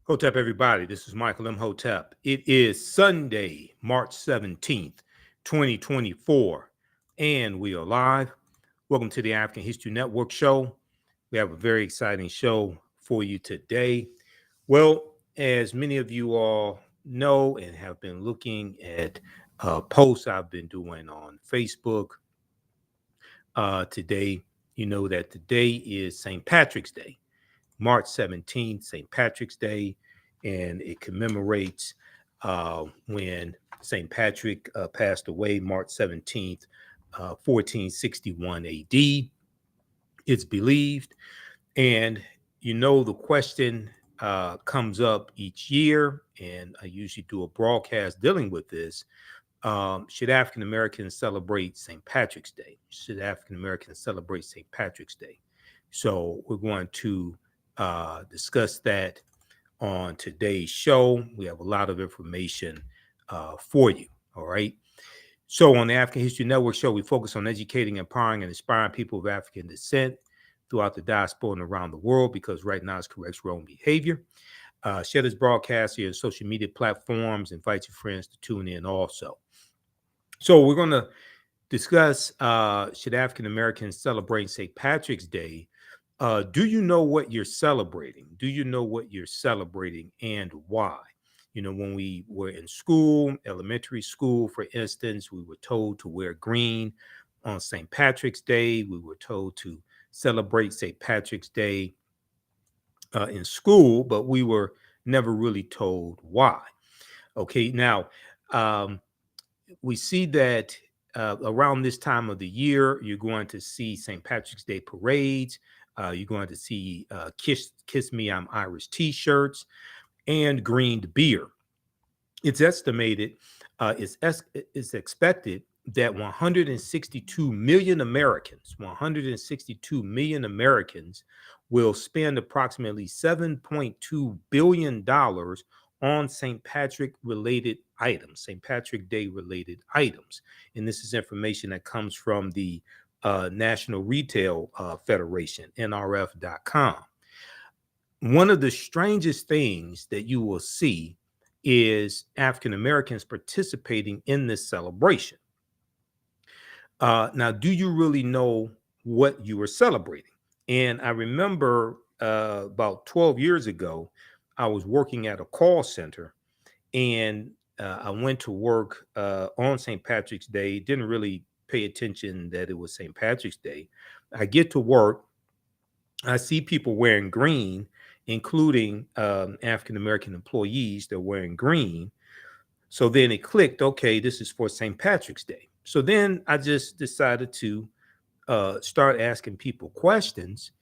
Hotep, everybody. This is Michael Imhotep. It is Sunday, March 17th, 2024, and we are live. Welcome to the African History Network show. We have a very exciting show for you today. Well, as many of you all know and have been looking at posts I've been doing on Facebook today, you know that today is St. Patrick's Day. March 17th, St. Patrick's Day, and it commemorates when St. Patrick passed away March 17th, 1461 AD. It's believed. And you know, the question comes up each year, and I usually do a broadcast dealing with this. Should African Americans celebrate St. Patrick's Day? Should African Americans celebrate St. Patrick's Day? So we're going to discuss that on today's show. We have a lot of information for you. All right. So on the African History Network show, we focus on educating, empowering, and inspiring people of African descent throughout the diaspora and around the world, because right now it's corrects wrong behavior. Share this broadcast here on social media platforms. Invite your friends to tune in also. So we're going to discuss should African Americans celebrate St. Patrick's Day? Do you know what you're celebrating? Do you know what you're celebrating and why? You know, when we were in school, elementary school, for instance, we were told to wear green on St. Patrick's Day. We were told to celebrate St. Patrick's Day in school, but we were never really told why. Okay, now we see that around this time of the year, you're going to see St. Patrick's Day parades. You're going to see Kiss Me, I'm Irish t-shirts and greened beer. It's estimated, it's expected that 162 million Americans will spend approximately $7.2 billion on St. Patrick related items, St. Patrick Day related items. And this is information that comes from the National Retail Federation, NRF.com. One of the strangest things that you will see is African Americans participating in this celebration. Now, do you really know what you are celebrating? And I remember about 12 years ago, I was working at a call center, and I went to work on St. Patrick's Day. Didn't really pay attention that it was St. Patrick's Day. I get to work. I see people wearing green, including African American employees. They're wearing green. So then it clicked, okay, this is for St. Patrick's Day. So then I just decided to start asking people questions.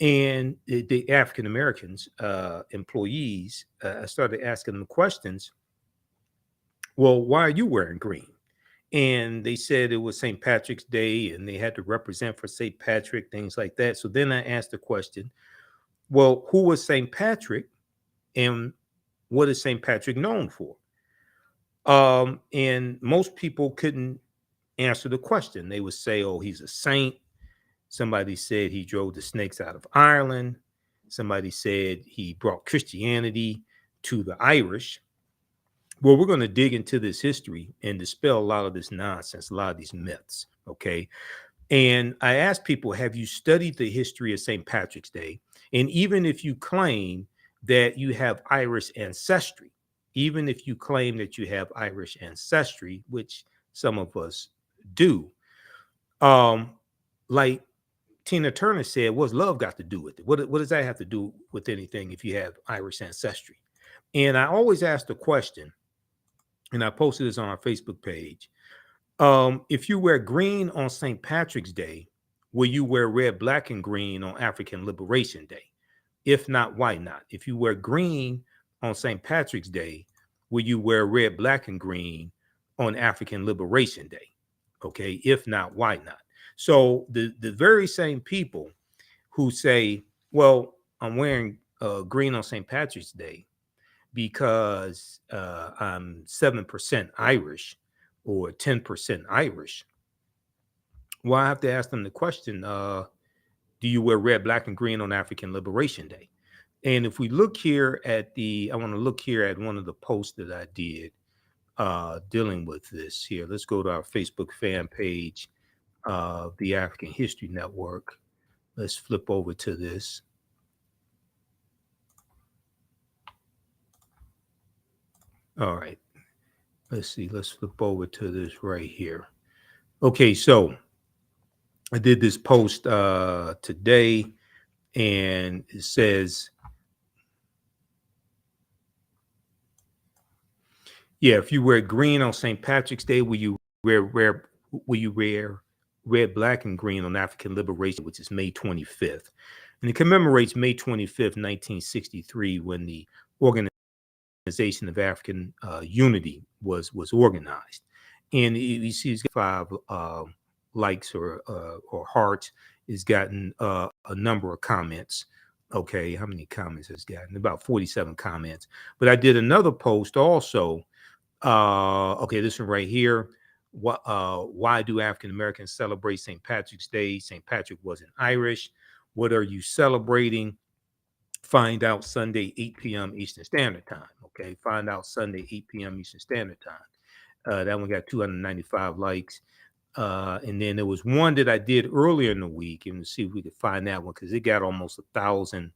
And the African Americans, employees, I started asking them questions. Well, why are you wearing green? And they said it was St. Patrick's Day and they had to represent for St. Patrick, things like that. So then I asked the question, well, who was St. Patrick and what is St. Patrick known for? And most people couldn't answer the question. They would say, oh, he's a saint. Somebody said he drove the snakes out of Ireland. Somebody said he brought Christianity to the Irish. Well, we're going to dig into this history and dispel a lot of this nonsense, a lot of these myths, okay? And I asked people, have you studied the history of St. Patrick's Day? And even if you claim that you have Irish ancestry, even if you claim that you have Irish ancestry, which some of us do, like Tina Turner said, what's love got to do with it? What does that have to do with anything if you have Irish ancestry? And I always ask the question, and I posted this on our Facebook page. If you wear green on St. Patrick's Day, will you wear red, black, and green on African Liberation Day? If not, why not? If you wear green on St. Patrick's Day, will you wear red, black, and green on African Liberation Day? Okay, if not, why not? So the very same people who say, well, I'm wearing green on St. Patrick's Day because I'm 7% Irish or 10% Irish. Well, I have to ask them the question, do you wear red, black, and green on African Liberation Day? And if we look here at I want to look here at one of the posts that I did dealing with this here. Let's go to our Facebook fan page of the African History Network. Let's flip over to this. All right. Let's see. Let's flip over to this right here. Okay. So I did this post today, and it says, yeah, if you wear green on St. Patrick's Day, will you wear red, black, and green on African Liberation, which is May 25th. And it commemorates May 25th, 1963, when the Organization of African Unity was organized. And you see it's got 5 likes or hearts. It's gotten a number of comments. Okay, how many comments has it gotten? About 47 comments. But I did another post also. Okay, this one right here. Why do African Americans celebrate St. Patrick's Day? St. Patrick wasn't Irish. What are you celebrating? Find out Sunday, 8 p.m. Eastern Standard Time. Okay, find out Sunday, 8 p.m. Eastern Standard Time. That one got 295 likes. And then there was one that I did earlier in the week, and let's see if we could find that one because it got almost 1,000. It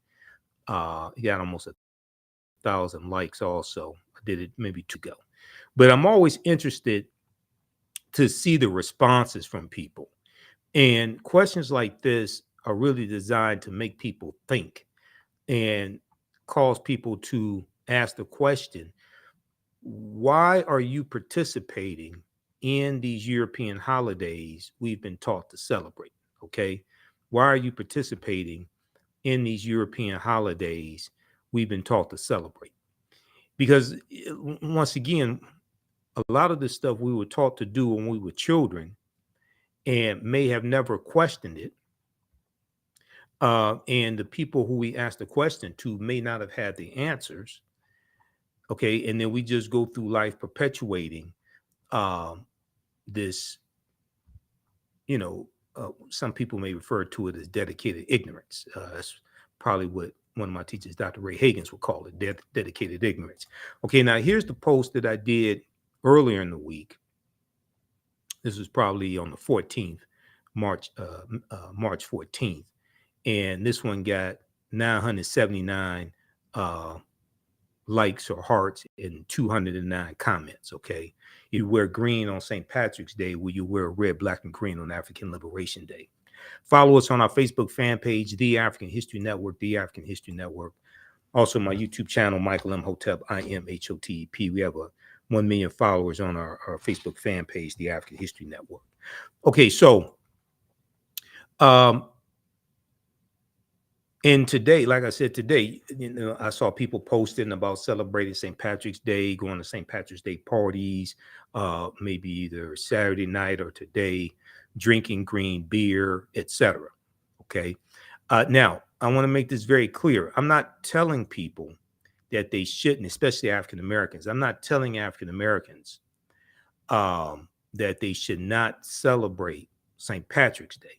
got almost 1,000 likes. Also, I did it maybe 2 ago. But I'm always interested to see the responses from people, and questions like this are really designed to make people think and cause people to ask the question, why are you participating in these European holidays we've been taught to celebrate? Okay. Why are you participating in these European holidays we've been taught to celebrate? Because once again, a lot of the stuff we were taught to do when we were children and may have never questioned it. And the people who we asked the question to may not have had the answers. Okay. And then we just go through life perpetuating this, some people may refer to it as dedicated ignorance. That's probably what one of my teachers, Dr. Ray Hagins, would call it, dedicated ignorance. Okay. Now, here's the post that I did earlier in the week. This was probably on the 14th, March 14th. And this one got 979 likes or hearts and 209 comments. Okay. You wear green on St. Patrick's Day. Will you wear red, black, and green on African Liberation Day? Follow us on our Facebook fan page, The African History Network, The African History Network. Also, my YouTube channel, Michael Imhotep, Imhotep. We have 1 million followers on our Facebook fan page, The African History Network. Okay, so and today, like I said, today, I saw people posting about celebrating St. Patrick's Day, going to St. Patrick's Day parties, maybe either Saturday night or today, drinking green beer, etc. Okay. Now, I want to make this very clear. I'm not telling people that they shouldn't, especially African Americans. I'm not telling African Americans that they should not celebrate St. Patrick's Day.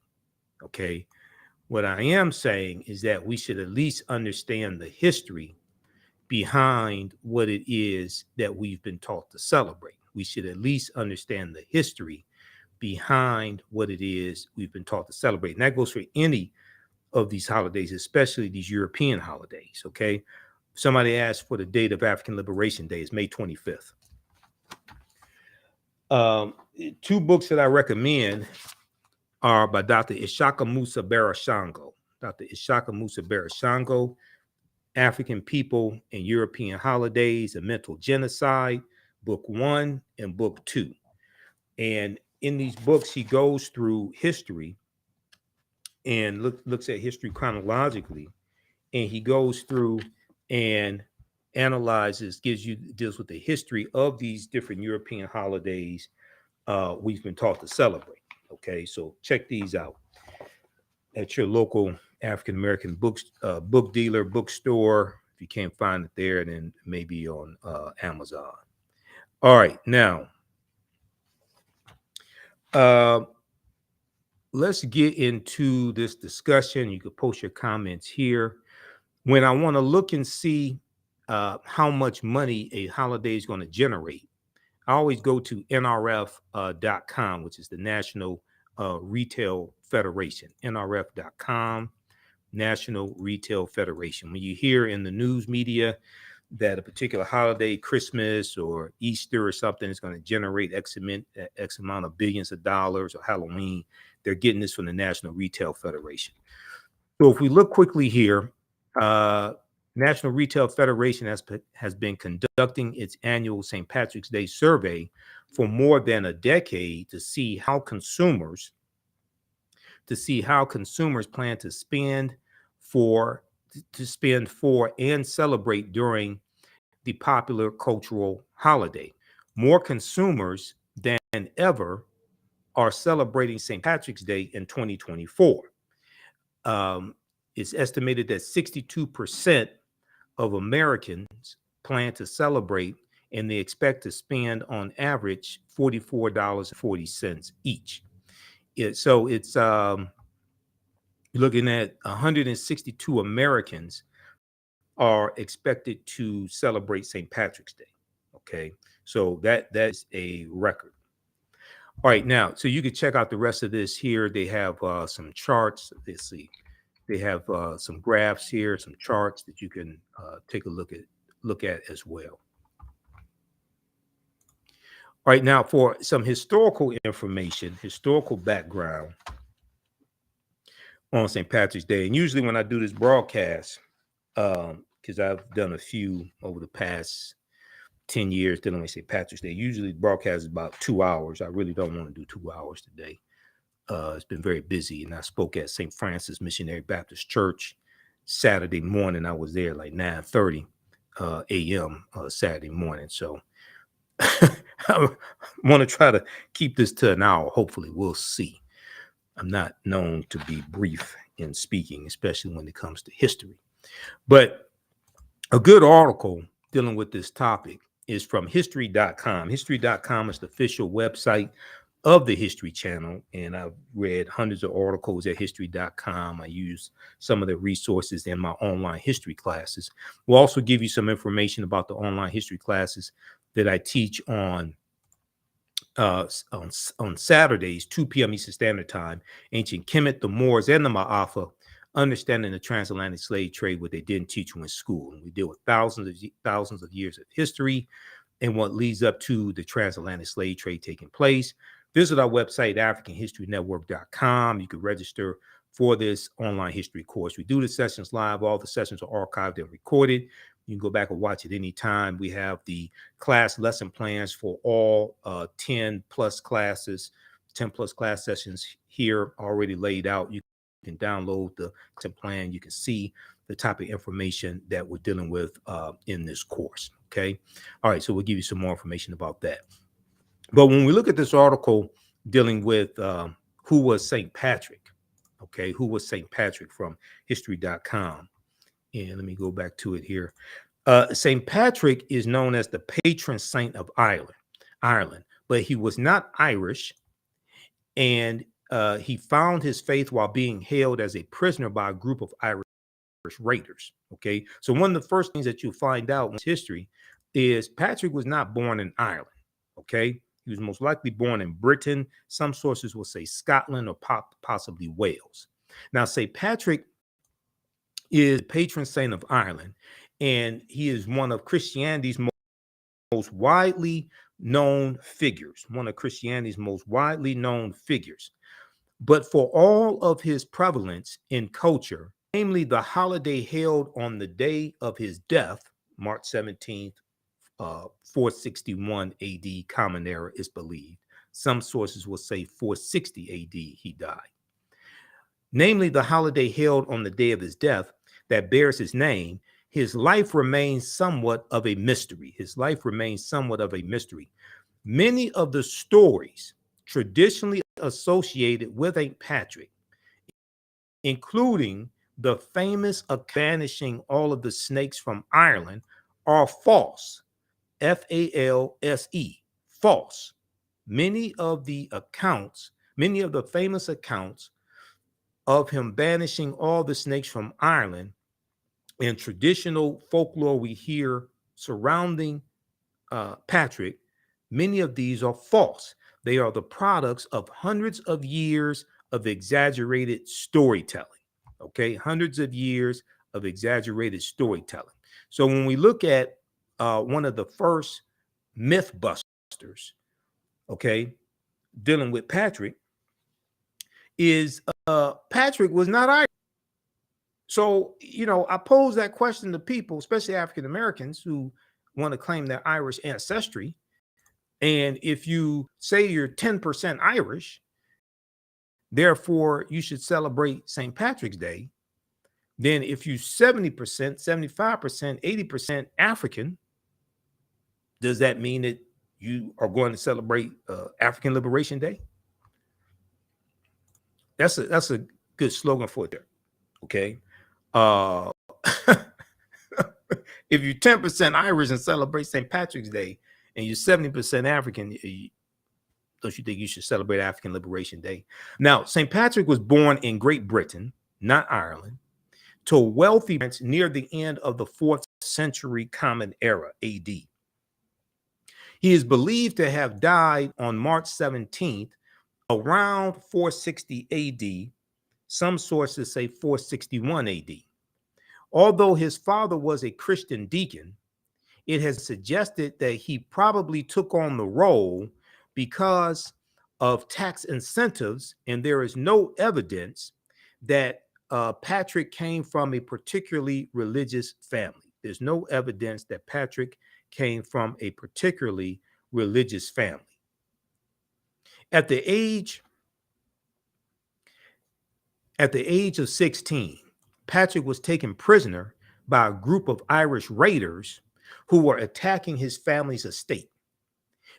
Okay. What I am saying is that we should at least understand the history behind what it is that we've been taught to celebrate. We should at least understand the history behind what it is we've been taught to celebrate. And that goes for any of these holidays, especially these European holidays. Okay. Somebody asked for the date of African Liberation Day. It's May 25th. 2 books that I recommend are by Dr. Ishaka Musa Barashango. Dr. Ishaka Musa Barashango, African People and European Holidays, A Mental Genocide, Book 1 and Book 2. And in these books, he goes through history and looks at history chronologically. And he goes through and deals with the history of these different European holidays we've been taught to celebrate. Okay, so check these out at your local African American book dealer, bookstore. If you can't find it there, then maybe on Amazon. All right, now let's get into this discussion. You can post your comments here. When I want to look and see how much money a holiday is going to generate, I always go to nrf.com, which is the National Retail Federation, nrf.com, National Retail Federation. When you hear in the news media that a particular holiday, Christmas or Easter or something, is going to generate X amount of billions of dollars, or Halloween, they're getting this from the National Retail Federation. So if we look quickly here, National Retail Federation has been conducting its annual St. Patrick's Day survey for more than a decade to see how consumers plan to spend for and celebrate during the popular cultural holiday. More consumers than ever are celebrating St. Patrick's Day in 2024. It's estimated that 62% of Americans plan to celebrate, and they expect to spend on average $44.40 each. So it's looking at 162 Americans are expected to celebrate St. Patrick's Day. Okay, so that's a record. All right, now, so you can check out the rest of this here. They have some charts. Let's see. They have some graphs here, some charts that you can take a look at as well. All right, now for some historical information, historical background on St. Patrick's Day. And usually when I do this broadcast, because I've done a few over the past 10 years dealing with St. Patrick's Day, usually the broadcast is about 2 hours. I really don't want to do 2 hours today. It's been very busy, and I spoke at St. Francis Missionary Baptist Church Saturday morning. I was there like 9:30 a.m. Saturday morning. So I want to try to keep this to an hour. Hopefully, we'll see. I'm not known to be brief in speaking, especially when it comes to history. But a good article dealing with this topic is from history.com. History.com is the official website of the History Channel, and I've read hundreds of articles at history.com. I use some of the resources in my online history classes. We'll also give you some information about the online history classes that I teach on Saturdays, 2 p.m. Eastern Standard Time. Ancient Kemet, the Moors, and the Ma'afa, understanding the transatlantic slave trade, what they didn't teach you in school. And we deal with thousands of years of history and what leads up to the transatlantic slave trade taking place. Visit our website, AfricanHistoryNetwork.com. You can register for this online history course. We do the sessions live. All the sessions are archived and recorded. You can go back and watch it anytime. We have the class lesson plans for all 10 plus class sessions here already laid out. You can download the plan. You can see the type of information that we're dealing with in this course. Okay. All right. So we'll give you some more information about that. But when we look at this article dealing with who was St. Patrick, okay, who was St. Patrick from history.com. And let me go back to it here. St. Patrick is known as the patron saint of Ireland, but he was not Irish. And he found his faith while being held as a prisoner by a group of Irish raiders. Okay, so one of the first things that you'll find out in history is Patrick was not born in Ireland. Okay, he was most likely born in Britain. Some sources will say Scotland or possibly Wales. Now, St. Patrick is patron saint of Ireland, and he is one of Christianity's most widely known figures. But for all of his prevalence in culture, namely the holiday held on the day of his death, March 17th, 461 AD, Common Era is believed. Some sources will say 460 AD he died. Namely, the holiday held on the day of his death that bears his name, his life remains somewhat of a mystery. Many of the stories traditionally associated with St. Patrick, including the famous banishing all of the snakes from Ireland, are false. False. False. Many of the famous accounts of him banishing all the snakes from Ireland and traditional folklore we hear surrounding Patrick, many of these are false. They are the products of hundreds of years of exaggerated storytelling. Okay, hundreds of years of exaggerated storytelling. So when we look at one of the first myth busters, okay, dealing with Patrick, is Patrick was not Irish. So, I pose that question to people, especially African Americans who want to claim their Irish ancestry. And if you say you're 10% Irish, therefore you should celebrate St. Patrick's Day. Then if you 70%, 75%, 80% African, does that mean that you are going to celebrate African Liberation Day? That's a good slogan for it. Okay. Uh, if you're 10% Irish and celebrate St. Patrick's Day and you're 70% African, don't you think you should celebrate African Liberation Day? Now, St. Patrick was born in Great Britain, not Ireland, to wealthy parents near the end of the 4th century Common Era, AD. He is believed to have died on March 17th, around 460 AD. Some sources say 461 AD. Although his father was a Christian deacon, it has suggested that he probably took on the role because of tax incentives, and there is no evidence that Patrick came from a particularly religious family. There's no evidence that Patrick came from a particularly religious family. At the age of 16, Patrick was taken prisoner by a group of Irish raiders who were attacking his family's estate.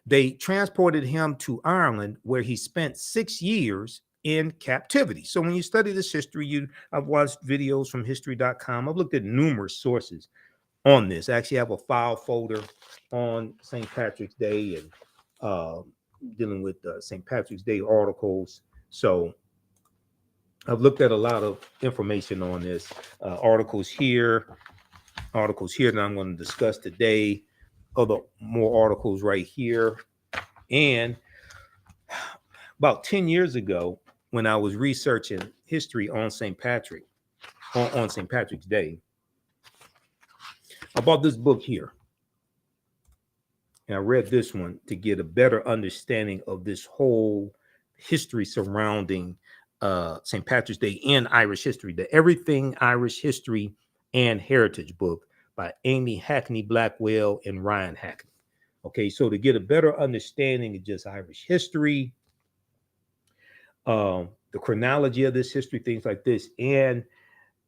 They transported him to Ireland, where he spent 6 years in captivity. So when you study this history, I've watched videos from history.com. I've looked at numerous sources on this. I actually have a file folder on St. Patrick's Day and dealing with St. Patrick's Day articles. So I've looked at a lot of information on this, articles here that I'm going to discuss today, other more articles right here. And about 10 years ago, when I was researching history on St. Patrick, on St. Patrick's Day, I bought this book here. And I read this one to get a better understanding of this whole history surrounding St. Patrick's Day and Irish history, the Everything Irish History and Heritage book by Amy Hackney Blackwell and Ryan Hackney. Okay, so to get a better understanding of just Irish history, the chronology of this history, things like this, and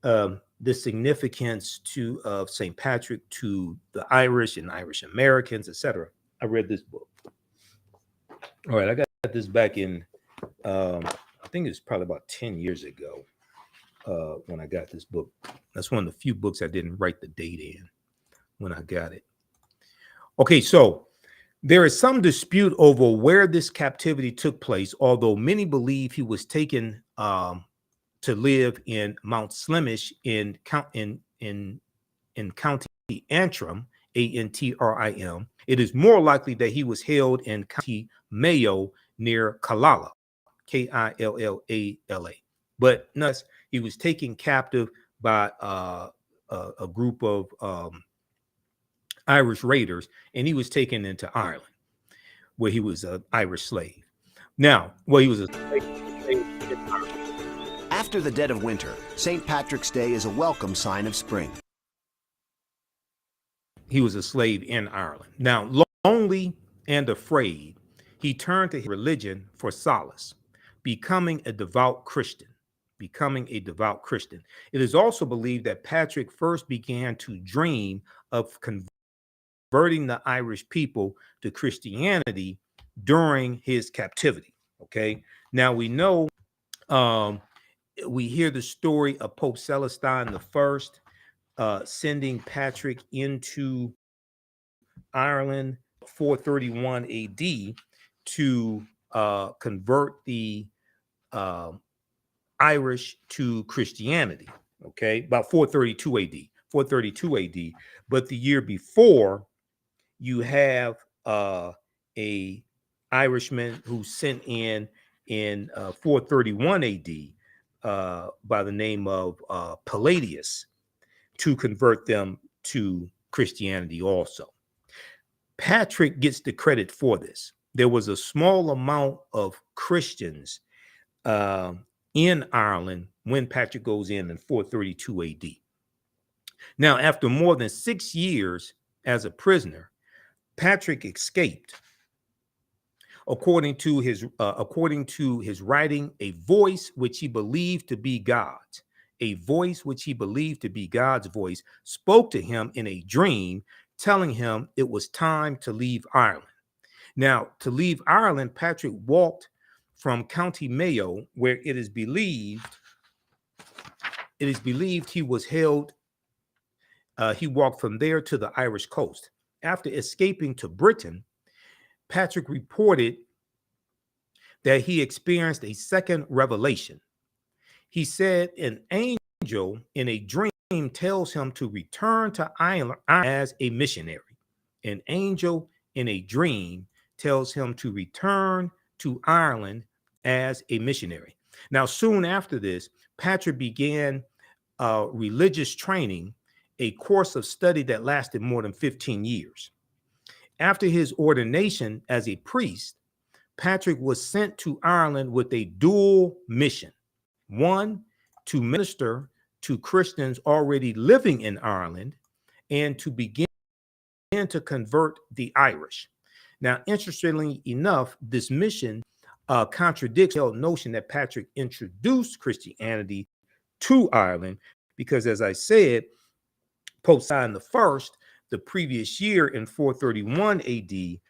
the significance of St. Patrick to the Irish and Irish Americans, etc. I read this book. All right, I got this back in, I think it's probably about 10 years ago when I got this book. That's one of the few books I didn't write the date in when I got it. Okay, so there is some dispute over where this captivity took place, although many believe he was taken to live in Mount Slemish in County Antrim, Antrim. It is more likely that he was held in County Mayo near Killala, Killala. But nonetheless, he was taken captive by a group of Irish raiders, and he was taken into Ireland, where he was an Irish slave. Now, well, he was a slave. After the dead of winter, St. Patrick's Day is a welcome sign of spring. He was a slave in Ireland. Now, lonely and afraid, he turned to his religion for solace, becoming a devout Christian. It is also believed that Patrick first began to dream of converting the Irish people to Christianity during his captivity. Okay. Now we know, we hear the story of Pope Celestine I sending Patrick into Ireland 431 AD to convert the Irish to Christianity. Okay, about 432 AD. 432 AD. But the year before, you have a Irishman who sent in 431 AD by the name of Palladius to convert them to Christianity also. Patrick gets the credit for this. There was a small amount of Christians in Ireland when Patrick goes in 432 AD. Now, after more than 6 years as a prisoner, Patrick escaped. According to his writing, a voice which he believed to be God's, voice spoke to him in a dream, telling him it was time to leave Ireland. Now, to leave Ireland, Patrick walked from County Mayo, where it is believed he was held. He walked from there to the Irish coast. After escaping to Britain, Patrick reported that he experienced a second revelation. He said an angel in a dream tells him to return to Ireland as a missionary. An angel in a dream tells him to return to Ireland as a missionary. Now, soon after this, Patrick began religious training, a course of study that lasted more than 15 years. After his ordination as a priest, Patrick was sent to Ireland with a dual mission. One, to minister to Christians already living in Ireland, and to begin to convert the Irish. Now, interestingly enough, this mission contradicts the notion that Patrick introduced Christianity to Ireland, because, as I said, Pope Sign I, the previous year in 431 AD,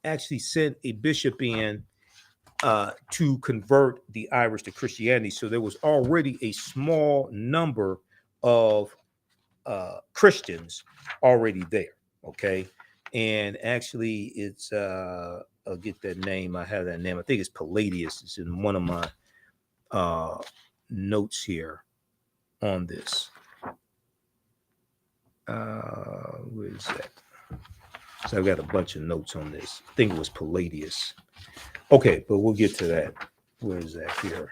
actually sent a bishop in to convert the Irish to Christianity. So there was already a small number of Christians already there. Okay. And actually, it's I'll get that name. I have that name. I think it's Palladius. It's in one of my notes here on this. Where is that? So I've got a bunch of notes on this. I think it was Palladius. Okay, but we'll get to that. Where is that here?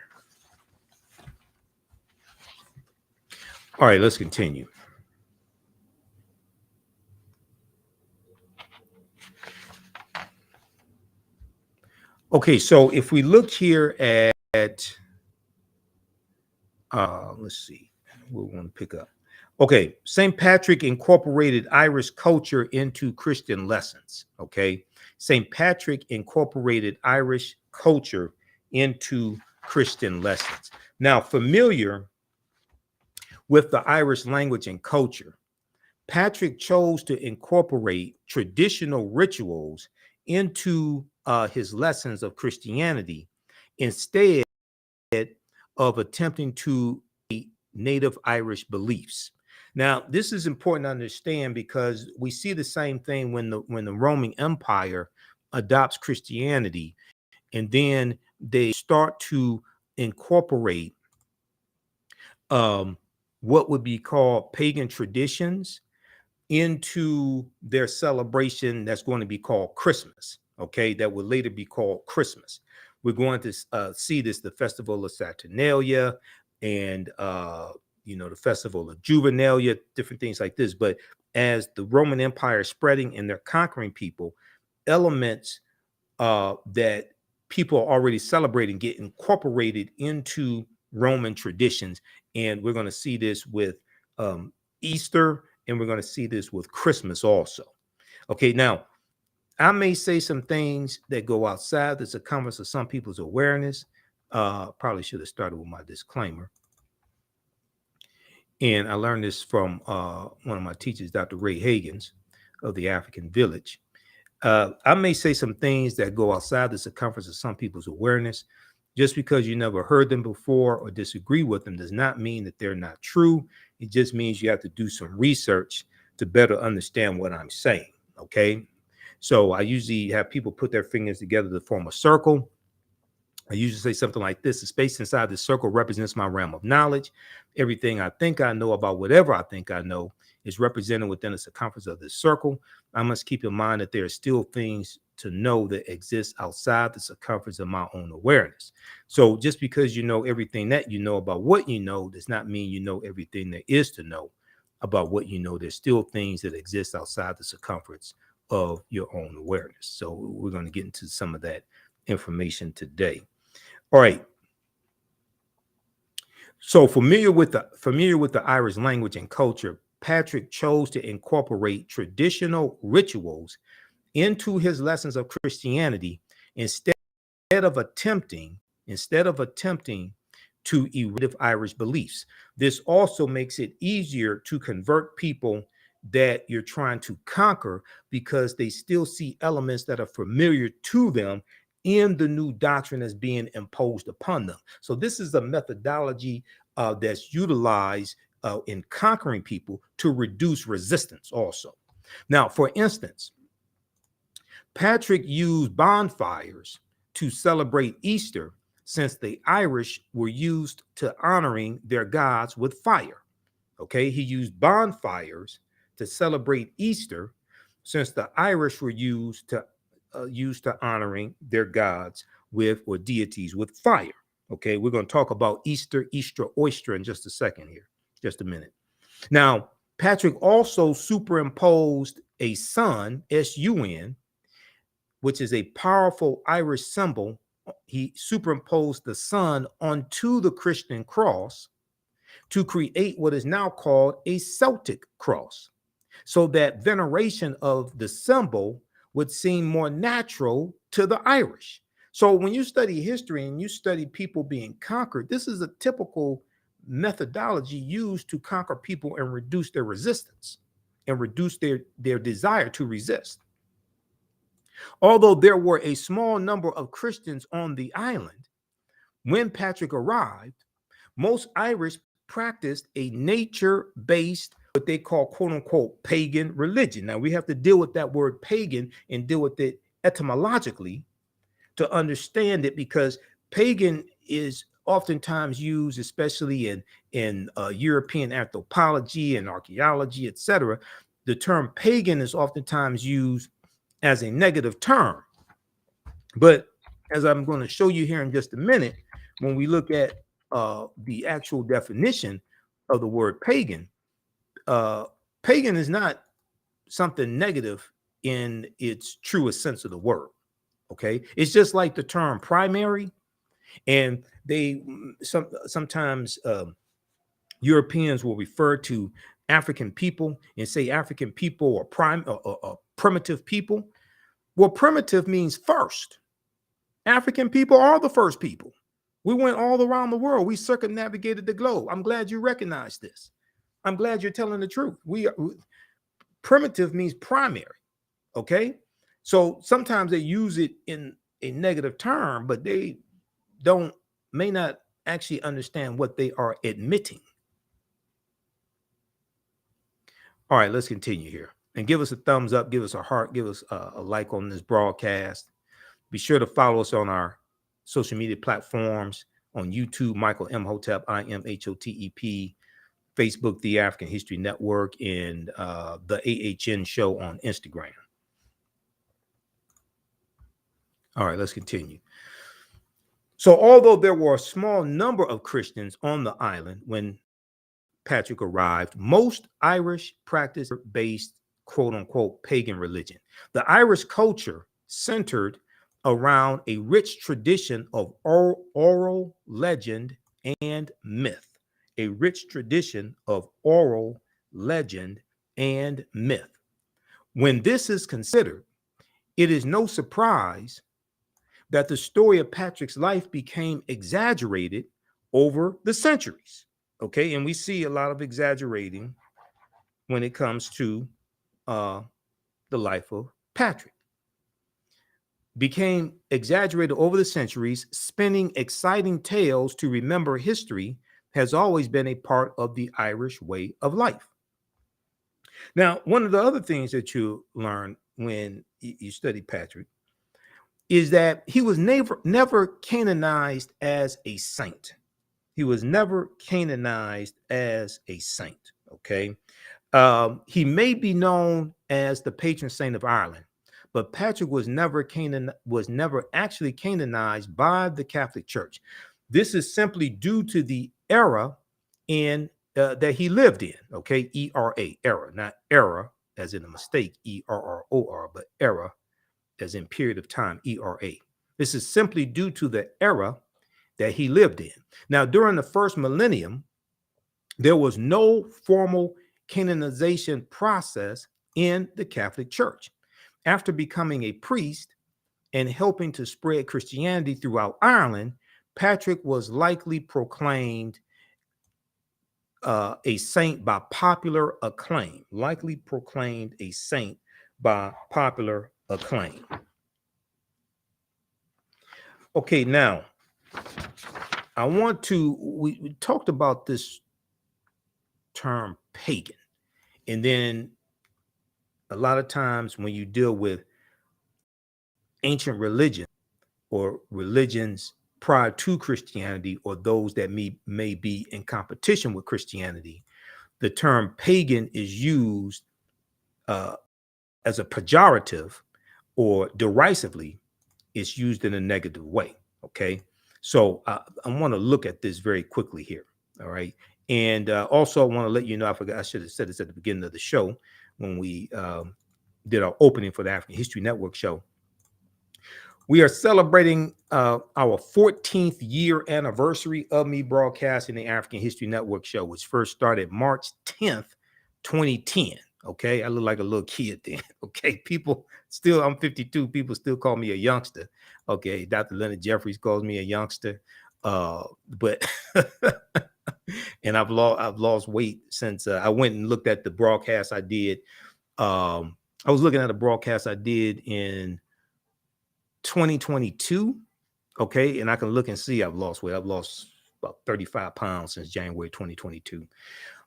All right, let's continue. Okay, so if we look here at let's see, we'll want to pick up. Okay, St. Patrick incorporated Irish culture into Christian lessons. Okay, St. Patrick incorporated Irish culture into Christian lessons. Now, familiar with the Irish language and culture, Patrick chose to incorporate traditional rituals into his lessons of Christianity instead of attempting to native Irish beliefs. Now, this is important to understand because we see the same thing when the Roman Empire adopts Christianity, and then they start to incorporate what would be called pagan traditions into their celebration that's going to be called Christmas. Okay, that would later be called Christmas. We're going to see this, the festival of Saturnalia, and the festival of Juvenalia, different things like this. But as the Roman Empire is spreading and they're conquering people, elements that people are already celebrating get incorporated into Roman traditions. And we're going to see this with Easter, and we're going to see this with Christmas also. Okay, now, I may say some things that go outside the circumference of some people's awareness. Probably should have started with my disclaimer. And I learned this from one of my teachers, Dr. Ray Hagins of the African Village. I may say some things that go outside the circumference of some people's awareness. Just because you never heard them before or disagree with them does not mean that they're not true. It just means you have to do some research to better understand what I'm saying. Okay. So I usually have people put their fingers together to form a circle. I usually say something like this: the space inside the circle represents my realm of knowledge. Everything I think I know about whatever I think I know is represented within the circumference of this circle. I must keep in mind that there are still things to know that exist outside the circumference of my own awareness. So just because you know everything that you know about what you know does not mean you know everything there is to know about what you know. There's still things that exist outside the circumference of your own awareness. So we're going to get into some of that information today. All right. So familiar with the Irish language and culture, Patrick chose to incorporate traditional rituals into his lessons of Christianity instead of attempting to erode Irish beliefs. This also makes it easier to convert people that you're trying to conquer because they still see elements that are familiar to them in the new doctrine that's being imposed upon them. So this is a methodology that's utilized in conquering people to reduce resistance also. Now, for instance, Patrick used bonfires to celebrate Easter since the Irish were used to honoring their gods with fire. Okay, he used bonfires to celebrate Easter since the Irish were used to honoring their gods with or deities with fire. Okay, we're going to talk about Easter, oyster in just a second here, just a minute. Now, Patrick also superimposed a sun, S-U-N, which is a powerful Irish symbol. He superimposed the sun onto the Christian cross to create what is now called a Celtic cross, so that veneration of the symbol would seem more natural to the Irish. So when you study history and you study people being conquered, this is a typical methodology used to conquer people and reduce their resistance and reduce their desire to resist. Although there were a small number of Christians on the island, when Patrick arrived, most Irish practiced a nature-based, what they call quote unquote pagan religion. Now we have to deal with that word pagan and deal with it etymologically to understand it, because pagan is oftentimes used, especially in European anthropology and archaeology, etc. The term pagan is oftentimes used as a negative term. But as I'm going to show you here in just a minute, when we look at the actual definition of the word pagan, pagan is not something negative in its truest sense of the word. Okay, it's just like the term primary, and sometimes Europeans will refer to African people and say African people or primitive people. Well, primitive means first. African people are the first people. We went all around the world. We circumnavigated the globe. I'm glad you recognize this. I'm glad you're telling the truth. Primitive means primary. Okay. So sometimes they use it in a negative term, but they may not actually understand what they are admitting. All right, let's continue here. And give us a thumbs up, give us a heart, give us a like on this broadcast. Be sure to follow us on our social media platforms on YouTube, Michael Imhotep, Imhotep, Facebook, The African History Network, and the AHN Show on Instagram. All right, let's continue. So although there were a small number of Christians on the island when Patrick arrived, most Irish practiced based, quote unquote, pagan religion. The Irish culture centered around a rich tradition of oral legend and myth. A rich tradition of oral legend and myth. When this is considered, it is no surprise that the story of Patrick's life became exaggerated over the centuries. Okay, and we see a lot of exaggerating when it comes to the life of Patrick. Became exaggerated over the centuries. Spinning exciting tales to remember history has always been a part of the Irish way of life. Now, one of the other things that you learn when you study Patrick is that he was never canonized as a saint. He was never canonized as a saint. Okay. He may be known as the patron saint of Ireland, but Patrick was never actually canonized by the Catholic Church. This is simply due to the era in that he lived in. Okay, era, not era as in a mistake, ERROR, but era as in period of time, ERA. This is simply due to the era that he lived in. Now, during the first millennium, there was no formal canonization process in the Catholic Church. After becoming a priest and helping to spread Christianity throughout Ireland, Patrick was likely proclaimed a saint by popular acclaim. Likely proclaimed a saint by popular acclaim. Okay, now we talked about this term pagan, and then a lot of times when you deal with ancient religion or religions prior to Christianity, or those that may be in competition with Christianity, the term pagan is used as a pejorative or derisively. It's used in a negative way. Okay, so I want to look at this very quickly here. All right, and also I want to let you know, I should have said this at the beginning of the show when we did our opening for the African History Network show. We are celebrating our 14th year anniversary of me broadcasting the African History Network show, which first started March 10th, 2010. Okay, I look like a little kid then. Okay, I'm 52. People still call me a youngster. Okay, Dr. Leonard Jeffries calls me a youngster. But and I've lost weight since I went and looked at the broadcast I did. I was looking at a broadcast I did in 2022. Okay, and I can look and see I've lost weight. I've lost about 35 pounds since January 2022.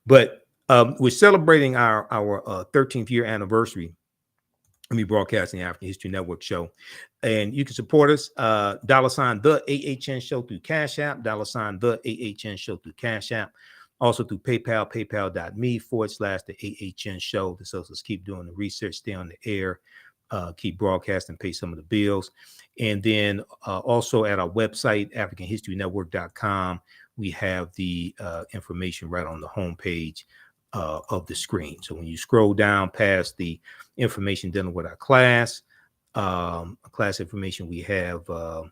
But we're celebrating our 13th year anniversary of me broadcasting the African History Network show. And you can support us, $, the AHN show through Cash App, $, the AHN show through Cash App. Also through PayPal, paypal.me/the AHN show. This helps us keep doing the research, stay on the air, keep broadcasting, pay some of the bills. And then also at our website, AfricanHistoryNetwork.com, we have the information right on the homepage of the screen. So when you scroll down past the information dealing with our class information, we have the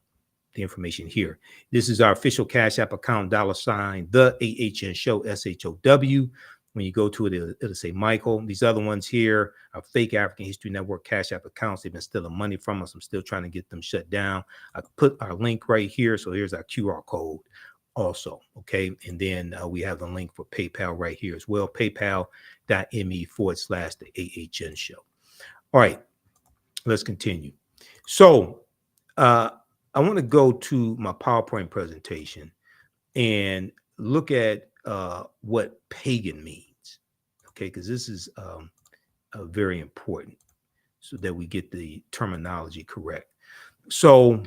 information here. This is our official Cash App account, $, the AHN show, SHOW. When you go to it, it'll say Michael. These other ones here are fake African History Network Cash App accounts. They've been stealing money from us. I'm still trying to get them shut down. I put our link right here. So here's our QR code also. Okay. And then we have the link for PayPal right here as well. PayPal.me/the AHN show. All right. Let's continue. So I want to go to my PowerPoint presentation and look at what pagan means. Okay, because this is very important so that we get the terminology correct. So,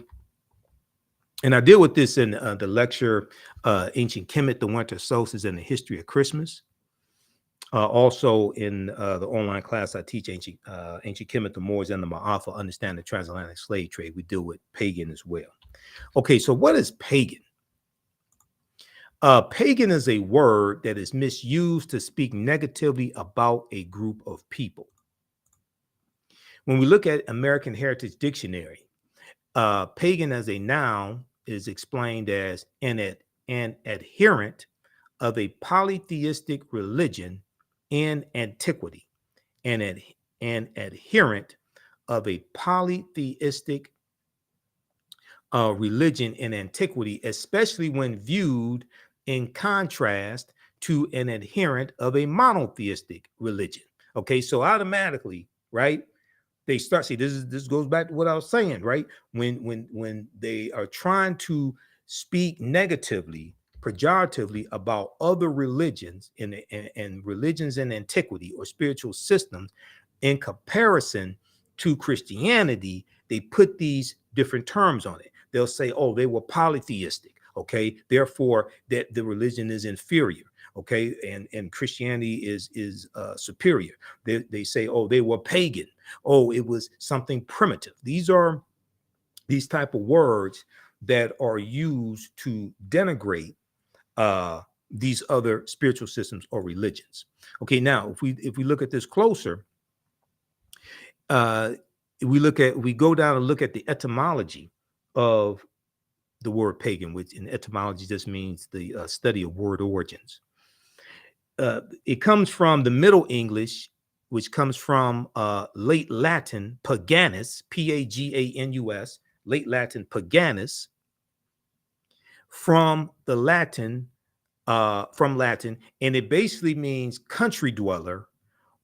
and I deal with this in the lecture, Ancient Kemet, the Winter Solstice, and the History of Christmas. Also in the online class, I teach Ancient Kemet, the Moors, and the Ma'afa, Understand the Transatlantic Slave Trade. We deal with pagan as well. Okay, so what is pagan? Pagan is a word that is misused to speak negatively about a group of people. When we look at American Heritage Dictionary, pagan as a noun is explained as an adherent of a polytheistic religion in antiquity, and an adherent of a polytheistic religion in antiquity, especially when viewed in contrast to an adherent of a monotheistic religion. Okay, so automatically, right, they start, see, this goes back to what I was saying, right? When they are trying to speak negatively, pejoratively about other religions and religions in antiquity or spiritual systems in comparison to Christianity, they put these different terms on it. They'll say, oh, they were polytheistic. Okay, therefore that the religion is inferior. Okay, and Christianity is superior. They say, oh, they were pagan. Oh, it was something primitive. These are these type of words that are used to denigrate these other spiritual systems or religions. Okay, now if we look at this closer, we go down and look at the etymology of the word pagan, which in etymology just means the study of word origins. It comes from the Middle English, which comes from late Latin paganus, Paganus, late Latin paganus, from Latin, and it basically means country dweller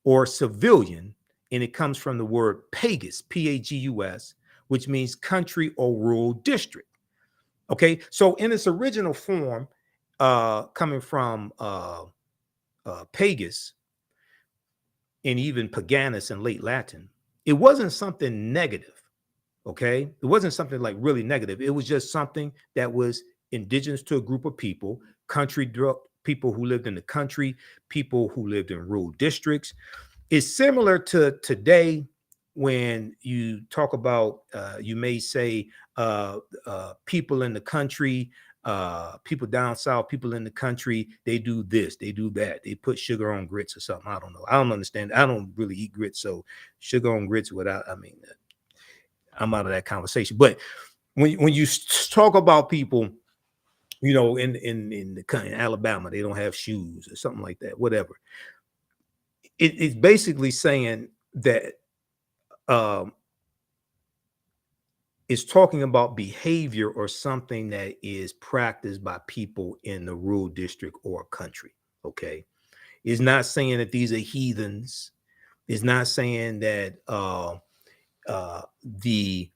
or civilian, and it comes from the word pagus, Pagus, which means country or rural district. Okay, so in its original form, coming from pagus and even paganus in late Latin, it wasn't something negative. Okay, it wasn't something like really negative. It was just something that was indigenous to a group of people, people who lived in the country, people who lived in rural districts. It's similar to today when you talk about, you may say, people in the country, people down south, people in the country, they do this, they do that, they put sugar on grits or something. I don't know. I don't understand. I don't really eat grits, so sugar on grits without. I mean, I'm out of that conversation. But when you talk about people, you know, in Alabama, they don't have shoes or something like that, whatever. It's basically saying that it's talking about behavior or something that is practiced by people in the rural district or country. Okay, it's not saying that these are heathens. It's not saying that the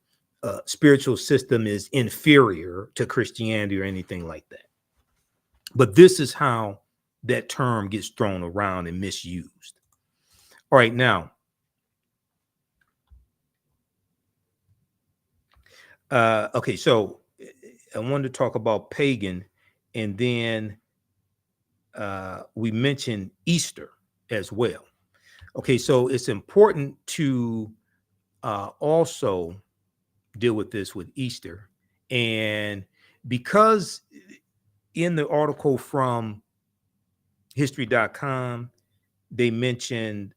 spiritual system is inferior to Christianity or anything like that. But this is how that term gets thrown around and misused. All right, now, okay, so I wanted to talk about pagan, and then we mentioned Easter as well. Okay, so it's important to also deal with this with Easter. And because in the article from history.com, they mentioned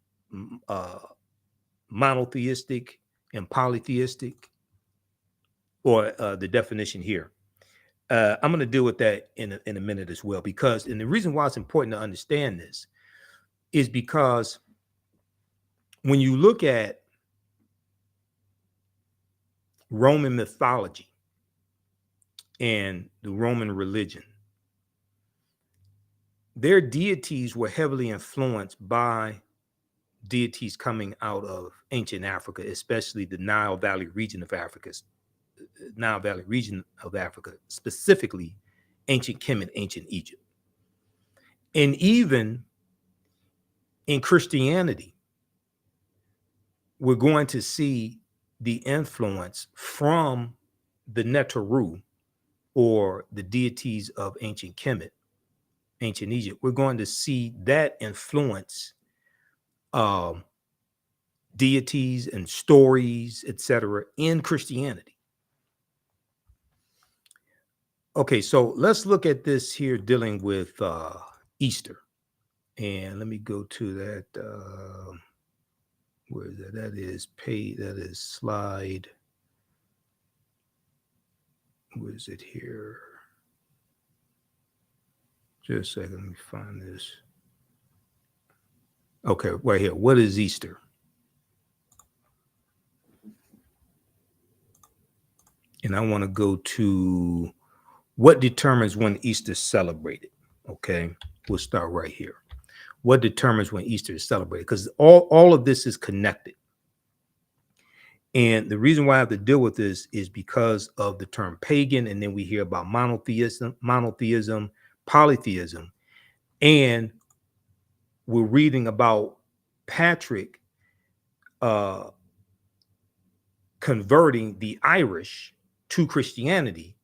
monotheistic and polytheistic, or the definition here. I'm going to deal with that in a minute as well, because, and the reason why it's important to understand this is because when you look at Roman mythology and the Roman religion, their deities were heavily influenced by deities coming out of ancient Africa, especially the Nile Valley region of Africa, specifically ancient Kemet, ancient Egypt. And even in Christianity, we're going to see the influence from the Neteru, or the deities of ancient Kemet, ancient Egypt. We're going to see that influence deities and stories, etc., in Christianity. Okay, so let's look at this here dealing with Easter. And let me go to that. Where is that? That is slide. Where is it here? Just a second, let me find this. Okay, right here. What is Easter? And I want to go to what determines when Easter is celebrated. Okay, we'll start right here. What determines when Easter is celebrated? Because all of this is connected. And the reason why I have to deal with this is because of the term pagan, and then we hear about monotheism, polytheism, and we're reading about Patrick converting the Irish to Christianity,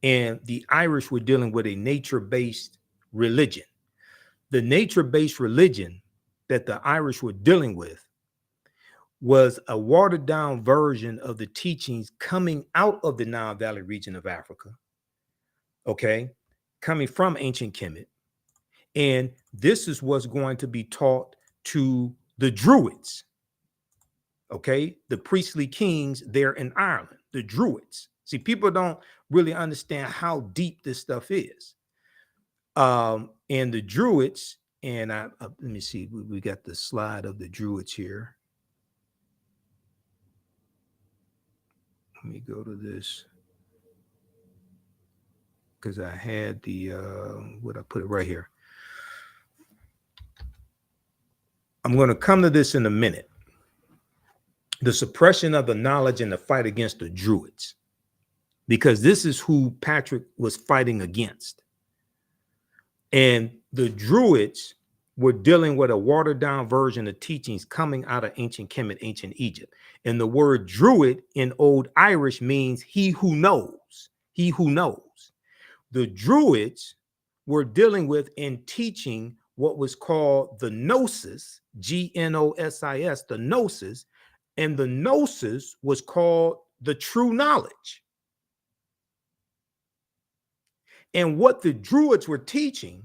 and the Irish were dealing with a nature-based religion. The nature-based religion that the Irish were dealing with was a watered-down version of the teachings coming out of the Nile Valley region of Africa, okay, coming from ancient Kemet. And this is what's going to be taught to the Druids, okay, the priestly kings there in Ireland, the Druids. See, people don't really understand how deep this stuff is. And the Druids, and let me see, we got the slide of the Druids here. Let me go to this, because I had the, what I put it right here. I'm going to come to this in a minute. The suppression of the knowledge and the fight against the Druids, because this is who Patrick was fighting against. And the Druids were dealing with a watered down version of teachings coming out of ancient Kemet, ancient Egypt. And the word Druid in Old Irish means he who knows, he who knows. The Druids were dealing with and teaching what was called the Gnosis, Gnosis, the Gnosis. And the Gnosis was called the true knowledge. And what the Druids were teaching,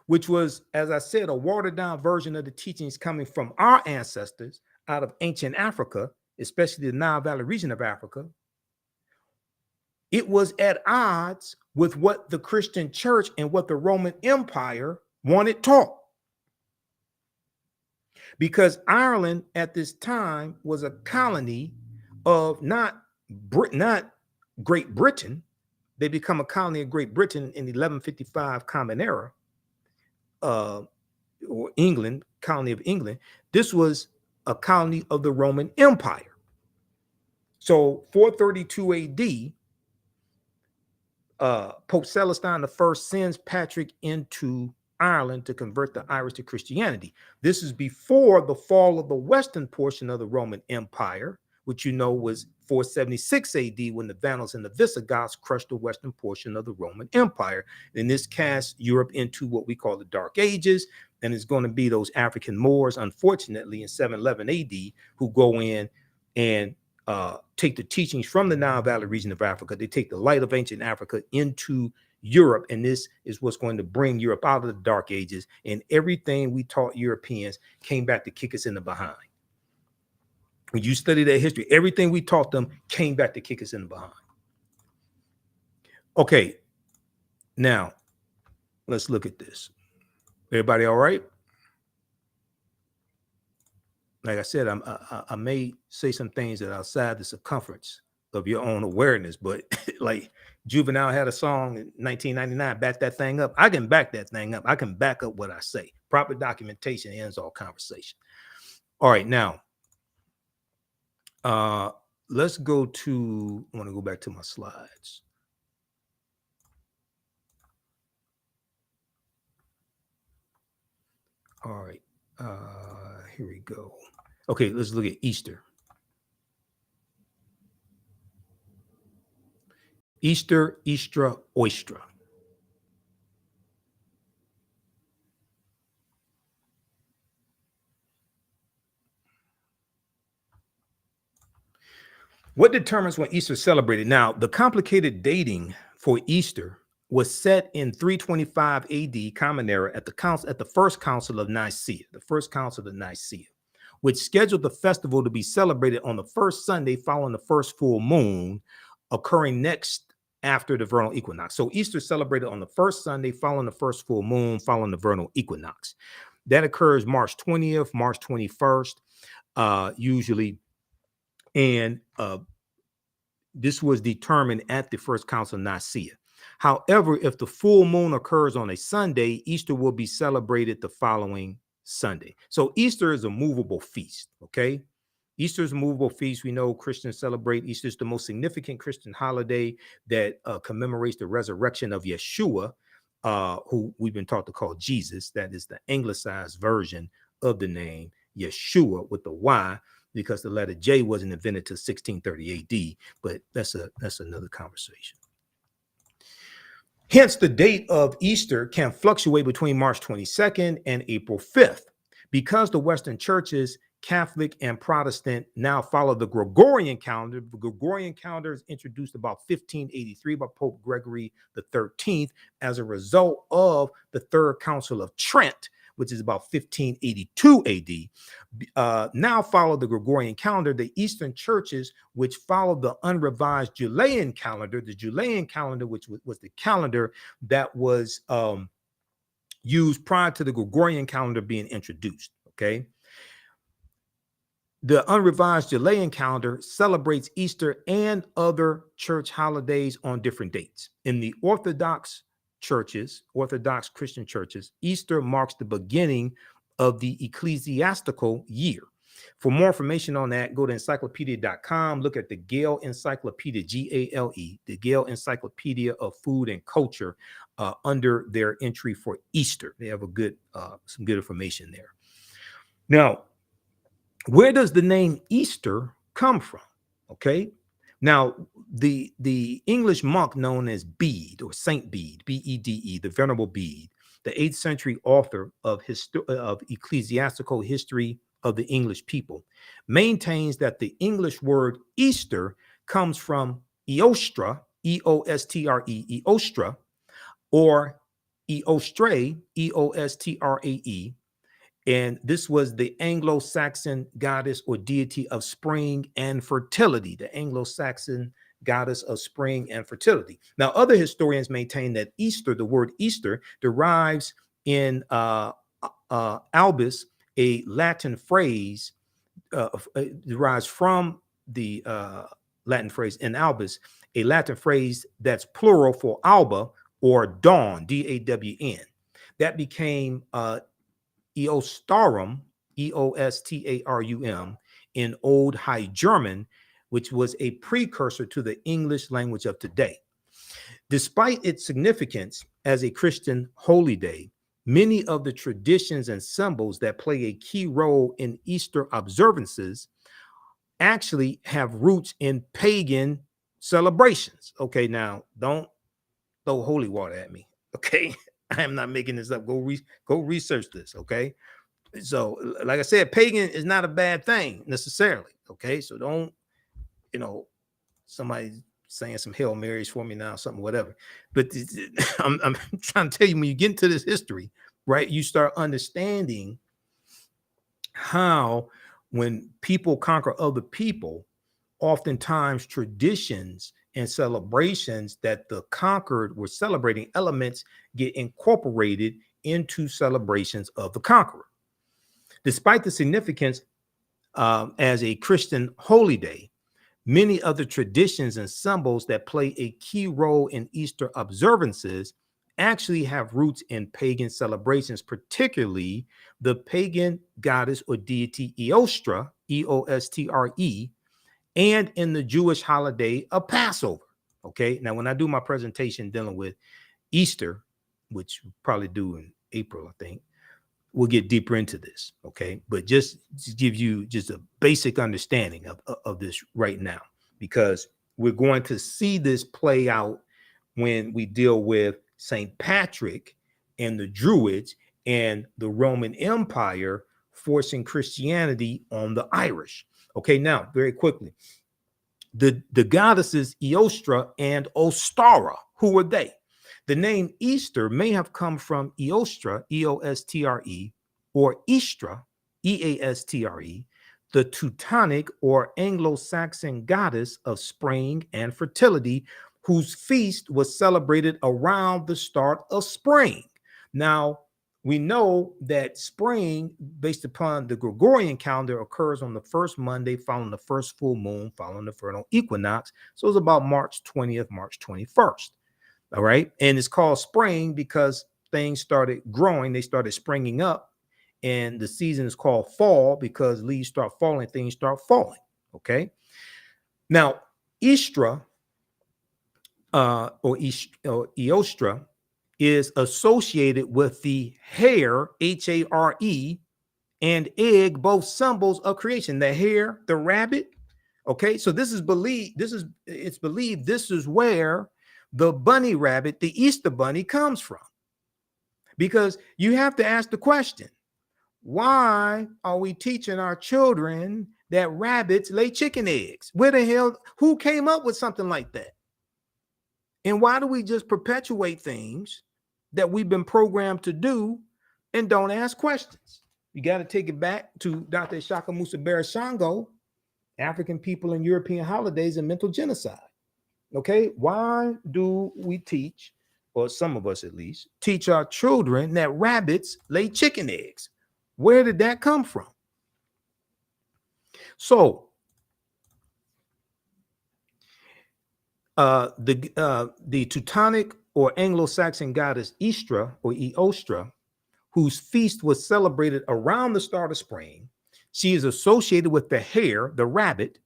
which was, as I said, a watered down version of the teachings coming from our ancestors out of ancient Africa, especially the Nile Valley region of Africa, it was at odds with what the Christian church and what the Roman Empire wanted taught. Because Ireland at this time was a colony of not Great Britain. They become a colony of Great Britain in 1155 Common Era, or England, colony of England. This was a colony of the Roman Empire. So 432 AD, Pope Celestine I sends Patrick into Ireland to convert the Irish to Christianity. This is before the fall of the western portion of the Roman Empire, which you know was 476 AD when the Vandals and the Visigoths crushed the western portion of the Roman Empire. And this casts Europe into what we call the Dark Ages, and it's going to be those African Moors, unfortunately, in 711 AD, who go in and take the teachings from the Nile Valley region of Africa. They take the light of ancient Africa into Europe, and this is what's going to bring Europe out of the Dark Ages, and everything we taught Europeans came back to kick us in the behind. When you study their history, everything we taught them came back to kick us in the behind. Okay, now let's look at this. Everybody all right? Like I said, I may say some things that are outside the circumference of your own awareness, but like Juvenile had a song in 1999, back that thing up. I can back that thing up. I can back up what I say. Proper documentation ends all conversation. All right, now let's go to, I want to go back to my slides. All right, here we go. Okay, let's look at Easter. Easter, Eastra, Oistra. What determines when Easter is celebrated? Now, the complicated dating for Easter was set in 325 AD Common Era at the first council of Nicaea, which scheduled the festival to be celebrated on the first Sunday following the first full moon, occurring next after the vernal equinox. So Easter is celebrated on the first Sunday following the first full moon, following the vernal equinox. That occurs March 20th, March 21st, usually. And this was determined at the first council of Nicaea. However, if the full moon occurs on a Sunday, Easter will be celebrated the following Sunday. So Easter is a movable feast, okay? Easter is a movable feast. We know Christians celebrate Easter. Is the most significant Christian holiday that commemorates the resurrection of Yeshua, who we've been taught to call Jesus. That is the anglicized version of the name Yeshua with the Y. because the letter J wasn't invented till 1630 AD, but that's another conversation. Hence, the date of Easter can fluctuate between March 22nd and April 5th. Because the Western churches, Catholic and Protestant, now follow the Gregorian calendar. The Gregorian calendar is introduced about 1583 by Pope Gregory the 13th as a result of the Third Council of Trent, which is about 1582 AD. Now follow the Gregorian calendar. The Eastern churches, which followed the unrevised Julian calendar, the Julian calendar, which was the calendar that was used prior to the Gregorian calendar being introduced. Okay. The unrevised Julian calendar celebrates Easter and other church holidays on different dates. In the Orthodox churches, Orthodox Christian churches, Easter marks the beginning of the ecclesiastical year. For more information on that, go to encyclopedia.com, look at the Gale Encyclopedia, Gale, the Gale Encyclopedia of Food and Culture, under their entry for Easter. They have some good information there. Now, where does the name Easter come from? Okay. Now, the English monk known as Bede or Saint Bede, B-E-D-E, the Venerable Bede, the 8th century author of ecclesiastical history of the English people, maintains that the English word Easter comes from Eostre, E-O-S-T-R-E, Eostre, or Eostre, E-O-S-T-R-A-E. And this was the Anglo-Saxon goddess or deity of spring and fertility, the Anglo-Saxon goddess of spring and fertility. Now, other historians maintain that Easter, the word Easter, derives in albis, a Latin phrase, derives from the Latin phrase in albis, a Latin phrase that's plural for alba or dawn, D-A-W-N. That became Eostarum, E-O-S-T-A-R-U-M, in Old High German, which was a precursor to the English language of today. Despite its significance as a Christian holy day, many of the traditions and symbols that play a key role in Easter observances actually have roots in pagan celebrations. Okay, now don't throw holy water at me. Okay, I am not making this up. Go research this. Okay, so like I said, pagan is not a bad thing necessarily. Okay, so don't, somebody saying some Hail Marys for me now, something, whatever. But I'm trying to tell you, when you get into this history, right, you start understanding how when people conquer other people, oftentimes traditions and celebrations that the conquered were celebrating, elements get incorporated into celebrations of the conqueror. Despite the significance as a Christian holy day, many other traditions and symbols that play a key role in Easter observances actually have roots in pagan celebrations, particularly the pagan goddess or deity Eostre, E-O-S-T-R-E, and in the Jewish holiday of Passover. Okay, now when I do my presentation dealing with Easter, which we'll probably do in April, I think, we'll get deeper into this. Okay, but just to give you just a basic understanding of this right now, because we're going to see this play out when we deal with St. Patrick and the Druids and the Roman Empire forcing Christianity on the Irish. Okay, now very quickly, the goddesses Eostre and Ostara, who were they? The name Easter may have come from Eostre, E-O-S-T-R-E, or Istra, E-A-S-T-R-E, the Teutonic or Anglo-Saxon goddess of spring and fertility, whose feast was celebrated around the start of spring. Now, we know that spring, based upon the Gregorian calendar, occurs on the first Monday following the first full moon, following the vernal equinox. So it's about March 20th, March 21st. All right. And it's called spring because things started growing. They started springing up. And the season is called fall because leaves start falling, things start falling. Okay. Now, Istra or Eostre is associated with the hare, H-A-R-E, and egg, both symbols of creation. The hare, the rabbit. Okay, so it's believed this is where the bunny rabbit, the Easter bunny, comes from. Because you have to ask the question, why are we teaching our children that rabbits lay chicken eggs? Where the hell, who came up with something like that? And why do we just perpetuate things that we've been programmed to do and don't ask questions? You got to take it back to Dr. Ishaka Musa Barashango, African people and European holidays and mental genocide. Okay, why do we teach, or some of us at least, teach our children that rabbits lay chicken eggs? Where did that come from? So, the Teutonic or Anglo-Saxon goddess Istra or Eostra, whose feast was celebrated around the start of spring, she is associated with the hare, the rabbit,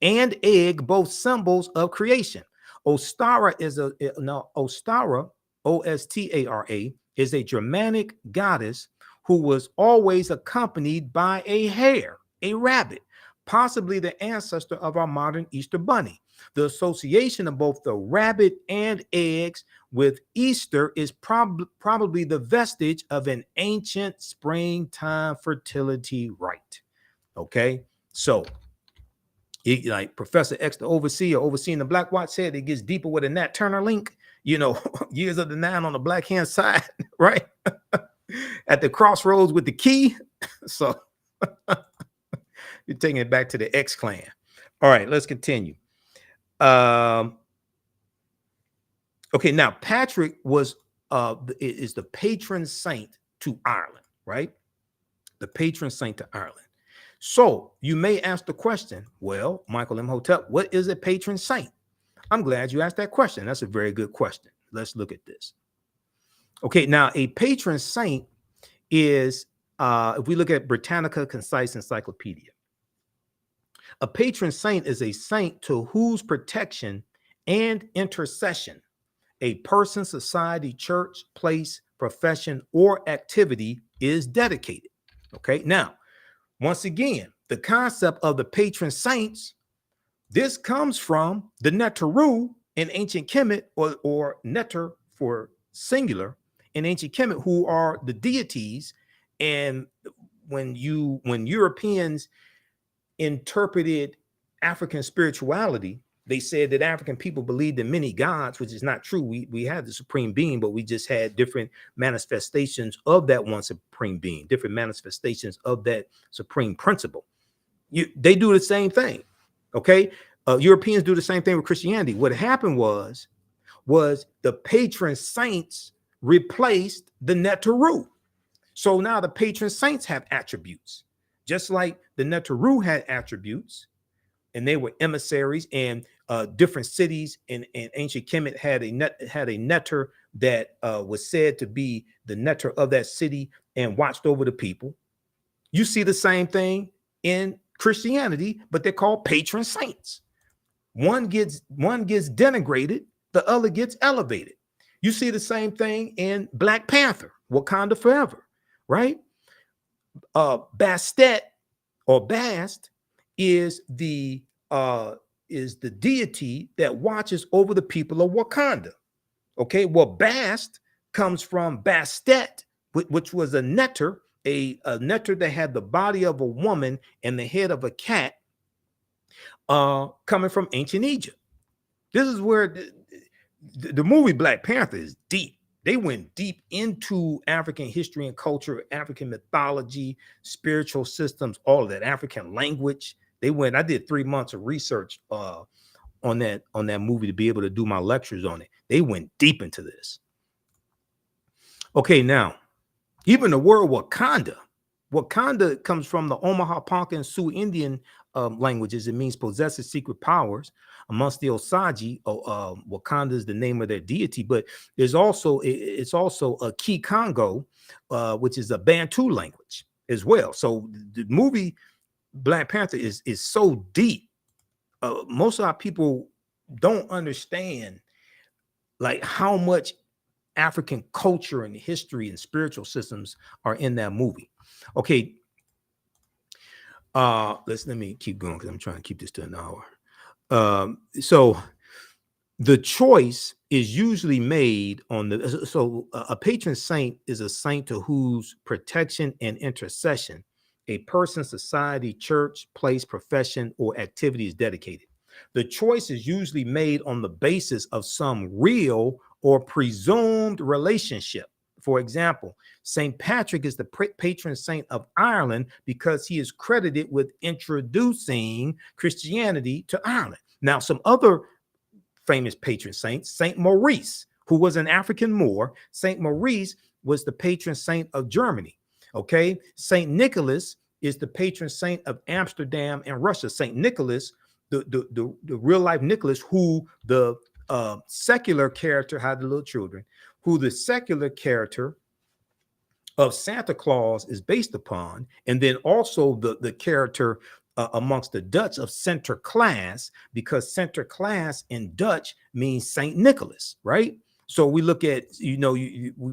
and egg, both symbols of creation. Ostara Ostara, Ostara, is a Germanic goddess who was always accompanied by a hare, a rabbit, possibly the ancestor of our modern Easter bunny. The association of both the rabbit and eggs with Easter is probably the vestige of an ancient springtime fertility rite. Okay, so like Professor X, the overseer, overseeing the Black Watch, said, it gets deeper with a Nat Turner link. You know, years of the nine on the black hand side, right? At the crossroads with the key. So you're taking it back to the X clan. All right, let's continue. Okay, now Patrick is the patron saint to Ireland, right? The patron saint to Ireland. So you may ask the question, well, Michael Imhotep, what is a patron saint? I'm glad you asked that question. That's a very good question. Let's look at this. Okay, now a patron saint is, if we look at Britannica Concise Encyclopedia, a patron saint is a saint to whose protection and intercession a person, society, church, place, profession, or activity is dedicated. Okay, now, once again, the concept of the patron saints, this comes from the Neteru in ancient Kemet, or Neter for singular in ancient Kemet, who are the deities. And when Europeans interpreted African spirituality, they said that African people believed in many gods, which is not true. We had the supreme being, but we just had different manifestations of that one supreme being, different manifestations of that supreme principle. They do the same thing. Okay, Europeans do the same thing with Christianity. What happened was the patron saints replaced the Neteru. So now the patron saints have attributes, just like the Neteru had attributes, and they were emissaries, and different cities in ancient Kemet had a neter that was said to be the neter of that city and watched over the people. You see the same thing in Christianity, but they're called patron saints. One gets denigrated, the other gets elevated. You see the same thing in Black Panther, Wakanda Forever, right? Bastet or Bast is the deity that watches over the people of Wakanda. Okay, well, Bast comes from Bastet, which was a neter, a neter that had the body of a woman and the head of a cat, coming from ancient Egypt. This is where the movie Black Panther is deep. They went deep into African history and culture, African mythology, spiritual systems, all of that, African language. I did 3 months of research on that movie to be able to do my lectures on it. They went deep into this. Okay, now, even the word Wakanda comes from the Omaha Ponca and Sioux Indian languages. It means possesses secret powers. Amongst the Osage, Wakanda is the name of their deity, but it's also a Kikongo, which is a Bantu language as well. So the movie Black Panther is so deep. Most of our people don't understand like how much African culture and history and spiritual systems are in that movie. Okay, Let me keep going because I'm trying to keep this to an hour. So the choice is usually made on the a patron saint is a saint to whose protection and intercession a person, society, church, place, profession, or activity is dedicated. The choice is usually made on the basis of some real or presumed relationship. For example, St. Patrick is the patron saint of Ireland because he is credited with introducing Christianity to Ireland. Now, some other famous patron saints, Saint Maurice, who was an African Moor. Saint Maurice was the patron saint of Germany. Okay, Saint Nicholas is the patron saint of Amsterdam and Russia. Saint Nicholas, the real life Nicholas, who the secular character had the little children, who the secular character of Santa Claus is based upon, and then also the character amongst the Dutch of Sinterklaas, because Sinterklaas in Dutch means Saint Nicholas, right? So we look at,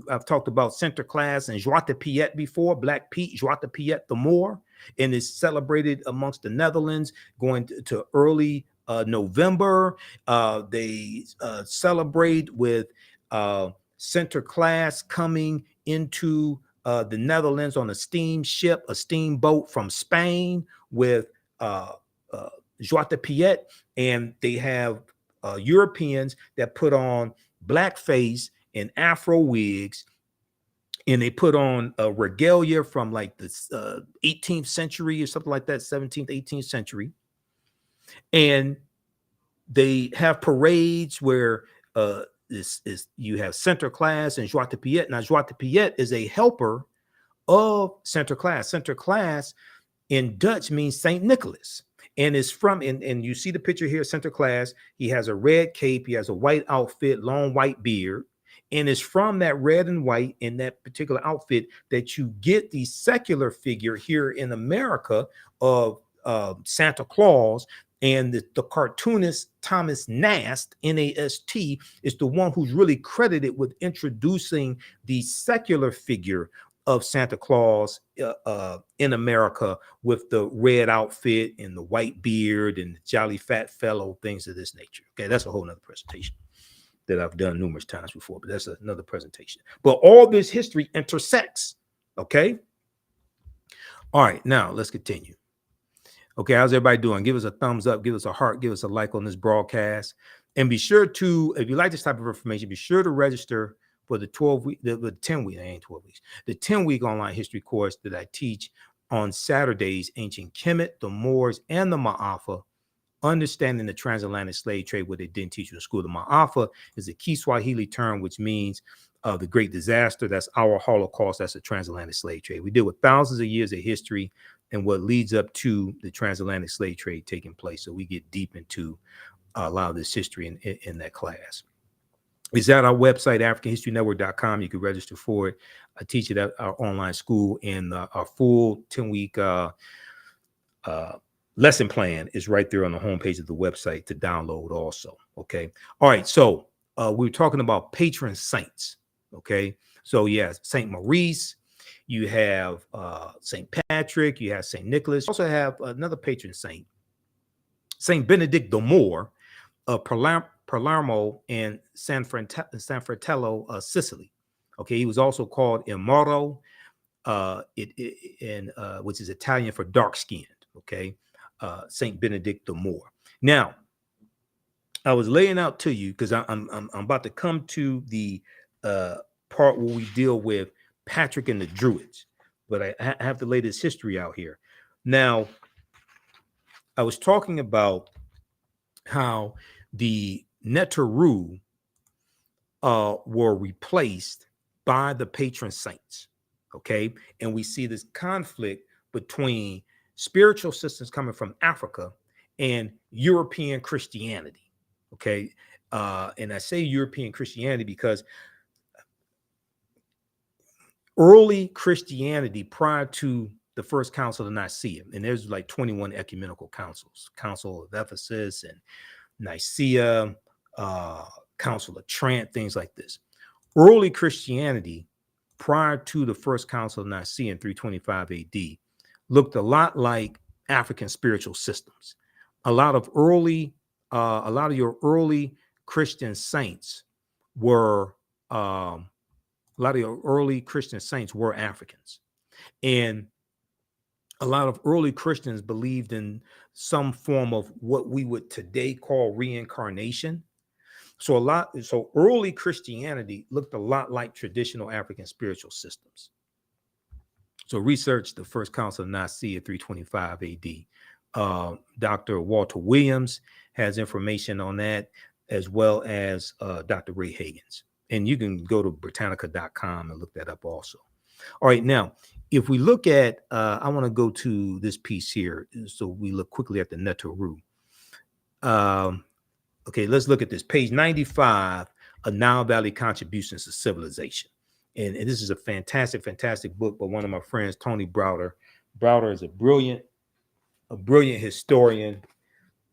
I've talked about Sinterklaas and Zwarte Piet before, Black Pete, Zwarte Piet the Moor, and is celebrated amongst the Netherlands going to early November. They celebrate with Sinterklaas coming into the Netherlands on a steamship, a steamboat from Spain with Zwarte Piet, and they have Europeans that put on blackface and Afro wigs, and they put on a regalia from like the 18th century or something like that, 17th, 18th century, and they have parades where you have Sinterklaas and Zwarte Piet. Now, Zwarte Piet is a helper of Sinterklaas. Sinterklaas in Dutch means Saint Nicholas, and is from, and you see the picture here, Sinterklaas. He has a red cape, he has a white outfit, long white beard, and it's from that red and white in that particular outfit that you get the secular figure here in America of Santa Claus. And the cartoonist Thomas Nast, N-A-S-T, is the one who's really credited with introducing the secular figure of Santa Claus in America, with the red outfit and the white beard and the jolly fat fellow, things of this nature. Okay, that's a whole nother presentation that I've done numerous times before, but that's another presentation. But all this history intersects. Okay. All right, now let's continue. Okay, how's everybody doing? Give us a thumbs up, give us a heart, give us a like on this broadcast. And be sure to, if you like this type of information, be sure to register for the 12-week, the 10-week, I ain't 12 weeks, the 10-week online history course that I teach on Saturdays, Ancient Kemet, the Moors, and the Ma'afa, understanding the transatlantic slave trade, what they didn't teach you in school. The Ma'afa is a Kiswahili term, which means the great disaster. That's our Holocaust. That's a transatlantic slave trade. We deal with thousands of years of history and what leads up to the transatlantic slave trade taking place. So we get deep into a lot of this history in that class. It's at our website, AfricanHistoryNetwork.com. You can register for it. I teach it at our online school, and our full 10-week lesson plan is right there on the homepage of the website to download also. Okay. All right. So we're talking about patron saints. Okay. So yeah, Saint Maurice, you have Saint Patrick, you have Saint Nicholas. You also have another patron saint, Saint Benedict the Moor of Palermo and San Fratello, Sicily. Okay. He was also called Imhotep, which is Italian for dark skinned. Okay. Saint Benedict the Moor. Now, I was laying out to you because I'm about to come to the part where we deal with Patrick and the Druids, but I have to lay this history out here. Now, I was talking about how the Neteru were replaced by the patron saints. Okay, and we see this conflict between spiritual systems coming from Africa and European Christianity. Okay. And I say European Christianity because early Christianity prior to the first council of Nicaea, and there's like 21 ecumenical councils, Council of Ephesus and Nicaea, Council of Trent, things like this. Early Christianity prior to the first council of Nicaea in 325 AD looked a lot like African spiritual systems. A lot of your early Christian saints were Africans, and a lot of early Christians believed in some form of what we would today call reincarnation. So early Christianity looked a lot like traditional African spiritual systems. So research the First Council of Nicaea 325 AD. Dr. Walter Williams has information on that, as well as Dr. Ray Higgins. And you can go to Britannica.com and look that up also. All right, now, if we look at, I want to go to this piece here, so we look quickly at the Neteru. Okay, let's look at this. Page 95, A Nile Valley Contributions to Civilization. And this is a fantastic book by one of my friends, Tony Browder. Browder is a brilliant historian.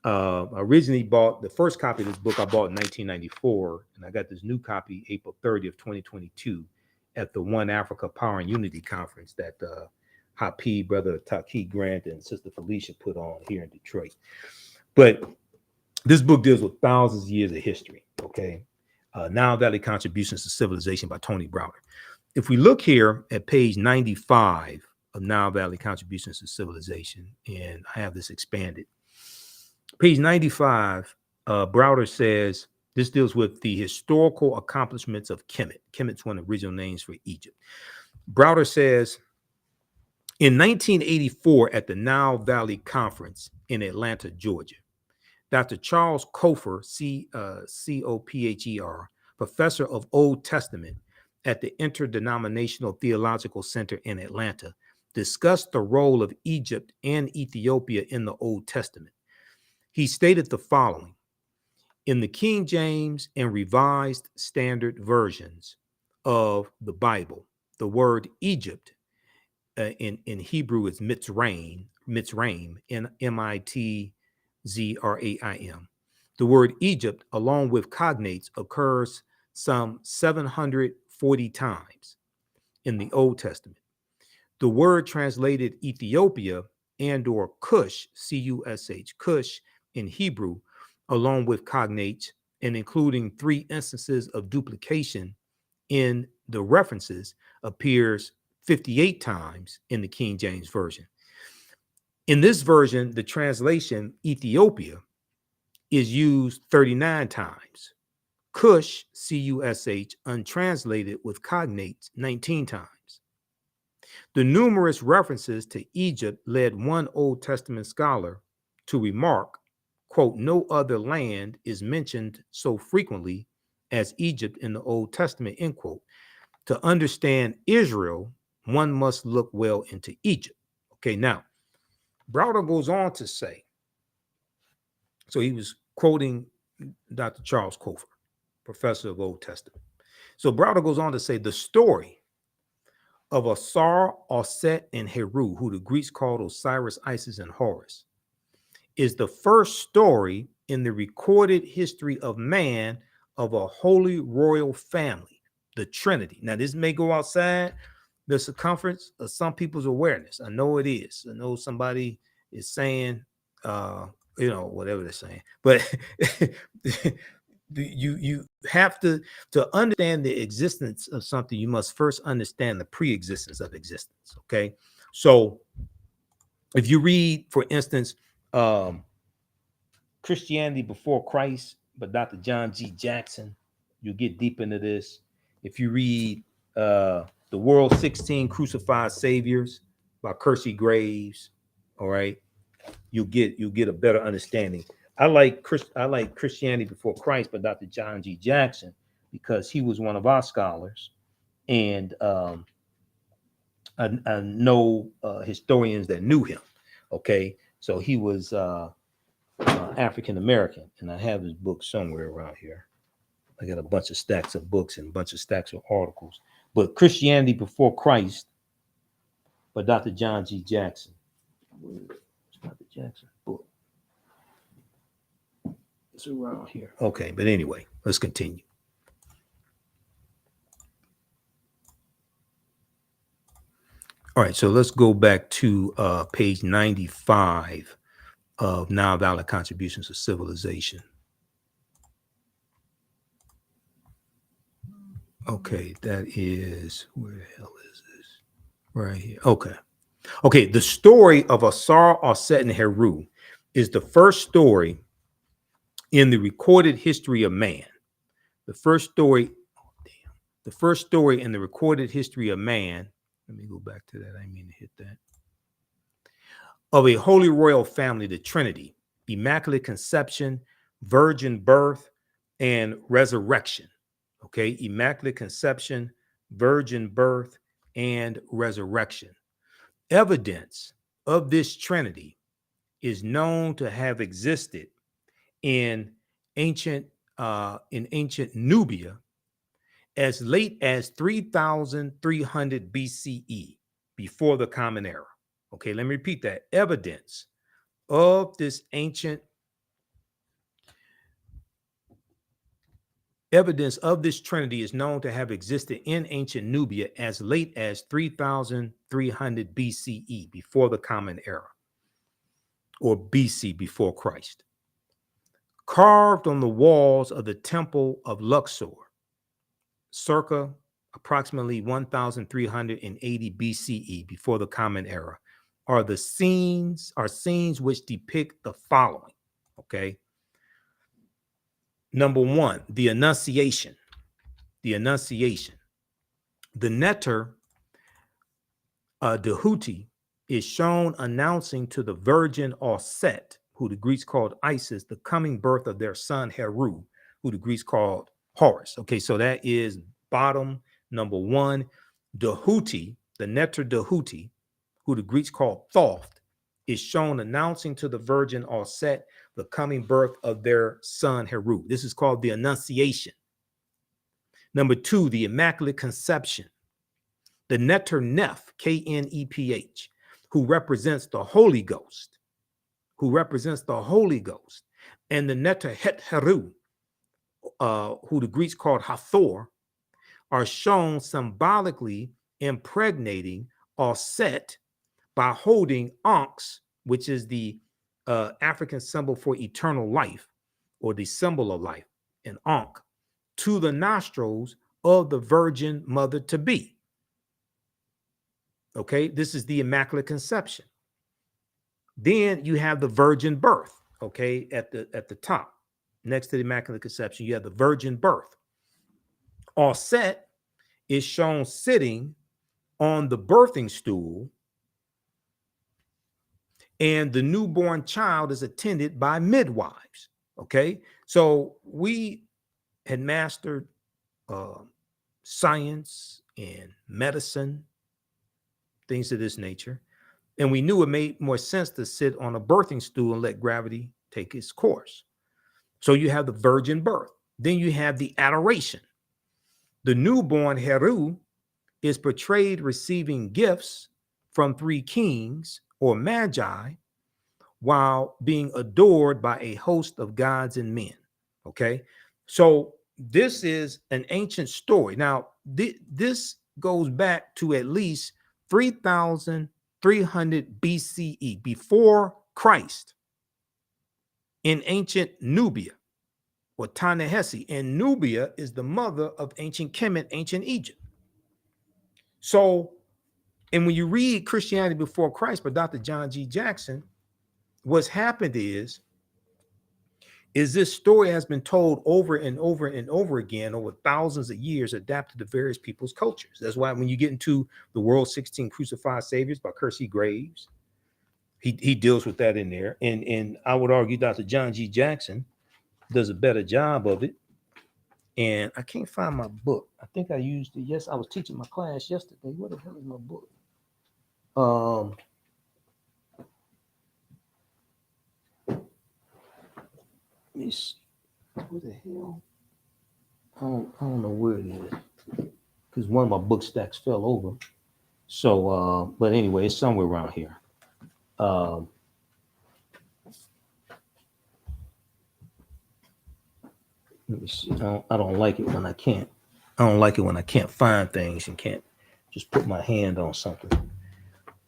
Originally bought the first copy of this book I bought in 1994, and I got this new copy April 30th, 2022 at the One Africa Power and Unity Conference that Hapi, Brother Taki Grant, and Sister Felicia put on here in Detroit. But this book deals with thousands of years of history, okay? Nile Valley Contributions to Civilization by Tony Browder. If we look here at page 95 of Nile Valley Contributions to Civilization, and I have this expanded. Page 95, Browder says, this deals with the historical accomplishments of Kemet. Kemet's one of the original names for Egypt. Browder says, in 1984 at the Nile Valley Conference in Atlanta, Georgia, Dr. Charles Copher, Copher, professor of Old Testament at the Interdenominational Theological Center in Atlanta, discussed the role of Egypt and Ethiopia in the Old Testament. He stated the following: in the King James and Revised Standard versions of the Bible, the word Egypt in Hebrew is Mitzrayim, M-I-T-Z-R-A-I-M. The word Egypt, along with cognates, occurs some 740 times in the Old Testament. The word translated Ethiopia and or Cush, C-U-S-H, Cush in Hebrew, along with cognates, and including 3 instances of duplication in the references, appears 58 times in the King James Version. In this version, the translation Ethiopia is used 39 times. Cush, C-U-S-H, untranslated with cognates 19 times. The numerous references to Egypt led one Old Testament scholar to remark, quote, no other land is mentioned so frequently as Egypt in the Old Testament, end quote. To understand Israel, one must look well into Egypt. Okay, now, Browder goes on to say, so he was quoting Dr. Charles Copher, professor of Old Testament. So Browder goes on to say the story of Asar, Osset, and Heru, who the Greeks called Osiris, Isis, and Horus, is the first story in the recorded history of man of a holy royal family, the Trinity. Now, this may go outside the circumference of some people's awareness. I know it is. I know somebody is saying, whatever they're saying, but you have to understand the existence of something. You must first understand the pre-existence of existence. Okay, so if you read, for instance, Christianity Before Christ by Dr. John G. Jackson, you get deep into this. If you read The World's 16 Crucified Saviors by Kersey Graves, all right, you'll get a better understanding. I like Christianity Before Christ by Dr. John G. Jackson because he was one of our scholars, and I know historians that knew him. Okay, so he was African American, and I have his book somewhere around here. I got a bunch of stacks of books and a bunch of stacks of articles. But Christianity Before Christ by Dr. John G. Jackson. Dr. Jackson book. It's around here. Okay, but anyway, let's continue. All right, so let's go back to page 95 of Nile Valley Contributions to Civilization. Okay, that is, where the hell is this? Right here. Okay. Okay, the story of Asar, Auset, and Heru is the first story in the recorded history of man. The first story, the first story in the recorded history of man. Let me go back to that. I didn't mean to hit that. Of a holy royal family, the Trinity, Immaculate Conception, Virgin Birth, and Resurrection. Okay, Immaculate Conception, Virgin Birth, and Resurrection. Evidence of this Trinity is known to have existed in ancient Nubia as late as 3,300 BCE, before the Common Era. Okay, let me repeat that. Evidence of this Trinity is known to have existed in ancient Nubia as late as 3,300 BCE, before the Common Era, or BC, before Christ. Carved on the walls of the Temple of Luxor, circa approximately 1,380 BCE, before the Common Era, are scenes which depict the following. Okay. Number one, the Annunciation. The Annunciation. The Neter Dehuti is shown announcing to the Virgin Auset, who the Greeks called Isis, the coming birth of their son Heru, who the Greeks called Horus. Okay, so that is bottom number one. Dehuti, the Neter Dehuti, who the Greeks called Thoth, is shown announcing to the Virgin Auset the coming birth of their son Heru. This is called the Annunciation. Number two, the Immaculate Conception. The Neter Neph, Kneph, who represents the Holy Ghost, and the Neter Het Heru, who the Greeks called Hathor, are shown symbolically impregnating Auset by holding Ankhs, which is the African symbol for eternal life, or the symbol of life, an Ankh, to the nostrils of the Virgin Mother to be. Okay, this is the Immaculate Conception. Then you have the Virgin Birth. Okay, at the top, next to the Immaculate Conception, you have the Virgin Birth. Auset is shown sitting on the birthing stool, and the newborn child is attended by midwives. Okay, so we had mastered science and medicine, things of this nature, and we knew it made more sense to sit on a birthing stool and let gravity take its course. So you have the Virgin Birth. Then you have the Adoration. The newborn Heru is portrayed receiving gifts from three kings or magi while being adored by a host of gods and men. Okay, so this is an ancient story. Now, this goes back to at least 3,300 BCE, before Christ, in ancient Nubia, or Ta-Nehesi. And Nubia is the mother of ancient Kemet, ancient Egypt. So, and when you read Christianity Before Christ by Dr. John G. Jackson, what's happened is this story has been told over and over and over again over thousands of years, adapted to various people's cultures. That's why when you get into The World's 16 Crucified Saviors by Kersey Graves, he deals with that in there. And I would argue Dr. John G. Jackson does a better job of it. And I can't find my book. I think I used it. Yes, I was teaching my class yesterday. Where the hell is my book? Let me see. Where the hell? I don't know where it is, because one of my book stacks fell over. So, but anyway, it's somewhere around here. Let me see. I don't like it when I can't. I don't like it when I can't find things and can't just put my hand on something.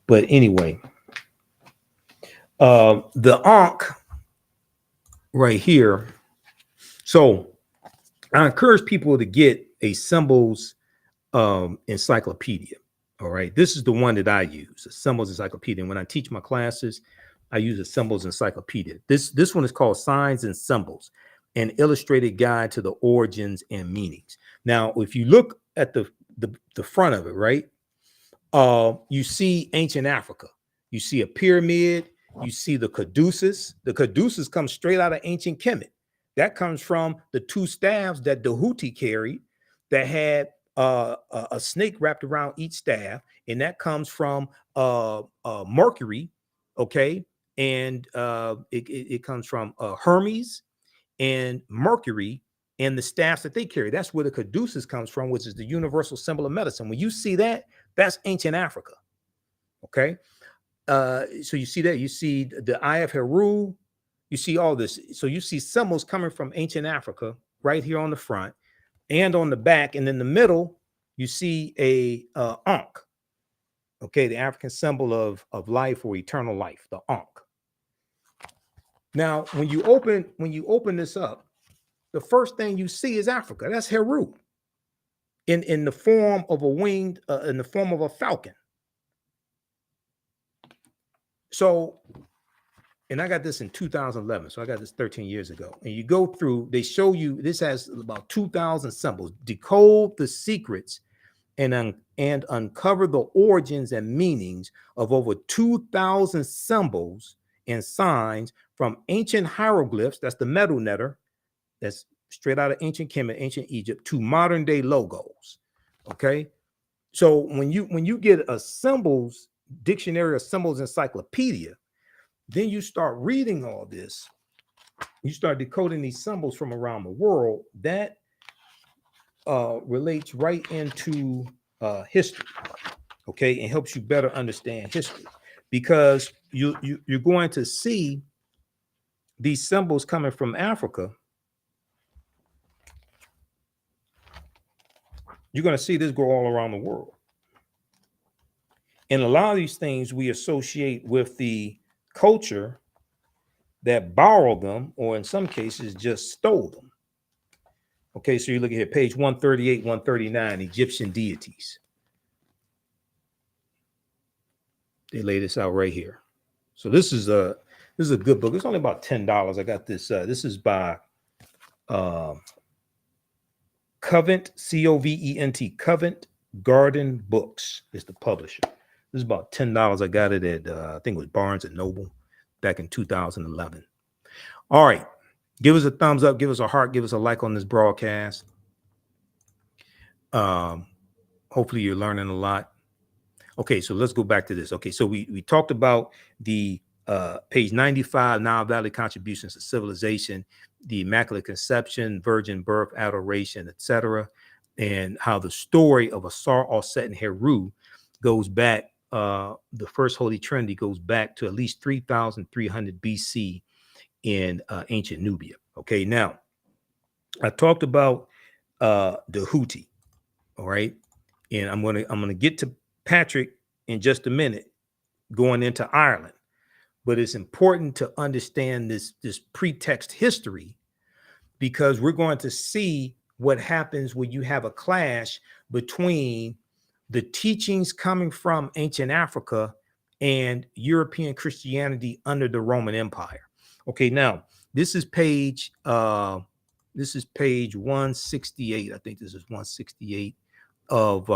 But anyway, the Ankh right here. So I encourage people to get a symbols encyclopedia. All right. This is the one that I use, a symbols encyclopedia. And when I teach my classes, I use a symbols encyclopedia. This one is called Signs and Symbols, an illustrated guide to the origins and meanings. Now, if you look at the front of it, right, you see ancient Africa. You see a pyramid. You see the caduceus. The caduceus comes straight out of ancient Kemet. That comes from the two staffs that Dahuti carried that had a snake wrapped around each staff, and that comes from Mercury, okay, and it comes from Hermes and Mercury and the staffs that they carry. That's where the caduceus comes from, which is the universal symbol of medicine. When you see that, that's ancient Africa, okay. So you see that, you see the Eye of Heru, you see all this. So you see symbols coming from ancient Africa right here on the front and on the back, and in the middle you see a Ankh, okay, the African symbol of life or eternal life, the Ankh. Now, when you open this up, the first thing you see is Africa. That's Heru in the form of a winged, in the form of a falcon. So, and I got this in 2011. So I got this 13 years ago. And you go through, they show you, this has about 2,000 symbols. Decode the secrets and uncover the origins and meanings of over 2,000 symbols and signs from ancient hieroglyphs, that's the metal netter, that's straight out of ancient Kemet, ancient Egypt, to modern day logos. Okay. So when you get a symbols dictionary or symbols encyclopedia, then you start reading all this, you start decoding these symbols from around the world, that relates right into history, okay, and helps you better understand history, because you're going to see these symbols coming from Africa. You're going to see this go all around the world. And a lot of these things we associate with the culture that borrowed them, or in some cases just stole them. Okay, so you look at page 138, 139, Egyptian deities. They lay this out right here. So this is a good book. It's only about $10. I got this. This is by Covent, C-O-V-E-N-T, Covent Garden Books is the publisher. This is about $10. I got it at I think it was Barnes and Noble back in 2011. All right. Give us a thumbs up, give us a heart, give us a like on this broadcast. Hopefully you're learning a lot. Okay, so let's go back to this. Okay, so we talked about the page 95, Nile Valley contributions to civilization, the Immaculate Conception, virgin birth, adoration, etc., and how the story of Asar, Auset, and Heru goes back. The first Holy Trinity goes back to at least 3,300 BC in ancient Nubia. Okay, now I talked about the Houthi. All right, and I'm gonna get to Patrick in just a minute, going into Ireland. But it's important to understand this pretext history, because we're going to see what happens when you have a clash between the teachings coming from ancient Africa and European Christianity under the Roman Empire. Okay, now this is page 168. I think this is 168 of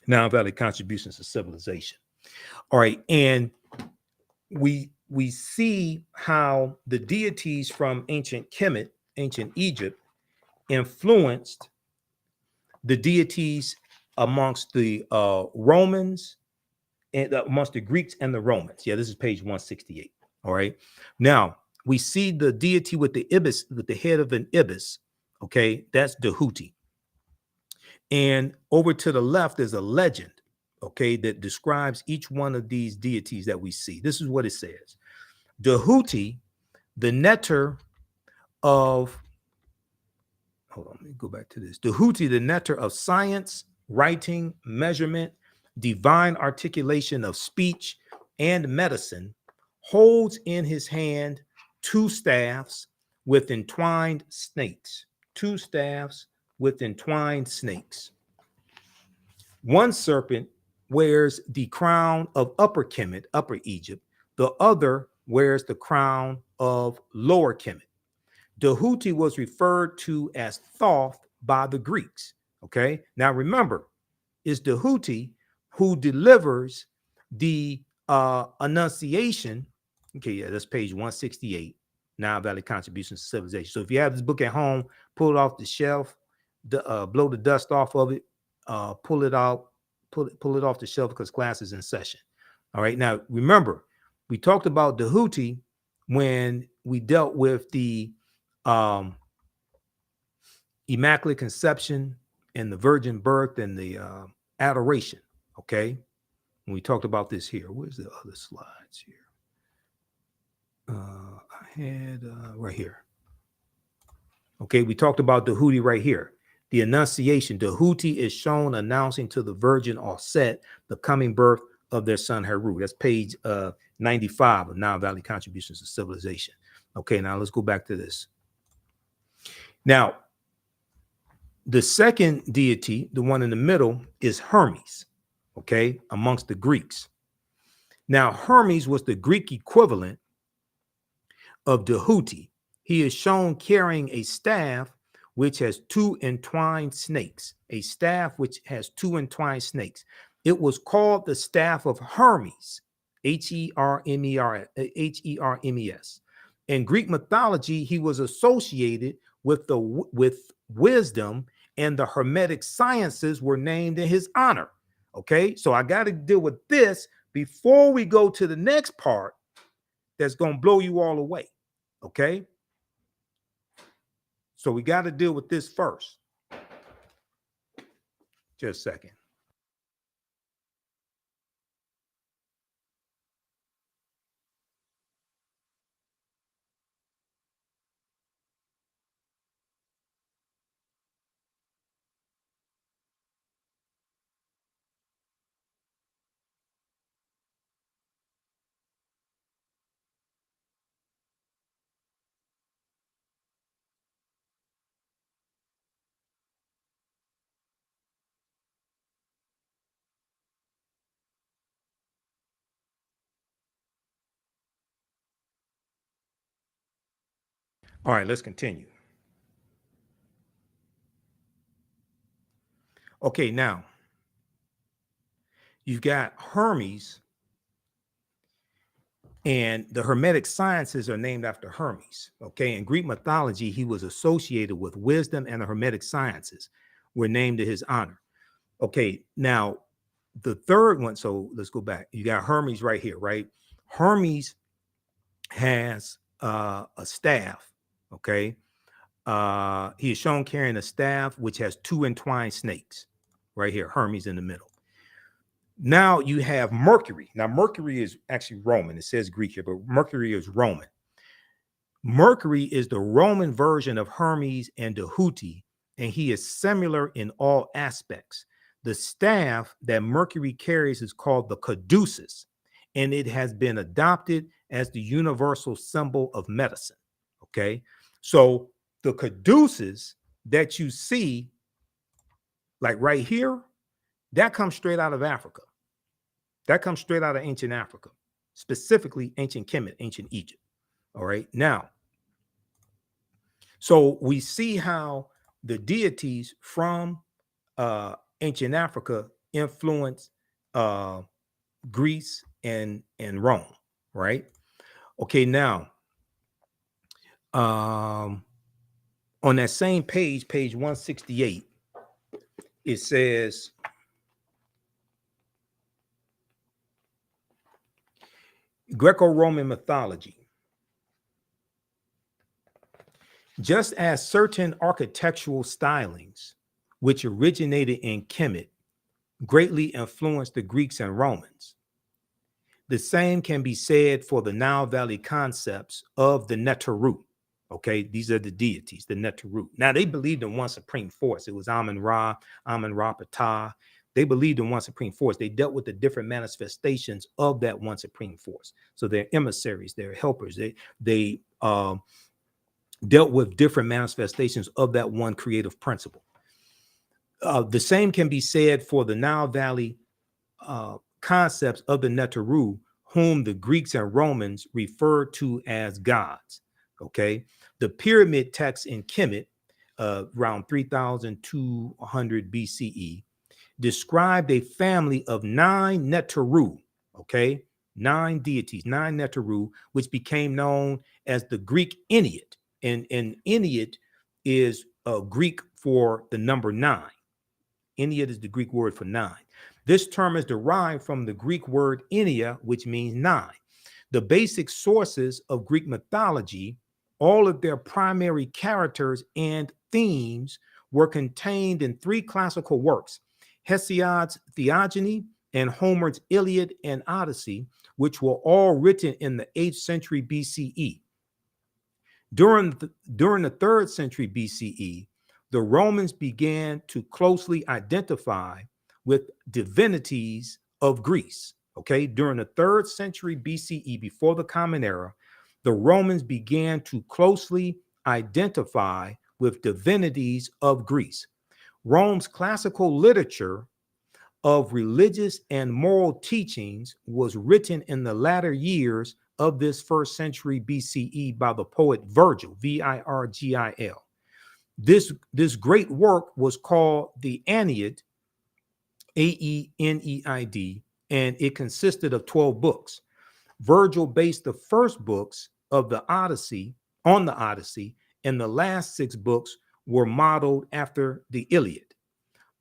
Nile Valley Contributions to Civilization. All right, and we see how the deities from ancient Kemet, ancient Egypt, influenced the deities amongst the Romans and amongst the Greeks and the Romans. Yeah, this is page 168. All right. Now we see the deity with the ibis, with the head of an ibis. Okay, that's Dahuti. And over to the left, there's a legend, okay, that describes each one of these deities that we see. This is what it says. Dahuti, the netter of, hold on, let me go back to this. Dahuti, the netter of science, writing, measurement, divine articulation of speech and medicine, holds in his hand two staffs with entwined snakes. Two staffs with entwined snakes. One serpent wears the crown of Upper Kemet, Upper Egypt. The other wears the crown of Lower Kemet. Tahuti was referred to as Thoth by the Greeks. Okay, now remember, it's Tahuti who delivers the Annunciation. Okay, yeah, that's page 168. Nile Valley Contributions to Civilization. So if you have this book at home, pull it off the shelf, blow the dust off of it, pull it out, pull it off the shelf because class is in session. All right. Now remember, we talked about Tahuti when we dealt with the Immaculate Conception and the virgin birth and the adoration. Okay. When we talked about this here, where's the other slides here? I had right here. Okay, we talked about Tahuti right here. The Annunciation. Tahuti is shown announcing to the Virgin Osset the coming birth of their son Heru. That's page 95 of Nile Valley Contributions to Civilization. Okay, now let's go back to this. Now, the second deity, the one in the middle, is Hermes, okay, amongst the Greeks. Now, Hermes was the Greek equivalent of Tahuti. He is shown carrying a staff which has two entwined snakes, a staff which has two entwined snakes. It was called the staff of Hermes, Hermes. In Greek mythology, he was associated with wisdom, and the Hermetic sciences were named in his honor. Okay, so I got to deal with this before we go to the next part that's going to blow you all away. Okay, so we got to deal with this first. Just a second. All right, let's continue. Okay, now you've got Hermes, and the Hermetic sciences are named after Hermes. Okay, in Greek mythology, he was associated with wisdom, and the Hermetic sciences were named to his honor. Okay, now the third one, so let's go back. You got Hermes right here, right? Hermes has a staff, okay? He is shown carrying a staff which has two entwined snakes right here, Hermes in the middle. Now you have Mercury. Now Mercury is actually Roman. It says Greek here, but Mercury is Roman. Mercury is the Roman version of Hermes and Tahuti, and he is similar in all aspects. The staff that Mercury carries is called the caduceus, and it has been adopted as the universal symbol of medicine. Okay, so the caduceus that you see, like right here, that comes straight out of Africa. That comes straight out of ancient Africa, specifically ancient Kemet, ancient Egypt. All right, now, so we see how the deities from ancient Africa influence Greece and Rome, right? Okay, now on that same page, page 168, it says Greco-Roman mythology. Just as certain architectural stylings, which originated in Kemet, greatly influenced the Greeks and Romans, the same can be said for the Nile Valley concepts of the Neteru. Okay, these are the deities, the Neteru. Now, they believed in one supreme force. It was Amun Ra, Ptah, They believed in one supreme force. They dealt with the different manifestations of that one supreme force. So they're emissaries, they're helpers. They dealt with different manifestations of that one creative principle. The same can be said for the Nile Valley concepts of the Neteru, whom the Greeks and Romans referred to as gods. Okay, the pyramid text in Kemet, around 3200 BCE, described a family of 9 Neteru. Okay, 9 deities, 9 Neteru, which became known as the Greek Ennead. And Ennead is Greek for the number 9. Ennead is the Greek word for 9. This term is derived from the Greek word ennea, which means 9. The basic sources of Greek mythology, all of their primary characters and themes, were contained in 3 classical works: Hesiod's Theogony and Homer's Iliad and Odyssey, which were all written in the 8th century BCE. During the 3rd century BCE, the Romans began to closely identify with divinities of Greece. Okay, during the 3rd century BCE, before the Common Era, the Romans began to closely identify with divinities of Greece. Rome's classical literature of religious and moral teachings was written in the latter years of this 1st century BCE by the poet Virgil, Virgil. This great work was called the Aeneid, Aeneid, and it consisted of 12 books. Virgil based the first books of the Odyssey on the Odyssey, and the last 6 books were modeled after the Iliad.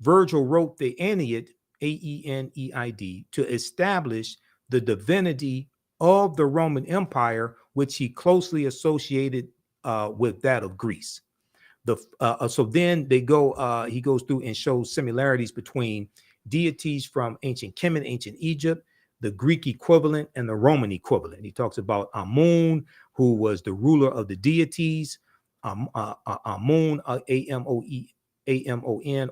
Virgil wrote the Aeneid, Aeneid, to establish the divinity of the Roman Empire, which he closely associated with that of Greece. So then he goes through and shows similarities between deities from ancient Kemet, ancient Egypt, the Greek equivalent, and the Roman equivalent. He talks about Amun, who was the ruler of the deities, Amun, Amon,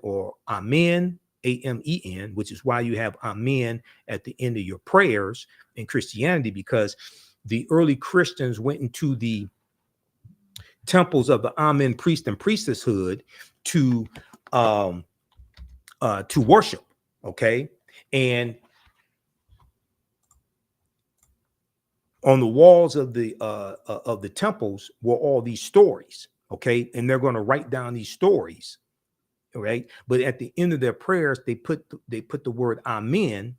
or Amen, Amen, which is why you have Amen at the end of your prayers in Christianity, because the early Christians went into the temples of the Amen priest and priestesshood to worship. Okay, and on the walls of the temples were all these stories. Okay, and they're going to write down these stories. Right, but at the end of their prayers, they put the word Amen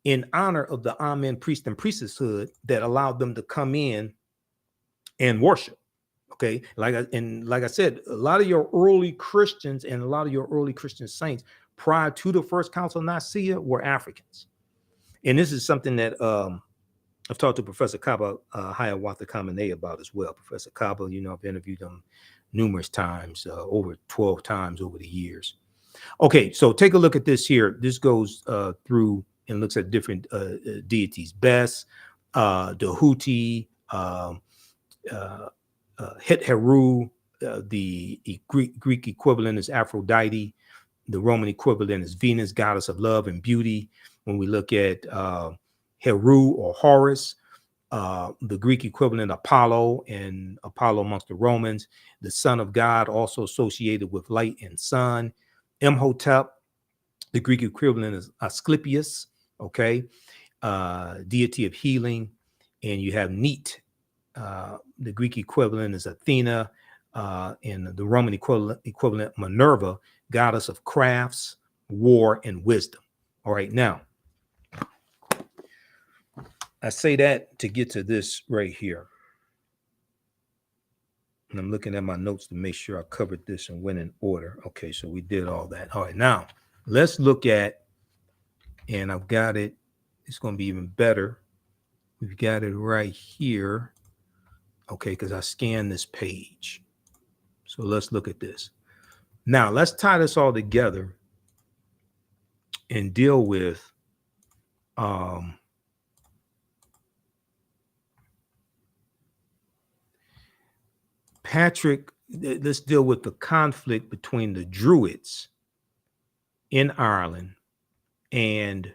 in honor of the Amen priest and priestesshood that allowed them to come in and worship. Okay, like I said, a lot of your early Christians and a lot of your early Christian saints prior to the First Council of Nicaea were Africans, and this is something that I've talked to Professor Kaba Hiawatha Kamene about as well. Professor Kaba, I've interviewed him numerous times, over 12 times over the years. Okay, so take a look at this here. This goes through and looks at different deities: Bes, Dahuti, Het-Heru. The Greek equivalent is Aphrodite. The Roman equivalent is Venus, goddess of love and beauty. When we look at Heru or Horus, the Greek equivalent Apollo, and Apollo amongst the Romans, the son of God, also associated with light and sun. Imhotep, the Greek equivalent is Asclepius, okay, deity of healing. And you have Neat, the Greek equivalent is Athena, and the Roman equivalent Minerva, goddess of crafts, war, and wisdom. All right, now I say that to get to this right here. And I'm looking at my notes to make sure I covered this and went in order. Okay, so we did all that. All right, now let's look at, and I've got it. It's going to be even better. We've got it right here. Okay, because I scanned this page. So let's look at this. Now let's tie this all together and deal with Patrick. Let's deal with the conflict between the Druids in Ireland and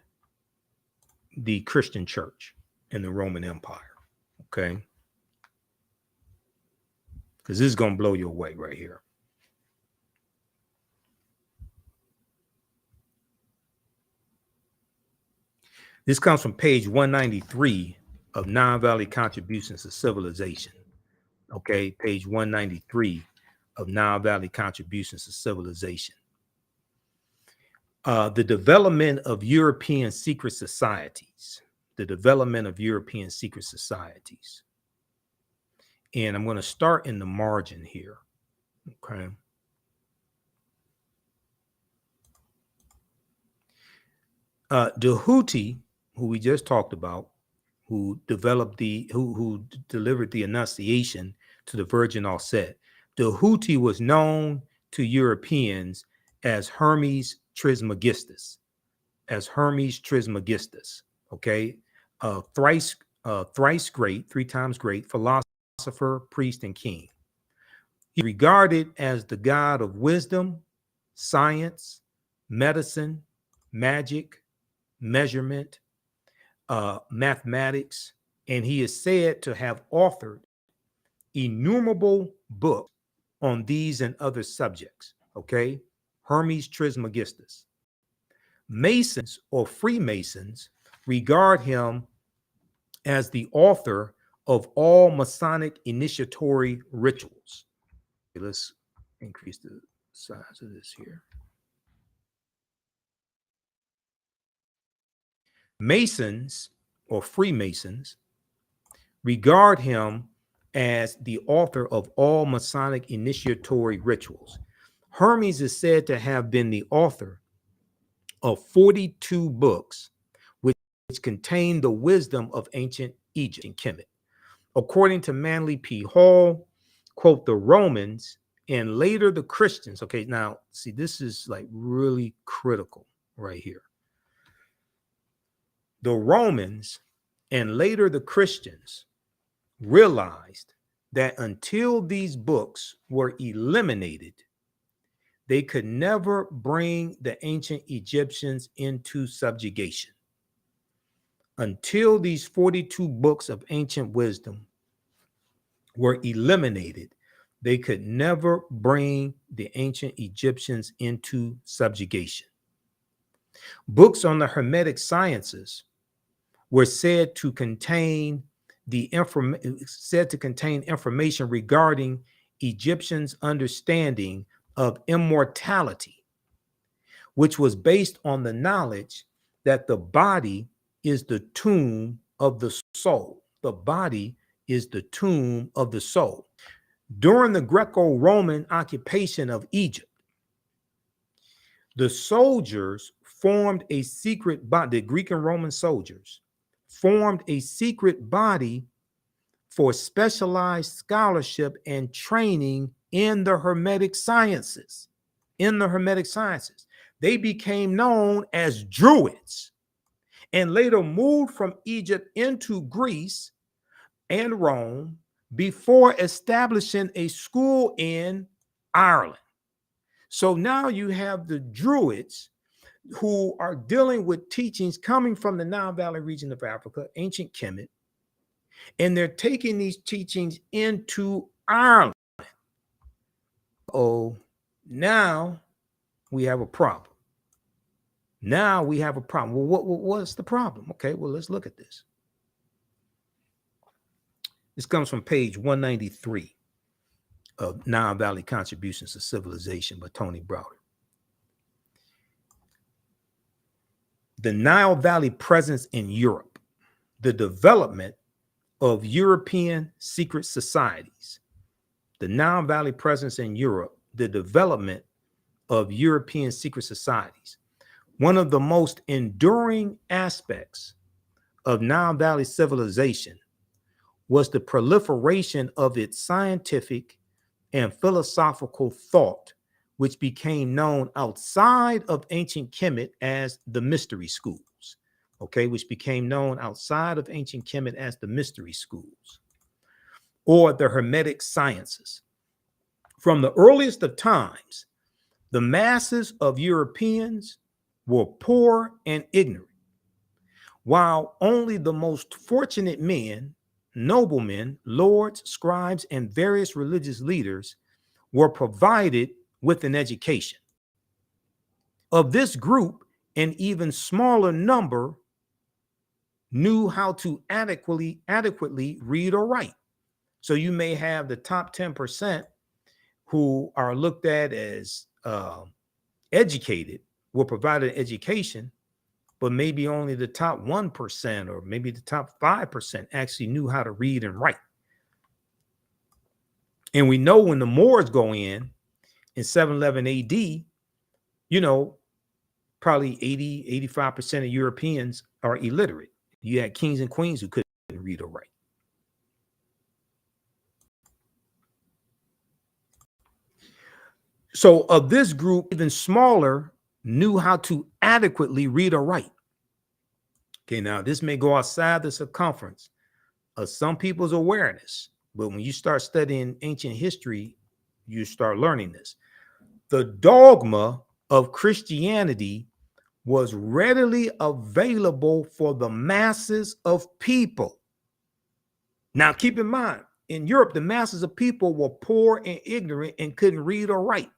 the Christian church in the Roman Empire. Okay. Because this is going to blow you away right here. This comes from page 193 of Nile-Valley Contributions to Civilization. Okay, page 193 of Nile-Valley Contributions to Civilization. The development of European secret societies. The development of European secret societies. And I'm going to start in the margin here. Okay. The Houthi, who we just talked about, who delivered the Annunciation to the Virgin Osset. The Houthi was known to Europeans as Hermes Trismegistus, okay? Thrice great, three times great, philosopher, priest, and king. He regarded as the god of wisdom, science, medicine, magic, measurement, mathematics, and he is said to have authored innumerable books on these and other subjects. Okay, Hermes Trismegistus. Masons or Freemasons regard him as the author of all Masonic initiatory rituals. Okay, let's increase the size of this here. Masons or Freemasons regard him as the author of all Masonic initiatory rituals. Hermes is said to have been the author of 42 books which contain the wisdom of ancient Egypt and Kemet. According to Manly P. Hall, quote, the Romans and later the Christians. Okay, now see, this is like really critical right here. The Romans and later the Christians realized that until these books were eliminated, they could never bring the ancient Egyptians into subjugation. Until these 42 books of ancient wisdom were eliminated, they could never bring the ancient Egyptians into subjugation. Books on the Hermetic sciences were said to contain information regarding Egyptians' understanding of immortality, which was based on the knowledge that the body is the tomb of the soul. The body is the tomb of the soul. During the Greco-Roman occupation of Egypt, the soldiers formed a secret body. The Greek and Roman soldiers formed a secret body for specialized scholarship and training in the Hermetic sciences. They became known as Druids and later moved from Egypt into Greece and Rome before establishing a school in Ireland. So now you have the Druids who are dealing with teachings coming from the Nile Valley region of Africa, ancient Kemet, and they're taking these teachings into Ireland. Oh, now we have a problem. Well, what's the problem? Okay, well, let's look at this. This comes from page 193 of Nile Valley Contributions to Civilization by Tony Browder. The Nile Valley presence in Europe, the development of European secret societies. The Nile Valley presence in Europe, the development of European secret societies. One of the most enduring aspects of Nile Valley civilization was the proliferation of its scientific and philosophical thought, which became known outside of ancient Kemet as the mystery schools. Okay, which became known outside of ancient Kemet as the mystery schools or the Hermetic sciences. From the earliest of times, the masses of Europeans were poor and ignorant, while only the most fortunate men, noblemen, lords, scribes, and various religious leaders were provided with an education. Of this group, an even smaller number knew how to adequately read or write. So you may have the top 10% who are looked at as educated, were provided education, but maybe only the top 1% or maybe the top 5% actually knew how to read and write. And we know when the Moors go in 711 AD, you know, probably 85% of Europeans are illiterate. You had kings and queens who couldn't read or write. So of this group, even smaller knew how to adequately read or write. Okay, now this may go outside the circumference of some people's awareness, but when you start studying ancient history, you start learning this. The dogma of Christianity was readily available for the masses of people. Now, keep in mind, in Europe, the masses of people were poor and ignorant and couldn't read or write.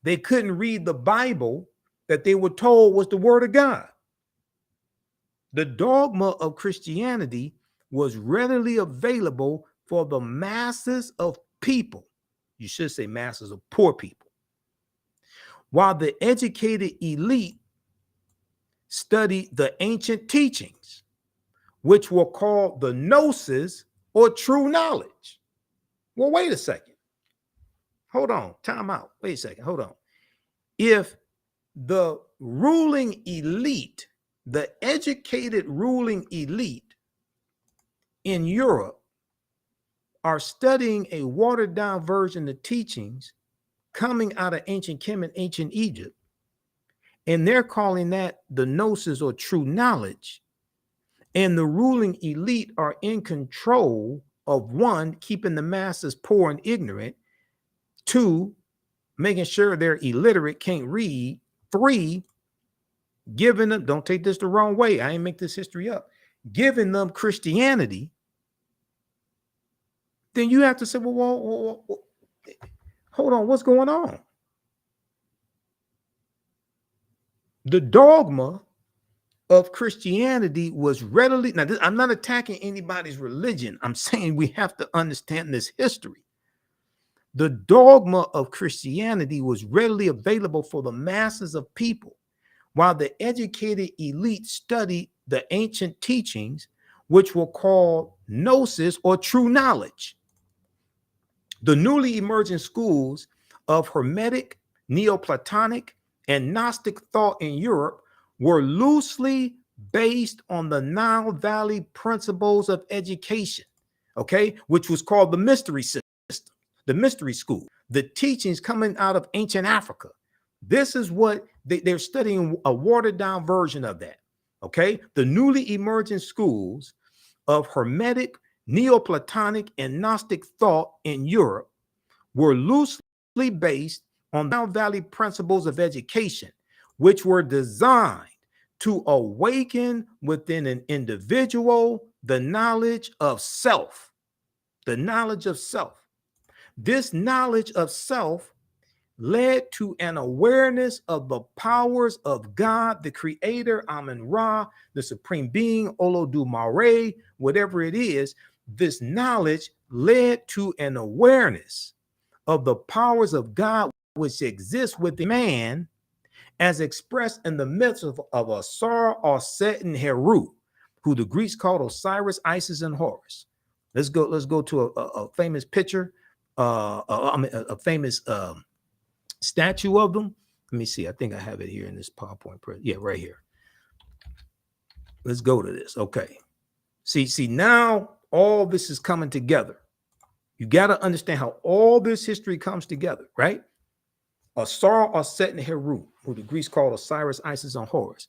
They couldn't read the Bible that they were told was the word of God. The dogma of Christianity was readily available for the masses of people. You should say masses of poor people. While the educated elite studied the ancient teachings, which were called the gnosis or true knowledge. Well, wait a second. Hold on. Time out. Wait a second. Hold on. If the ruling elite, the educated ruling elite in Europe are studying a watered down version of teachings coming out of ancient Kemet, ancient Egypt, and they're calling that the gnosis or true knowledge, and the ruling elite are in control of, one, keeping the masses poor and ignorant, two, making sure they're illiterate, can't read, three, giving them, don't take this the wrong way, I ain't make this history up, giving them Christianity, then you have to say, well, hold on, what's going on? The dogma of Christianity was readily, now this, I'm not attacking anybody's religion, I'm saying we have to understand this history. The dogma of Christianity was readily available for the masses of people, while the educated elite studied the ancient teachings, which were called gnosis or true knowledge. The newly emerging schools of Hermetic, Neoplatonic, and Gnostic thought in Europe were loosely based on the Nile Valley principles of education, okay, which was called the mystery system, the mystery school, the teachings coming out of ancient Africa. This is what they're studying, a watered down version of that, okay? The newly emerging schools of Hermetic, Neoplatonic, and Gnostic thought in Europe were loosely based on the Nile Valley principles of education, which were designed to awaken within an individual the knowledge of self. The knowledge of self. This knowledge of self led to an awareness of the powers of God, the creator, Amun-Ra, the supreme being, Olodumare, whatever it is. This knowledge led to an awareness of the powers of God which exist within man, as expressed in the myths of Asar, Set, and Heru, who the Greeks called Osiris, Isis, and Horus. Let's go to a famous picture, a famous statue of them. Let me see. I think I have it here in this PowerPoint. Yeah, right here. Let's go to this. Okay. See, now all this is coming together. You got to understand how all this history comes together, right? Asar, Set, and Heru, who the Greeks called Osiris, Isis, and Horus.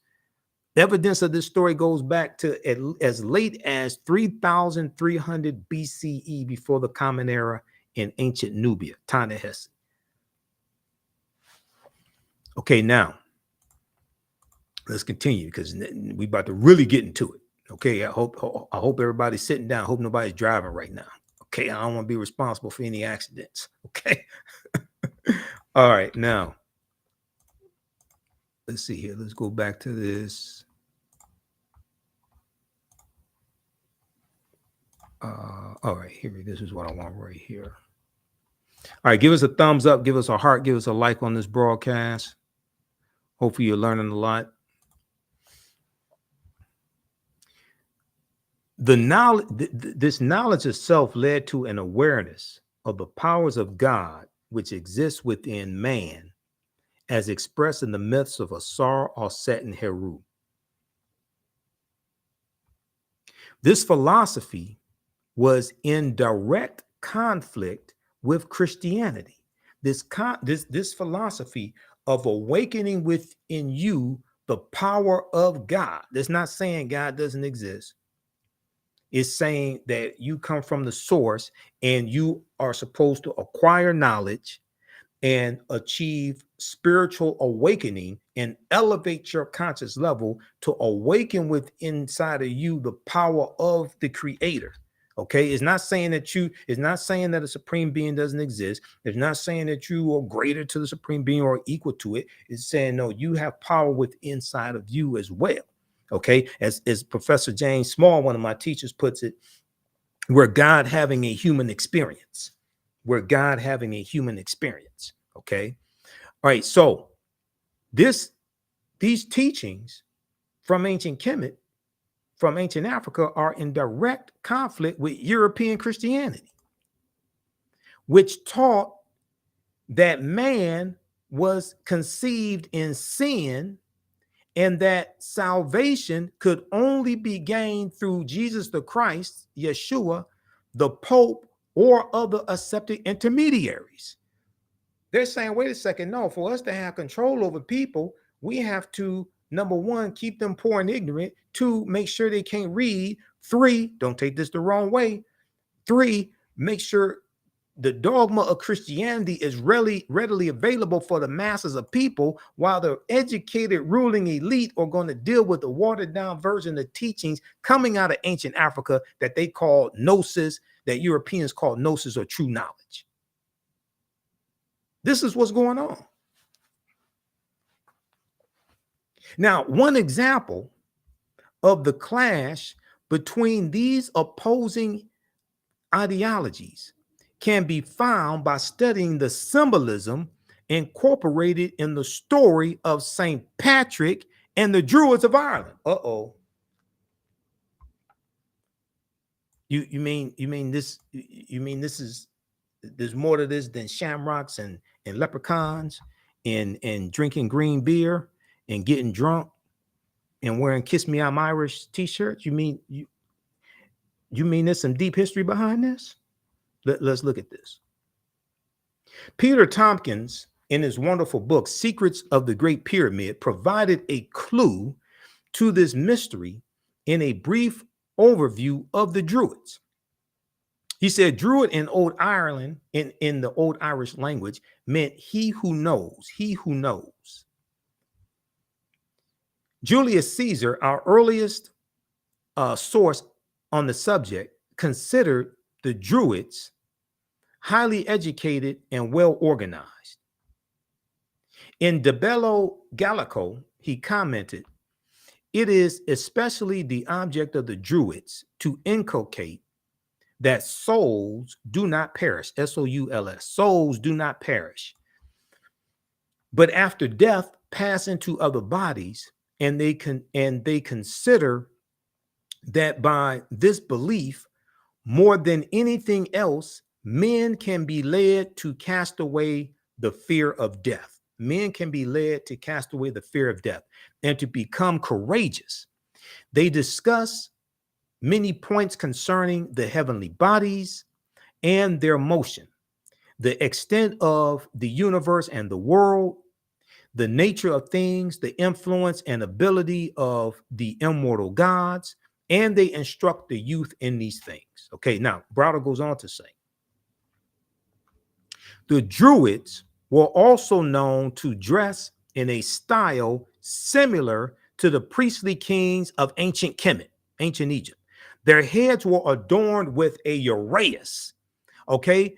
Evidence of this story goes back to as late as 3,300 BCE, before the Common Era, in ancient Nubia, Ta-Nehisi. Okay, now, Let's continue because we about to really get into it. Okay, I hope everybody's sitting down. I hope nobody's driving right now. Okay, I don't want to be responsible for any accidents. Okay. All right, now let's see here. Let's go back to this. All right, here. This is what I want right here. All right, give us a thumbs up, give us a heart, give us a like on this broadcast. Hopefully you're learning a lot. The knowledge, this knowledge of self led to an awareness of the powers of God which exists within man, as expressed in the myths of Asar, Osset, and Heru. This philosophy was in direct conflict with Christianity. This philosophy of awakening within you the power of God. That's not saying God doesn't exist. It's saying that you come from the source and you are supposed to acquire knowledge and achieve spiritual awakening and elevate your conscious level to awaken within inside of you the power of the creator. Okay, it's not saying that a supreme being doesn't exist. It's not saying that you are greater to the supreme being or equal to it. It's saying no, you have power within inside of you as well. Okay, as Professor James Small, one of my teachers, puts it, we're God having a human experience. We're God having a human experience. Okay. All right. So these teachings from ancient Kemet, from ancient Africa, are in direct conflict with European Christianity, which taught that man was conceived in sin and that salvation could only be gained through Jesus the Christ, Yeshua, the Pope, or other accepted intermediaries. They're saying, wait a second, no, for us to have control over people, we have to, number one, keep them poor and ignorant. Two, make sure they can't read. Three, don't take this the wrong way. Three, make sure the dogma of Christianity is readily available for the masses of people, while the educated ruling elite are going to deal with the watered down version of teachings coming out of ancient Africa that they call gnosis, that Europeans call gnosis or true knowledge. This is what's going on. Now, one example of the clash between these opposing ideologies can be found by studying the symbolism incorporated in the story of St. Patrick and the Druids of Ireland. You mean this is, there's more to this than shamrocks and leprechauns and drinking green beer and getting drunk and wearing "Kiss Me I'm Irish" t-shirts? You mean there's some deep history behind this? Let's look at this. Peter Tompkins, in his wonderful book, Secrets of the Great Pyramid, provided a clue to this mystery in a brief overview of the Druids. He said Druid in Old Ireland, in the Old Irish language, meant he who knows, he who knows. Julius Caesar, our earliest source on the subject, considered the Druids highly educated and well organized. In De Bello Gallico, he commented, "It is especially the object of the Druids to inculcate that souls do not perish," S-O-U-L-S, souls do not perish, but after death pass into other bodies, and they consider that by this belief, more than anything else, men can be led to cast away the fear of death. Men can be led to cast away the fear of death and to become courageous. They discuss many points concerning the heavenly bodies and their motion, the extent of the universe and the world, the nature of things, the influence and ability of the immortal gods, and they instruct the youth in these things. Okay, now Browder goes on to say, the Druids were also known to dress in a style similar to the priestly kings of ancient Kemet, ancient Egypt. Their heads were adorned with a uraeus. Okay,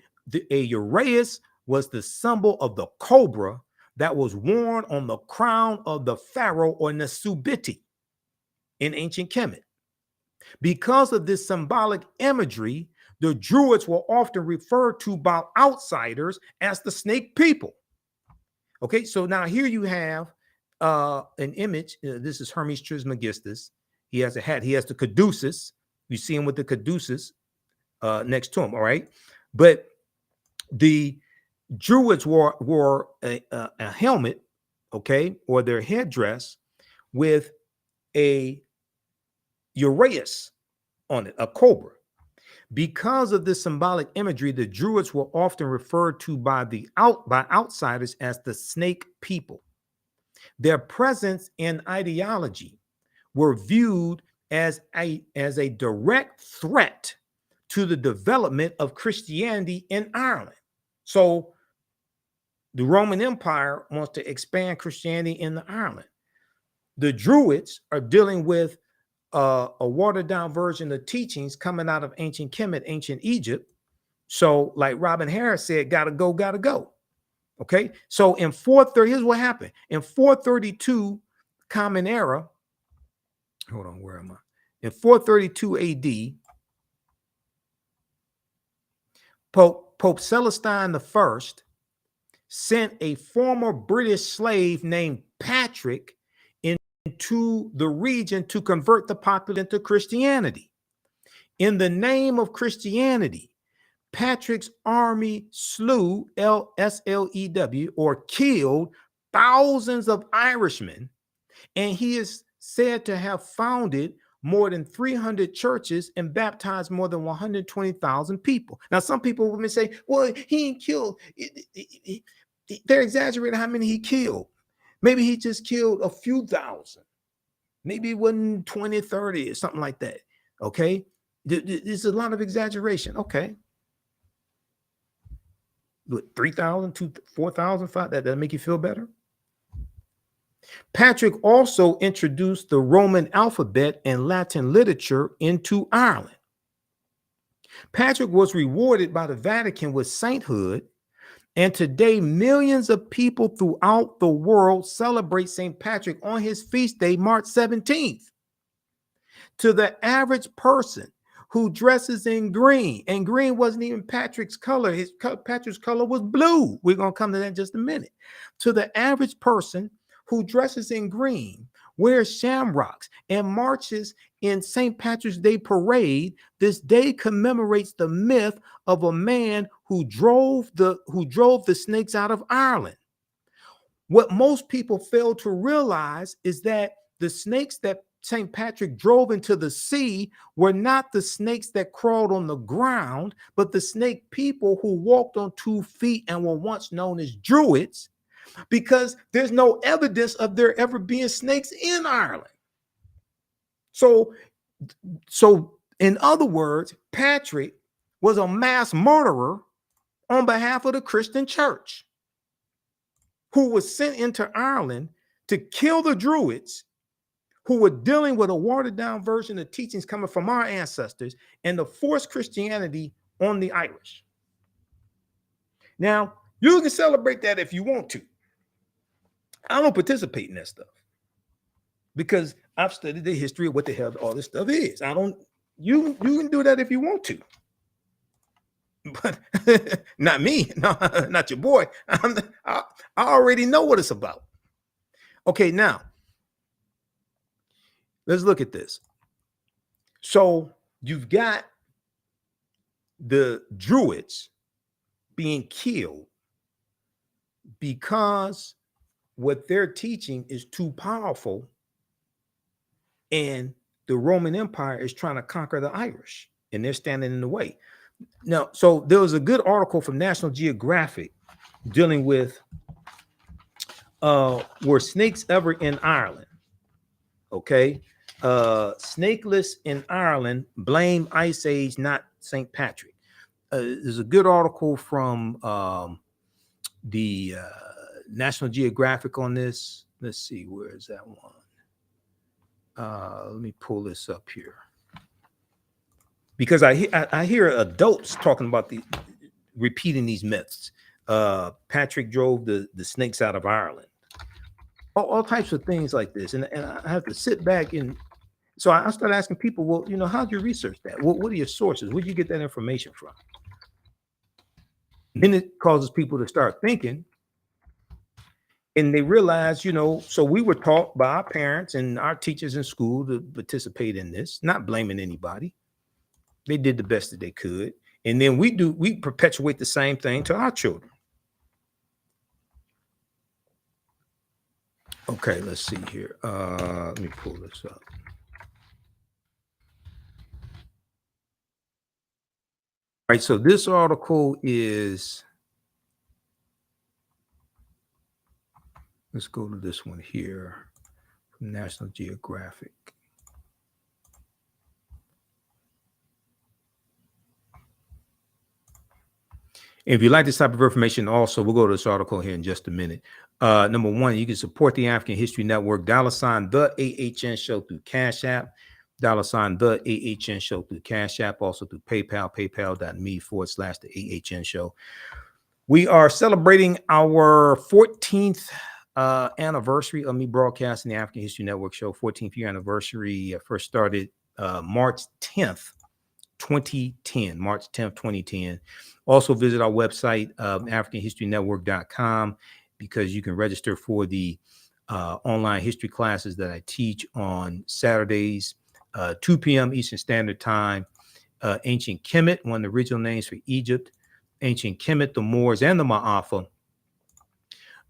a uraeus was the symbol of the cobra that was worn on the crown of the pharaoh or Nesubiti in ancient Kemet. Because of this symbolic imagery, the Druids were often referred to by outsiders as the snake people. Okay, so now here you have an image. This is Hermes Trismegistus. He has a hat. He has the caduceus. You see him with the caduceus next to him. All right, but the Druids wore a helmet, okay, or their headdress with a uraeus on it, a cobra. Because of this symbolic imagery, the Druids were often referred to by outsiders as the snake people. Their presence and ideology were viewed as a direct threat to the development of Christianity in Ireland. So the Roman Empire wants to expand Christianity in Ireland. The Druids are dealing with a watered down version of teachings coming out of ancient Kemet, ancient Egypt. So, like Robin Harris said, gotta go, gotta go. Okay. So in 430, here's what happened. In 432 Common Era, hold on, where am I? In 432 AD, Pope Celestine I sent a former British slave named Patrick into the region to convert the populace into Christianity. In the name of Christianity, Patrick's army slew, SLEW, or killed thousands of Irishmen, and he is said to have founded more than 300 churches and baptized more than 120,000 people. Now, some people would say, well, he ain't killed. They're exaggerating how many he killed. Maybe he just killed a few thousand. Maybe it wasn't 20, 30 or something like that. Okay. There's a lot of exaggeration. Okay. 3,000, 4,000, 5,000, that make you feel better? Patrick also introduced the Roman alphabet and Latin literature into Ireland. Patrick was rewarded by the Vatican with sainthood, and today millions of people throughout the world celebrate St. Patrick on his feast day, March 17th. To the average person who dresses in green, and green wasn't even Patrick's color. Patrick's color was blue. We're going to come to that in just a minute. To the average person who dresses in green, wears shamrocks, and marches in St. Patrick's Day parade, this day commemorates the myth of a man who drove the snakes out of Ireland. What most people fail to realize is that the snakes that St. Patrick drove into the sea were not the snakes that crawled on the ground, but the snake people who walked on 2 feet and were once known as Druids, because there's no evidence of there ever being snakes in Ireland. So in other words, Patrick was a mass murderer on behalf of the Christian church who was sent into Ireland to kill the Druids who were dealing with a watered down version of teachings coming from our ancestors and to force Christianity on the Irish. Now, you can celebrate that if you want to. I don't participate in that stuff because I've studied the history of what the hell all this stuff is. You can do that if you want to, but not me, no, not your boy. I already know what it's about. Okay, now let's look at this. So you've got the Druids being killed because what they're teaching is too powerful, and the Roman Empire is trying to conquer the Irish, and they're standing in the way. Now, so there was a good article from National Geographic dealing with were snakes ever in Ireland? Okay. Snakeless in Ireland, blame Ice Age, not St. Patrick. There's a good article from the National Geographic on this. Let's see, where is that one? Let me pull this up here because I hear adults talking about repeating these myths. Patrick drove the snakes out of Ireland. All types of things like this, and I have to sit back and so I started asking people, well, how'd you research that? What are your sources? Where'd you get that information from? Then it causes people to start thinking, and they realize, so we were taught by our parents and our teachers in school to participate in this, not blaming anybody. They did the best that they could. And then we perpetuate the same thing to our children. Okay, let's see here. Let me pull this up. All right, so this article is, let's go to this one here from National Geographic. If you like this type of information, also, we'll go to this article here in just a minute. Number one, you can support the African History Network, $ the AHN Show through Cash App, $ the AHN Show through Cash App, also through PayPal, paypal.me/the AHN Show. We are celebrating our 14th anniversary of me broadcasting the African History Network Show. 14th year anniversary. First started March 10th, 2010. March 10th, 2010. Also visit our website, AfricanHistoryNetwork.com, because you can register for the online history classes that I teach on Saturdays, 2 p.m. Eastern Standard Time. Ancient Kemet, one of the original names for Egypt. Ancient Kemet, the Moors, and the Ma'afa.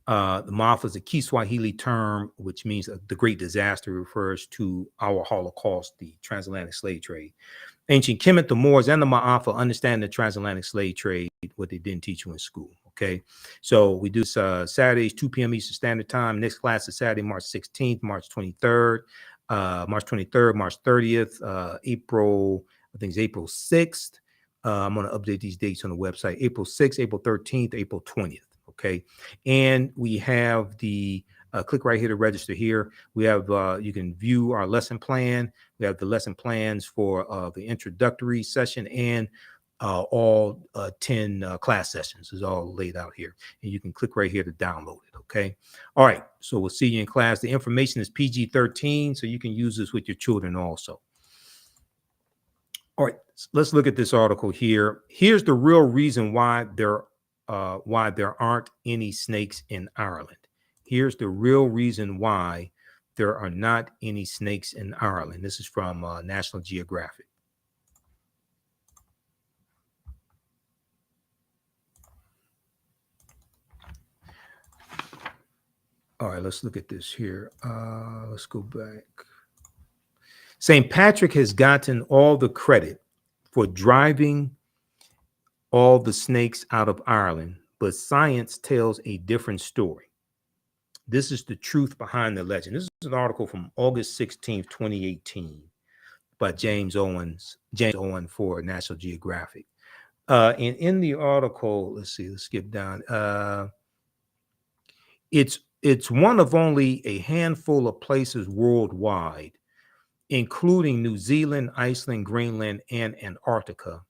The Ma'afa is a Kiswahili term, which means the great disaster, refers to our Holocaust, the transatlantic slave trade. Ancient Kemet, the Moors, and the Ma'afa understand the transatlantic slave trade, what they didn't teach you in school. Okay, so we do Saturdays, 2 p.m. Eastern Standard Time. Next class is Saturday, March 16th, March 23rd, March 30th, April, I think it's April 6th. I'm going to update these dates on the website. April 6th, April 13th, April 20th. Okay, and we have the click right here to register here. We have you can view our lesson plan. We have the lesson plans for the introductory session and all 10 class sessions is all laid out here. And you can click right here to download it. Okay. All right. So we'll see you in class. The information is PG-13, so you can use this with your children also. All right. Let's look at this article here. Here's the real reason why there aren't any snakes in Ireland. Here's the real reason why there are not any snakes in Ireland. This is from National Geographic. All right, let's look at this here. Let's go back. St. Patrick has gotten all the credit for driving all the snakes out of Ireland, but science tells a different story. This is the truth behind the legend. This is an article from August 16th, 2018 by James Owen for National Geographic. And in the article, let's skip down. It's one of only a handful of places worldwide, including New Zealand, Iceland, Greenland, and Antarctica,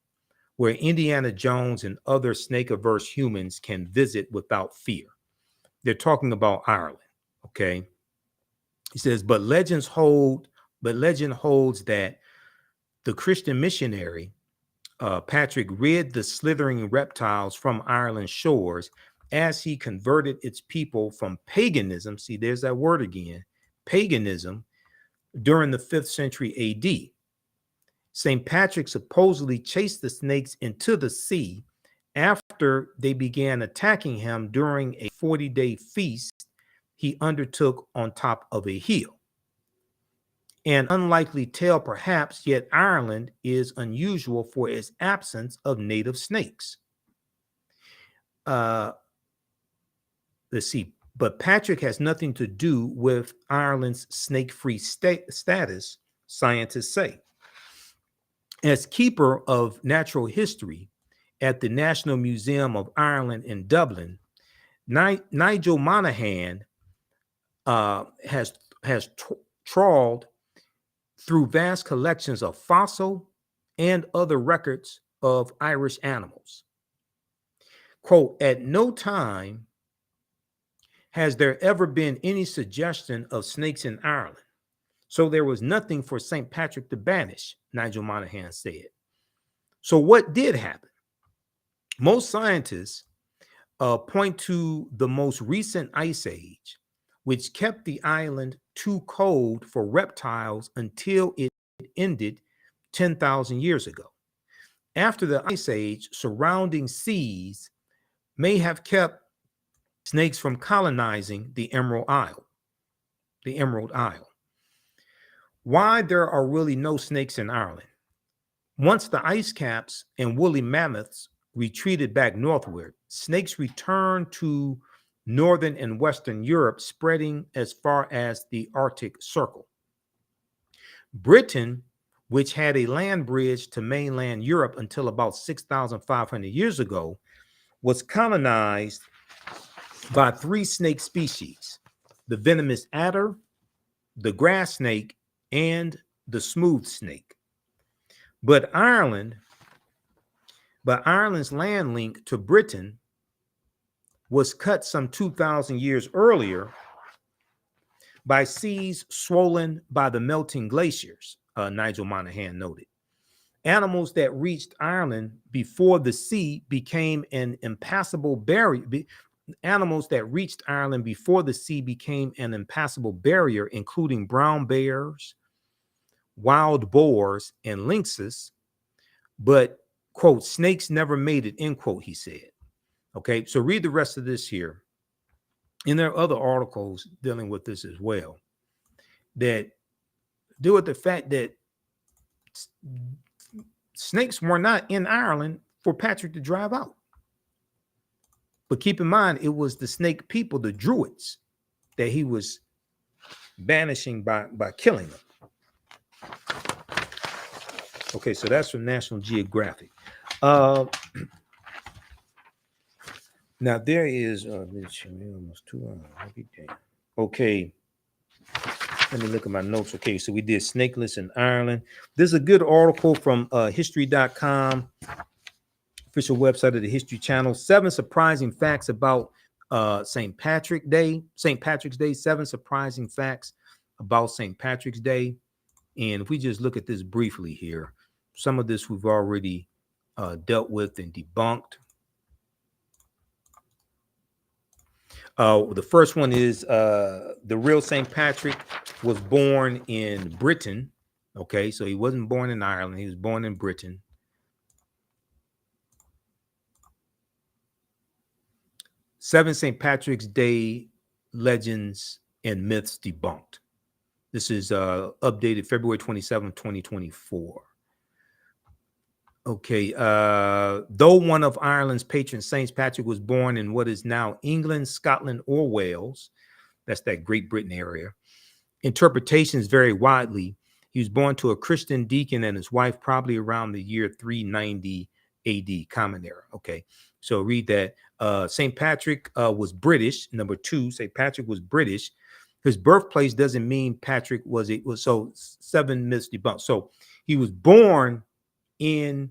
where Indiana Jones and other snake-averse humans can visit without fear. They're talking about Ireland, okay? He says, but legend holds that the Christian missionary Patrick rid the slithering reptiles from Ireland's shores as he converted its people from paganism. See, there's that word again, paganism, during the 5th century AD. St. Patrick supposedly chased the snakes into the sea after they began attacking him during a 40-day feast he undertook on top of a hill. An unlikely tale, perhaps, yet Ireland is unusual for its absence of native snakes. Let's see. But Patrick has nothing to do with Ireland's snake-free status, scientists say. As keeper of natural history at the National Museum of Ireland in Dublin, Nigel Monaghan has trawled through vast collections of fossil and other records of Irish animals. Quote, at no time has there ever been any suggestion of snakes in Ireland, so there was nothing for St. Patrick to banish, Nigel Monaghan said. So what did happen? Most scientists point to the most recent ice age, which kept the island too cold for reptiles until it ended 10,000 years ago. After the ice age, surrounding seas may have kept snakes from colonizing the Emerald Isle. Why there are really no snakes in Ireland? Once the ice caps and woolly mammoths retreated back northward, snakes returned to northern and western Europe, spreading as far as the Arctic Circle. Britain, which had a land bridge to mainland Europe until about 6,500 years ago, was colonized by three snake species: the venomous adder, the grass snake, and the smooth snake. But Ireland's land link to Britain was cut some 2,000 years earlier by seas swollen by the melting glaciers, Nigel Monaghan noted. Animals that reached Ireland before the sea became an impassable barrier. Animals that reached Ireland before the sea became an impassable barrier, including brown bears, wild boars, and lynxes. But, quote, snakes never made it, end quote, he said. Okay, so read the rest of this here. And there are other articles dealing with this as well that deal with the fact that snakes were not in Ireland for Patrick to drive out. But keep in mind, it was the snake people, the Druids, that he was banishing by killing them. Okay, so that's from National Geographic. Now there is almost 2 hours. Okay, let me look at my notes. Okay, so we did snakeless in Ireland. There's a good article from history.com, official website of the History Channel. 7 surprising facts about St. Patrick's Day. 7 surprising facts about St. Patrick's Day. And if we just look at this briefly here, some of this we've already dealt with and debunked. The first one is the real St. Patrick was born in Britain. Okay, so he wasn't born in Ireland. He was born in Britain. Seven St. Patrick's Day legends and myths debunked. This is updated February 27, 2024. Okay, though one of Ireland's patron saints, Patrick was born in what is now England, Scotland, or Wales. That's that Great Britain area. Interpretations vary widely. He was born to a Christian deacon and his wife probably around the year 390 AD, Common Era. Okay, so read that. St. Patrick was British. Number 2, St. Patrick was British. His birthplace doesn't mean Patrick was so 7 myths debunked. So he was born in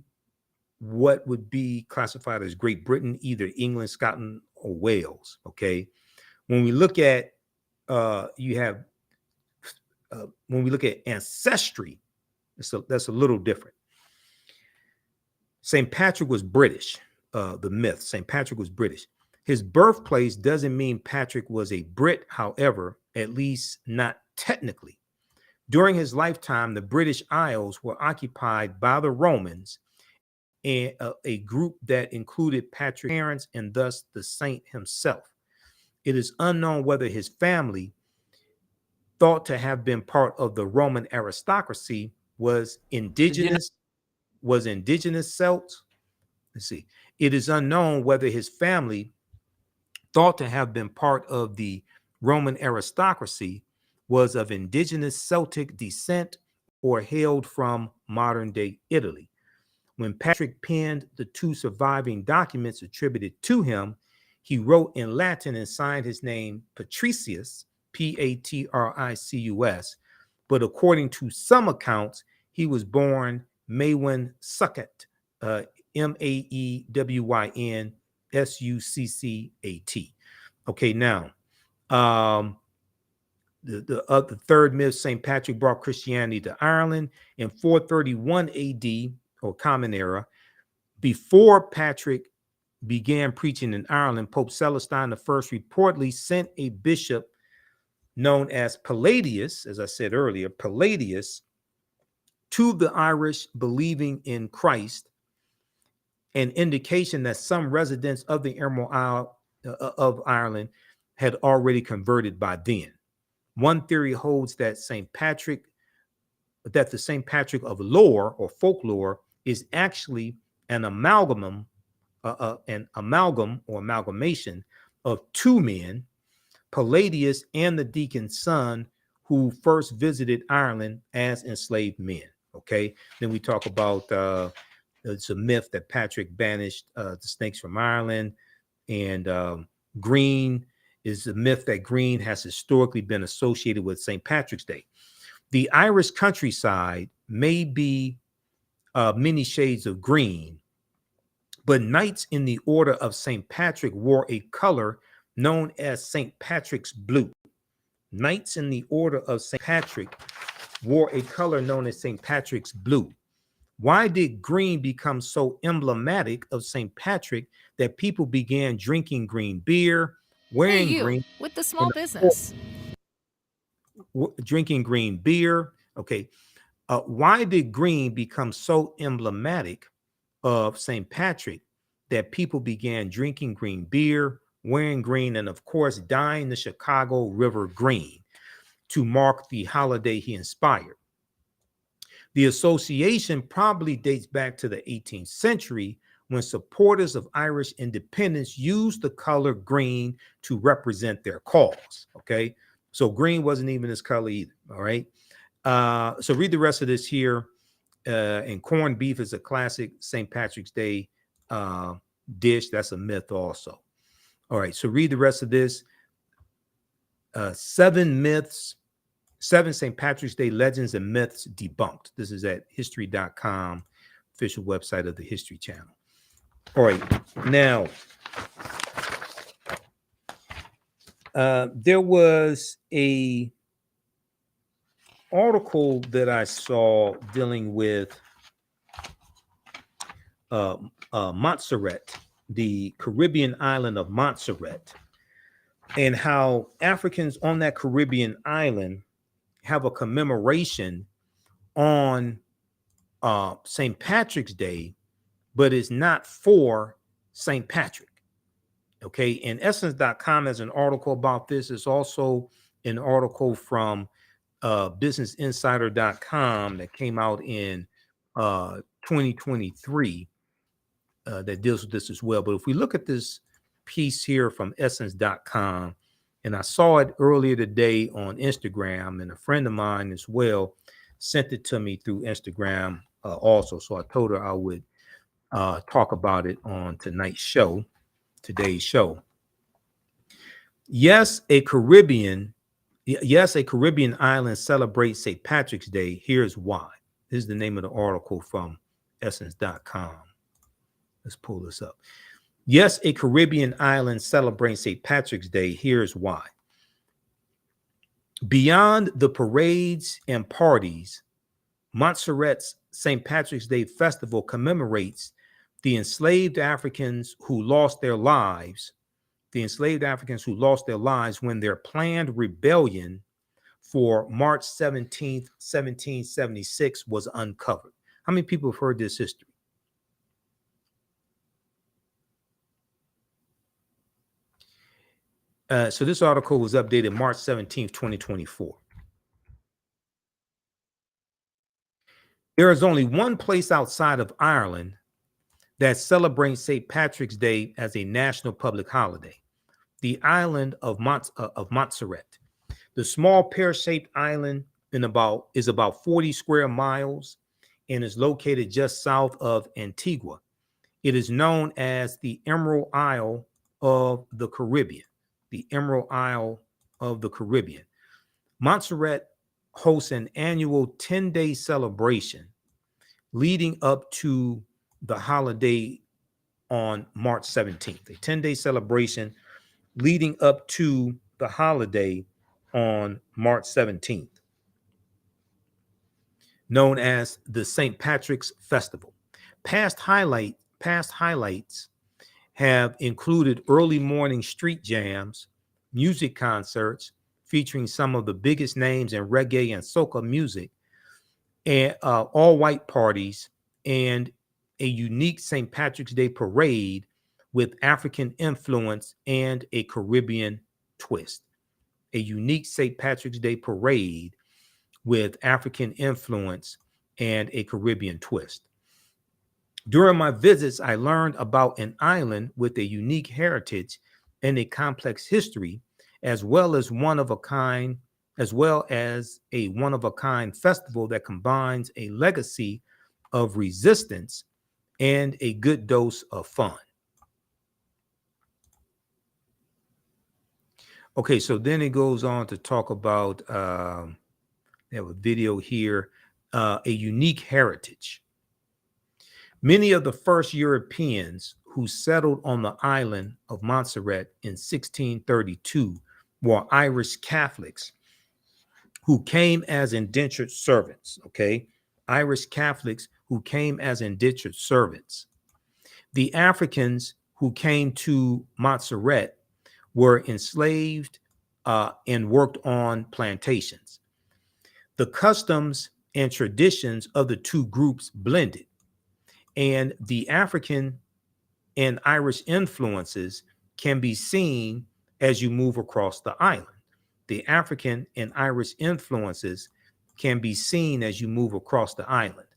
what would be classified as Great Britain, either England, Scotland, or Wales. Okay, when we look at when we look at ancestry, that's a little different. St. Patrick was British. The myth, St. Patrick was British. His birthplace doesn't mean Patrick was a Brit, however, at least not technically. During his lifetime, the British Isles were occupied by the Romans, and a group that included Patrick's parents and thus the saint himself. It is unknown whether his family, thought to have been part of the Roman aristocracy, was indigenous Celts. Let's see. It is unknown whether his family, thought to have been part of the Roman aristocracy, was of indigenous Celtic descent or hailed from modern-day Italy. When Patrick penned the 2 surviving documents attributed to him, he wrote in Latin and signed his name Patricius, Patricus, but according to some accounts, he was born Maewyn Succat, Maewyn Succat. Okay, now the third myth, St. Patrick brought Christianity to Ireland in 431 AD, or Common Era. Before Patrick began preaching in Ireland, Pope Celestine I reportedly sent a bishop known as Palladius, as I said earlier, Palladius, to the Irish believing in Christ, an indication that some residents of the Emerald Isle of Ireland had already converted by then. One theory holds that the St. Patrick of lore or folklore is actually an amalgamation of two men, Palladius and the deacon's son, who first visited Ireland as enslaved men. Okay, then we talk about it's a myth that Patrick banished the snakes from Ireland, and green is a myth that green has historically been associated with St. Patrick's Day. The Irish countryside may be many shades of green, but knights in the order of St. Patrick wore a color known as St. Patrick's blue. Knights in the order of St. Patrick wore a color known as St. Patrick's blue. Why did green become so emblematic of St. Patrick that people began drinking green beer, wearing green with the small business, drinking green beer? Okay, why did green become so emblematic of St. Patrick that people began drinking green beer, wearing green, and of course dyeing the Chicago River green to mark the holiday he inspired? The association probably dates back to the 18th century, when supporters of Irish independence used the color green to represent their cause. Okay, so green wasn't even his color either. All right, so read the rest of this here. And corned beef is a classic St. Patrick's Day dish. That's a myth also. All right, so read the rest of this. 7 St. Patrick's Day legends and myths debunked. This is at history.com, official website of the History Channel. All right, now, there was a article that I saw dealing with Montserrat, the Caribbean island of Montserrat, and how Africans on that Caribbean island have a commemoration on St. Patrick's Day, but it's not for St. Patrick. Okay, and essence.com has an article about this. It's also an article from businessinsider.com that came out in 2023 that deals with this as well. But if we look at this piece here from essence.com, and I saw it earlier today on Instagram, and a friend of mine as well sent it to me through Instagram also. So I told her I would talk about it on today's show. Yes, a Caribbean island celebrates St. Patrick's Day. Here's why. This is the name of the article from essence.com. Let's pull this up. Yes, a Caribbean island celebrates St. Patrick's Day. Here's why. Beyond the parades and parties, Montserrat's St. Patrick's Day festival commemorates the enslaved Africans who lost their lives when their planned rebellion for March 17th, 1776 was uncovered. How many people have heard this history? So this article was updated March 17th, 2024. There is only one place outside of Ireland that celebrates St. Patrick's Day as a national public holiday: the island of Montserrat. The small pear-shaped island is about 40 square miles and is located just south of Antigua. It is known as the Emerald Isle of the Caribbean. The Emerald Isle of the Caribbean. Montserrat hosts an annual 10-day celebration leading up to the holiday on March 17th, a 10-day celebration leading up to the holiday on March 17th, known as the St. Patrick's Festival. Past highlights have included early morning street jams, music concerts featuring some of the biggest names in reggae and soca music, and all white parties, and a unique St. Patrick's Day parade with African influence and a Caribbean twist. A unique St. Patrick's Day parade with African influence and a Caribbean twist. During my visits, I learned about an island with a unique heritage and a complex history, as well as a one-of-a-kind festival that combines a legacy of resistance and a good dose of fun. Okay, so then it goes on to talk about, they have a video here, a unique heritage. Many of the first Europeans who settled on the island of Montserrat in 1632 were Irish Catholics who came as indentured servants, okay? Irish Catholics who came as indentured servants. The Africans who came to Montserrat were enslaved and worked on plantations. The customs and traditions of the two groups blended, and the African and Irish influences can be seen as you move across the island. The African and Irish influences can be seen as you move across the island.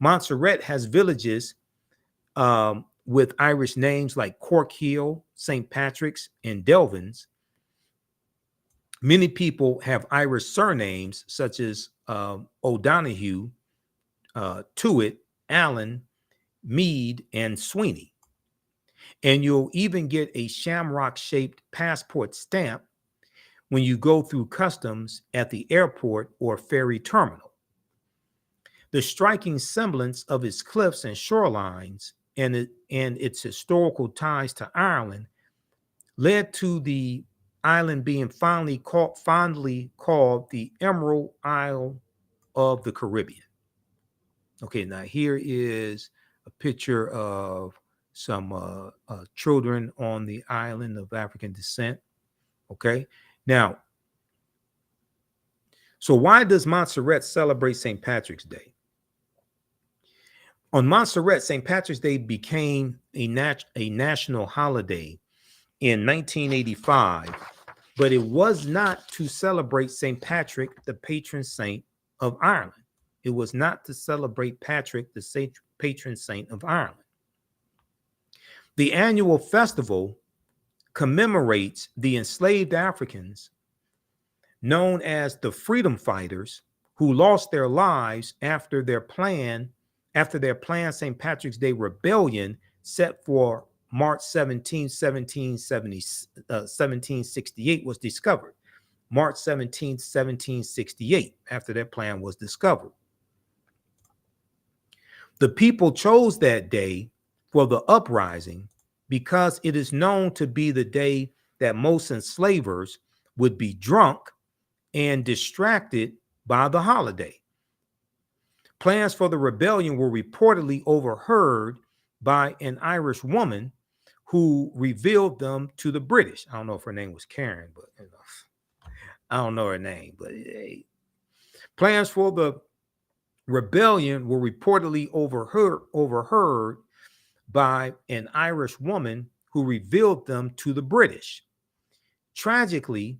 Montserrat has villages with Irish names like Corkhill, St. Patrick's, and Delvins. Many people have Irish surnames such as O'Donoghue, Tuitt, Allen, Mead, and Sweeney. And you'll even get a shamrock-shaped passport stamp when you go through customs at the airport or ferry terminal. The striking semblance of its cliffs and shorelines and its historical ties to Ireland led to the island being fondly called the Emerald Isle of the Caribbean. Okay, now here is a picture of some children on the island of African descent. Okay, now, so why does Montserrat celebrate St. Patrick's Day? On Montserrat, St. Patrick's Day became a national holiday in 1985, but it was not to celebrate St. Patrick, the patron saint of Ireland. It was not to celebrate Patrick, the patron saint of Ireland. The annual festival commemorates the enslaved Africans known as the freedom fighters who lost their lives after their planned St. Patrick's Day rebellion set for March 17, 1768 was discovered. March 17, 1768, after their plan was discovered. The people chose that day for the uprising because it is known to be the day that most enslavers would be drunk and distracted by the holiday. Plans for the rebellion were reportedly overheard by an Irish woman who revealed them to the British. I don't know if her name was Karen, but I don't know her name. But plans for the rebellion were reportedly overheard by an Irish woman who revealed them to the British. Tragically,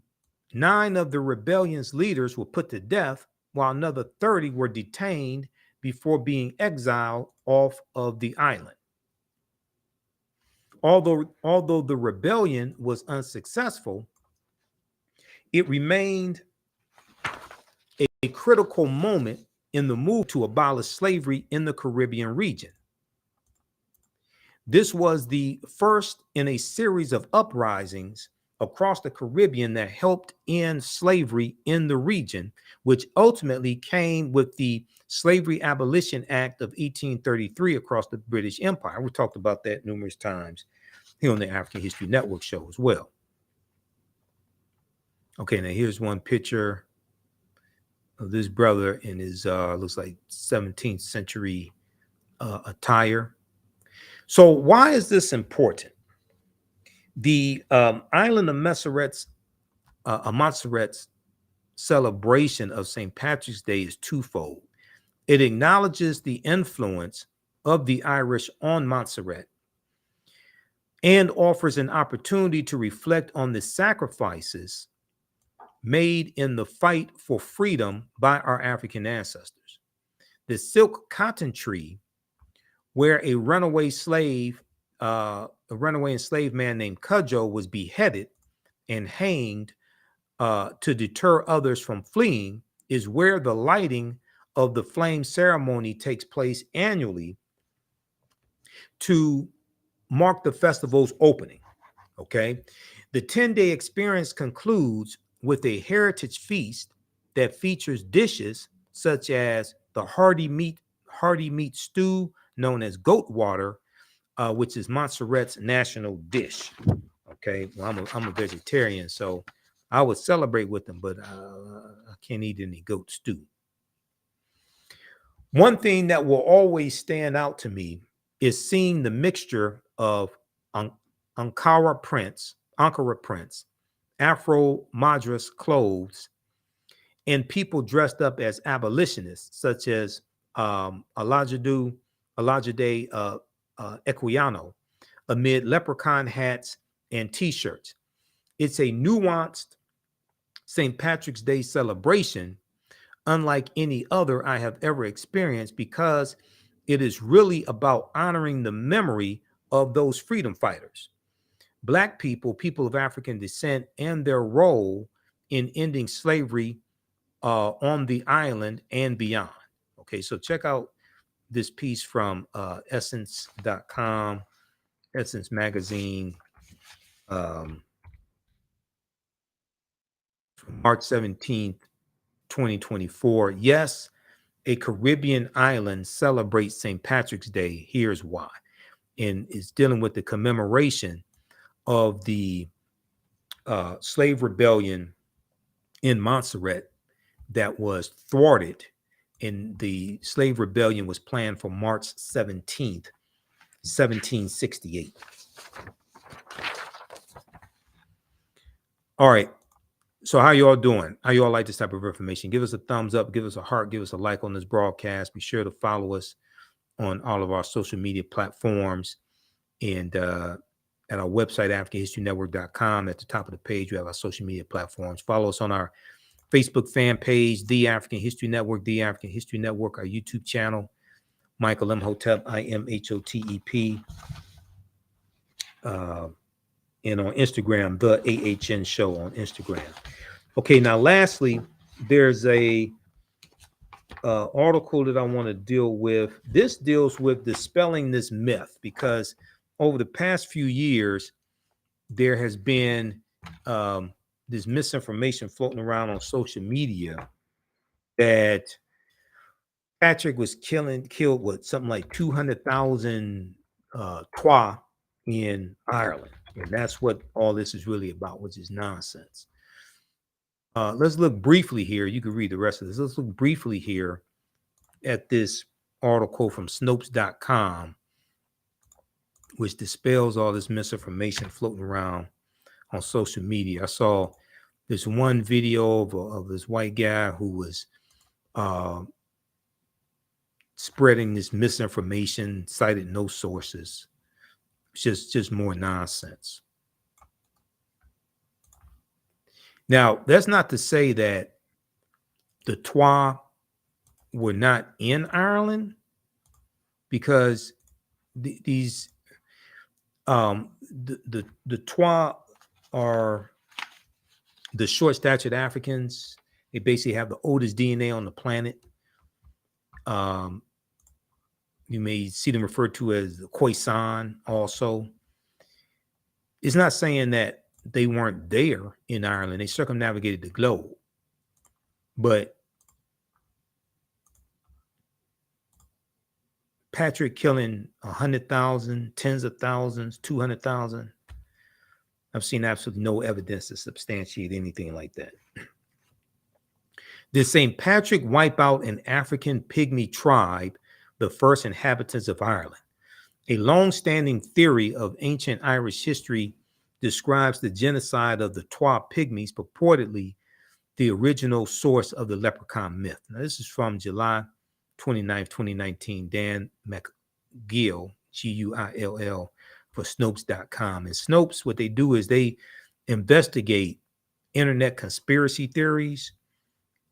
9 of the rebellion's leaders were put to death, while another 30 were detained before being exiled off of the island. Although the rebellion was unsuccessful, it remained a critical moment in the move to abolish slavery in the Caribbean region. This was the first in a series of uprisings across the Caribbean that helped end slavery in the region, which ultimately came with the Slavery Abolition Act of 1833 across the British Empire. We talked about that numerous times here on the African History Network show as well. Okay, now here's one picture of this brother in his looks like 17th century attire. So why is this important? The island of Montserrat's celebration of St. Patrick's Day is twofold. It acknowledges the influence of the Irish on Montserrat and offers an opportunity to reflect on the sacrifices made in the fight for freedom by our African ancestors. The silk cotton tree, where a runaway enslaved man named Cudjoe was beheaded and hanged to deter others from fleeing, is where the lighting of the flame ceremony takes place annually to mark the festival's opening. Okay. The 10-day experience concludes with a heritage feast that features dishes such as the hearty meat stew known as goat water, which is Montserrat's national dish. Okay. Well, I'm a vegetarian, so I would celebrate with them, but I can't eat any goat stew. One thing that will always stand out to me is seeing the mixture of Ankara prints, Afro Madras clothes, and people dressed up as abolitionists, such as Olajide Equiano, amid leprechaun hats and t-shirts. It's a nuanced St. Patrick's Day celebration, unlike any other I have ever experienced, because it is really about honoring the memory of those freedom fighters, Black people, people of African descent, and their role in ending slavery on the island and beyond. Okay, so check out this piece from essence.com, Essence Magazine, from March 17th, 2024. Yes, a Caribbean island celebrates St. Patrick's Day. Here's why. And it's dealing with the commemoration of the slave rebellion in Montserrat that was thwarted. And the slave rebellion was planned for March 17th, 1768. All right. So how you all doing? How you all like this type of information? Give us a thumbs up, give us a heart, give us a like on this broadcast. Be sure to follow us on all of our social media platforms, and at our website, AfricanHistoryNetwork.com. At the top of the page, we have our social media platforms. Follow us on our Facebook fan page, The African History Network, The African History Network, our YouTube channel, Michael Imhotep, Imhotep. And on Instagram, The AHN Show on Instagram. Okay, now lastly, there's a article that I want to deal with. This deals with dispelling this myth, because over the past few years, there has been this misinformation floating around on social media that Patrick was killed with something like 200,000 Twa in Ireland. And that's what all this is really about, which is nonsense. Let's look briefly here. You can read the rest of this. Let's look briefly here at this article from Snopes.com, which dispels all this misinformation floating around on social media. I saw this one video of this white guy who was spreading this misinformation, cited no sources. It's just more nonsense. Now, that's not to say that the Twa were not in Ireland, because the Twa are the short-statured Africans. They basically have the oldest DNA on the planet. You may see them referred to as the Khoisan also. It's not saying that they weren't there in Ireland. They circumnavigated the globe. But Patrick killing 100,000, tens of thousands, 200,000, I've seen absolutely no evidence to substantiate anything like that. Did St. Patrick wipe out an African pygmy tribe, the first inhabitants of Ireland? A long-standing theory of ancient Irish history describes the genocide of the Twa Pygmies, purportedly the original source of the leprechaun myth. Now, this is from July 29th, 2019, Dan McGill, Guill, for Snopes.com. And Snopes, what they do is they investigate internet conspiracy theories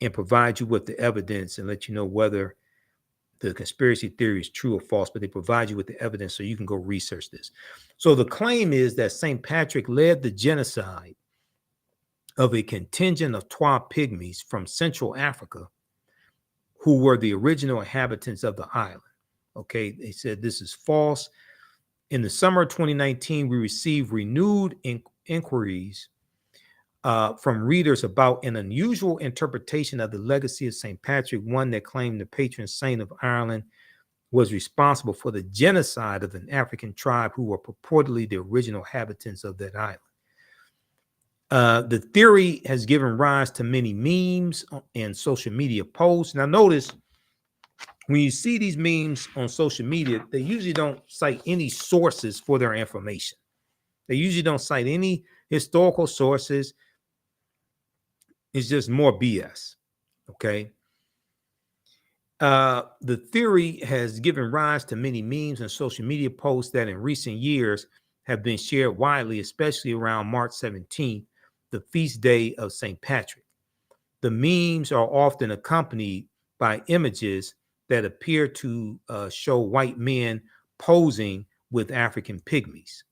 and provide you with the evidence and let you know whether the conspiracy theory is true or false, but they provide you with the evidence so you can go research this. So the claim is that St. Patrick led the genocide of a contingent of Twa Pygmies from Central Africa who were the original inhabitants of the island. Okay, they said this is false. In the summer of 2019, we received renewed inquiries from readers about an unusual interpretation of the legacy of St. Patrick, one that claimed the patron saint of Ireland was responsible for the genocide of an African tribe who were purportedly the original inhabitants of that island. The theory has given rise to many memes and social media posts. Now, notice when you see these memes on social media, they usually don't cite any sources for their information. They usually don't cite any historical sources. It's just more BS. Okay. The theory has given rise to many memes and social media posts that in recent years have been shared widely, especially around March 17th, the feast day of St. Patrick. The memes are often accompanied by images that appear to show white men posing with African pygmies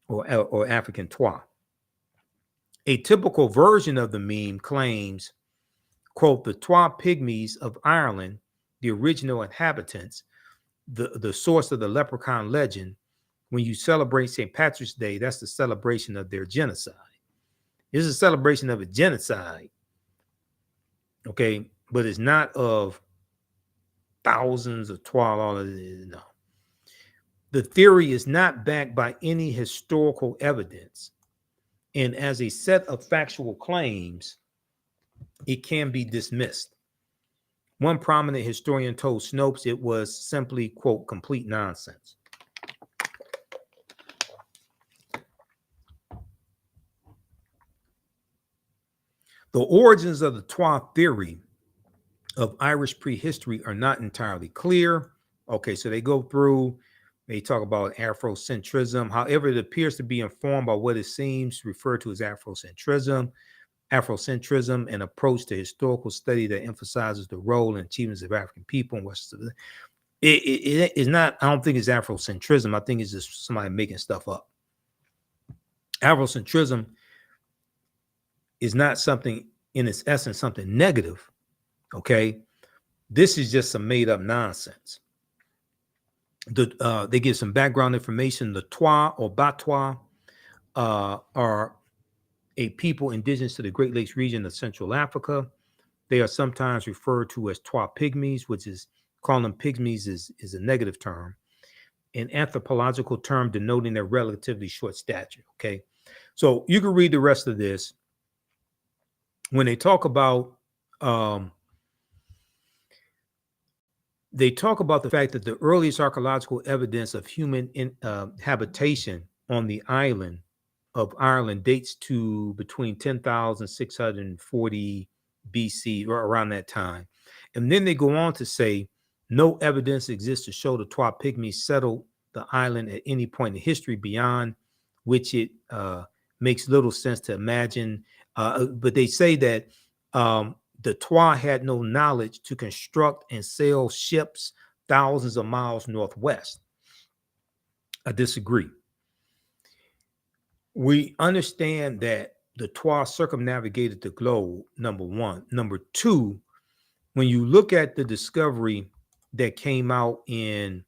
or African Twa. A typical version of the meme claims, quote, the Twa Pygmies of Ireland, the original inhabitants, the source of the leprechaun legend. When you celebrate St. Patrick's Day, that's the celebration of their genocide. This is a celebration of a genocide, okay, but it's not of thousands of Twa. All of it, no. The theory is not backed by any historical evidence, and as a set of factual claims, it can be dismissed. One prominent historian told Snopes it was simply, quote, complete nonsense. The origins of the Twa theory of Irish prehistory are not entirely clear. Okay, so they go through, they talk about Afrocentrism. However, it appears to be informed by what it seems referred to as Afrocentrism, an approach to historical study that emphasizes the role and achievements of African people in Western. It is not, I don't think it's Afrocentrism. I think it's just somebody making stuff up. Afrocentrism is not something in its essence, something negative. Okay. This is just some made up nonsense. They give some background information. The Twa or Batwa are a people indigenous to the Great Lakes region of Central Africa. They are sometimes referred to as Twa Pygmies, which is calling them pygmies is a negative term, an anthropological term denoting their relatively short stature. Okay. So you can read the rest of this. When they talk about the fact that the earliest archaeological evidence of human habitation on the island of Ireland dates to between 10,640 BC or around that time. And then they go on to say no evidence exists to show the Twa Pygmies settled the island at any point in history, beyond which it makes little sense to imagine. But they say that the Twa had no knowledge to construct and sail ships thousands of miles northwest. I disagree. We understand that the Twa circumnavigated the globe, number one. Number two, when you look at the discovery that came out in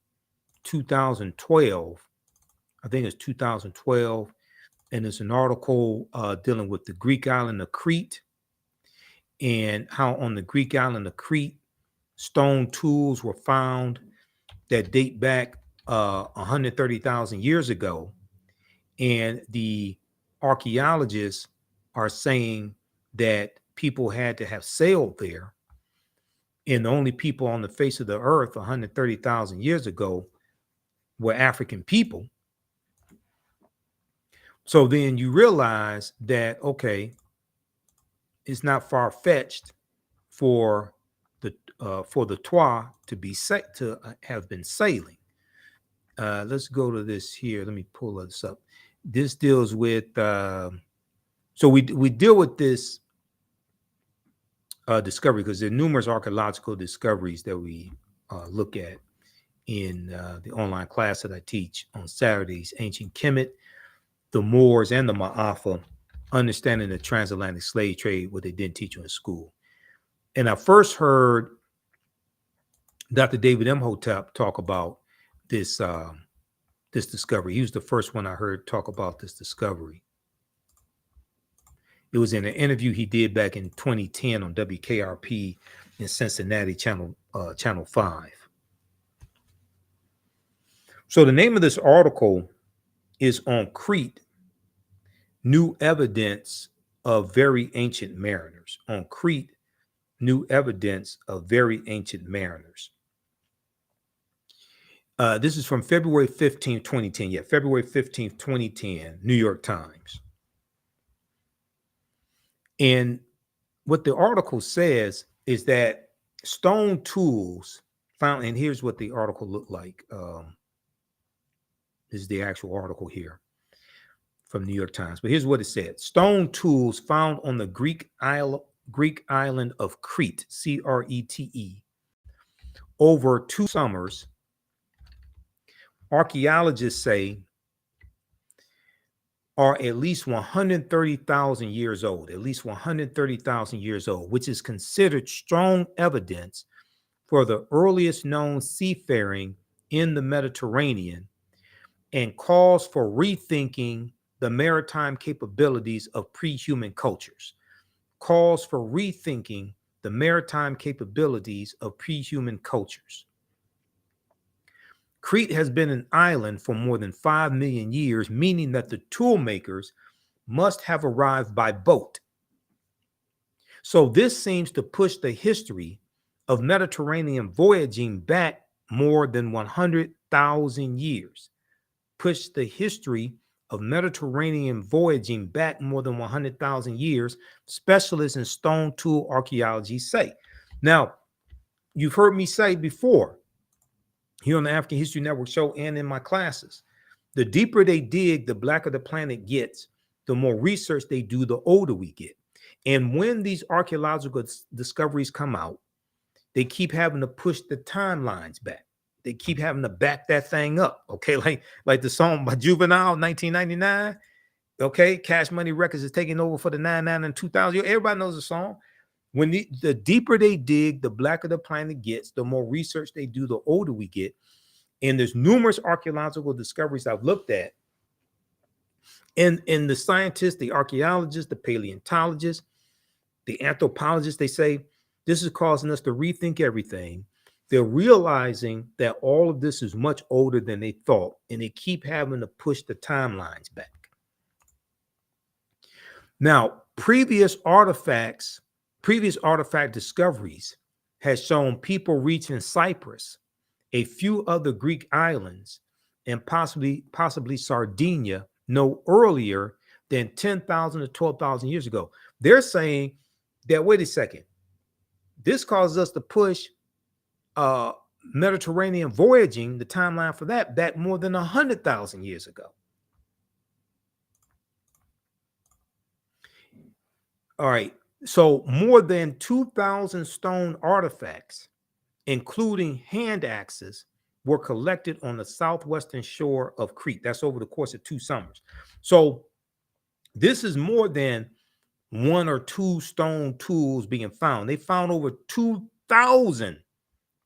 2012, I think it's 2012, and it's an article dealing with the Greek island of Crete, and how on the Greek island of Crete, stone tools were found that date back 130,000 years ago. And the archaeologists are saying that people had to have sailed there. And the only people on the face of the earth 130,000 years ago were African people. So then you realize that, okay, it's not far-fetched for the Twa to be have been sailing. Let's go to this here. Let me pull this up. This deals with so we deal with this discovery because there are numerous archaeological discoveries that we look at in the online class that I teach on Saturdays: ancient Kemet, the Moors, and the Ma'afa, understanding the transatlantic slave trade, what they didn't teach you in school. And I first heard Dr. David Imhotep talk about this this discovery. He was the first one I heard talk about this discovery. It was in an interview he did back in 2010 on WKRP in Cincinnati, channel 5. So the name of this article is on Crete, New Evidence of Very Ancient Mariners. On Crete, New Evidence of Very Ancient Mariners. This is from February 15th, 2010. Yeah, February 15th, 2010, New York Times. And what the article says is that stone tools found, and here's what the article looked like. This is the actual article here from New York Times. But here's what it said. Stone tools found on the Greek island of Crete, Crete, over 2 summers. Archaeologists say are at least 130,000 years old, which is considered strong evidence for the earliest known seafaring in the Mediterranean and calls for rethinking the maritime capabilities of pre-human cultures. Crete has been an island for more than 5 million years, meaning that the tool makers must have arrived by boat. So this seems to push the history of Mediterranean voyaging back more than 100,000 years. Specialists in stone tool archaeology say. Now, you've heard me say before, here on the African History Network show and in my classes, the deeper they dig, the blacker the planet gets, the more research they do, the older we get. And when these archaeological discoveries come out, they keep having to push the timelines back. They keep having to back that thing up, okay? Like the song by Juvenile, 1999, okay? Cash Money Records is taking over for the 99 and 2000. Everybody knows the song. When the deeper they dig, the blacker the planet gets, the more research they do, the older we get. And there's numerous archaeological discoveries I've looked at. And the scientists, the archaeologists, the paleontologists, the anthropologists, they say this is causing us to rethink everything. They're realizing that all of this is much older than they thought, and they keep having to push the timelines back. Now, previous artifact discoveries has shown people reaching Cyprus, a few other Greek islands, and possibly Sardinia no earlier than 10,000 to 12,000 years ago. They're saying that, wait a second, this causes us to push Mediterranean voyaging, the timeline for that more than 100,000 years ago. All right, so more than 2,000 stone artifacts, including hand axes, were collected on the southwestern shore of Crete. That's over the course of 2 summers. So this is more than 1 or 2 stone tools being found. They found over 2,000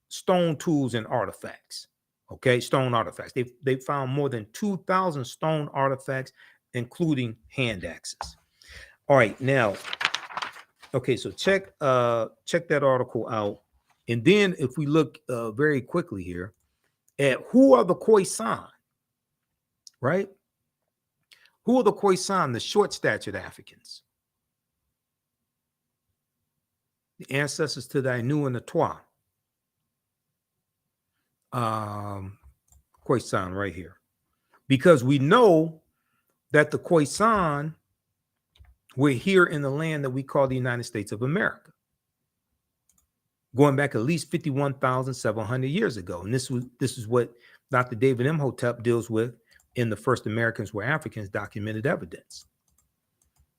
stone tools and artifacts. Okay, stone artifacts. They found more than 2,000 stone artifacts including hand axes. All right, now, okay, so check that article out. And then if we look very quickly here at who are the Khoisan, right? Who are the Khoisan, the short-statured Africans? The ancestors to the Ainu and the Twa. Khoisan right here. Because we know that the Khoisan were here in the land that we call the United States of America, going back at least 51,700 years ago. And this is what Dr. David Imhotep deals with in The First Americans Were Africans, Documented Evidence.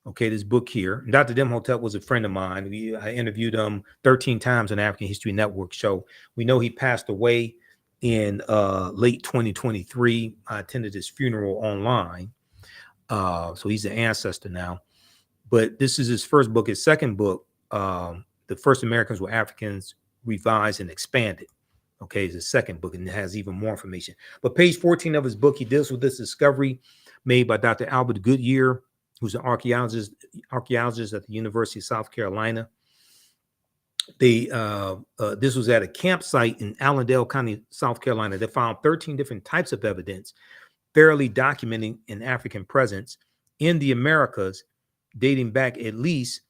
Okay, this book here. And Dr. Imhotep was a friend of mine. I interviewed him 13 times on African History Network show. We know he passed away in late 2023. I attended his funeral online. So he's an ancestor now. But this is his first book. His second book, The First Americans Were Africans, Revised and Expanded. Okay, it's his second book, and it has even more information. But page 14 of his book, he deals with this discovery made by Dr. Albert Goodyear, who's an archaeologist at the University of South Carolina. This was at a campsite in Allendale County, South Carolina. They found 13 different types of evidence, thoroughly documenting an African presence in the Americas, dating back at least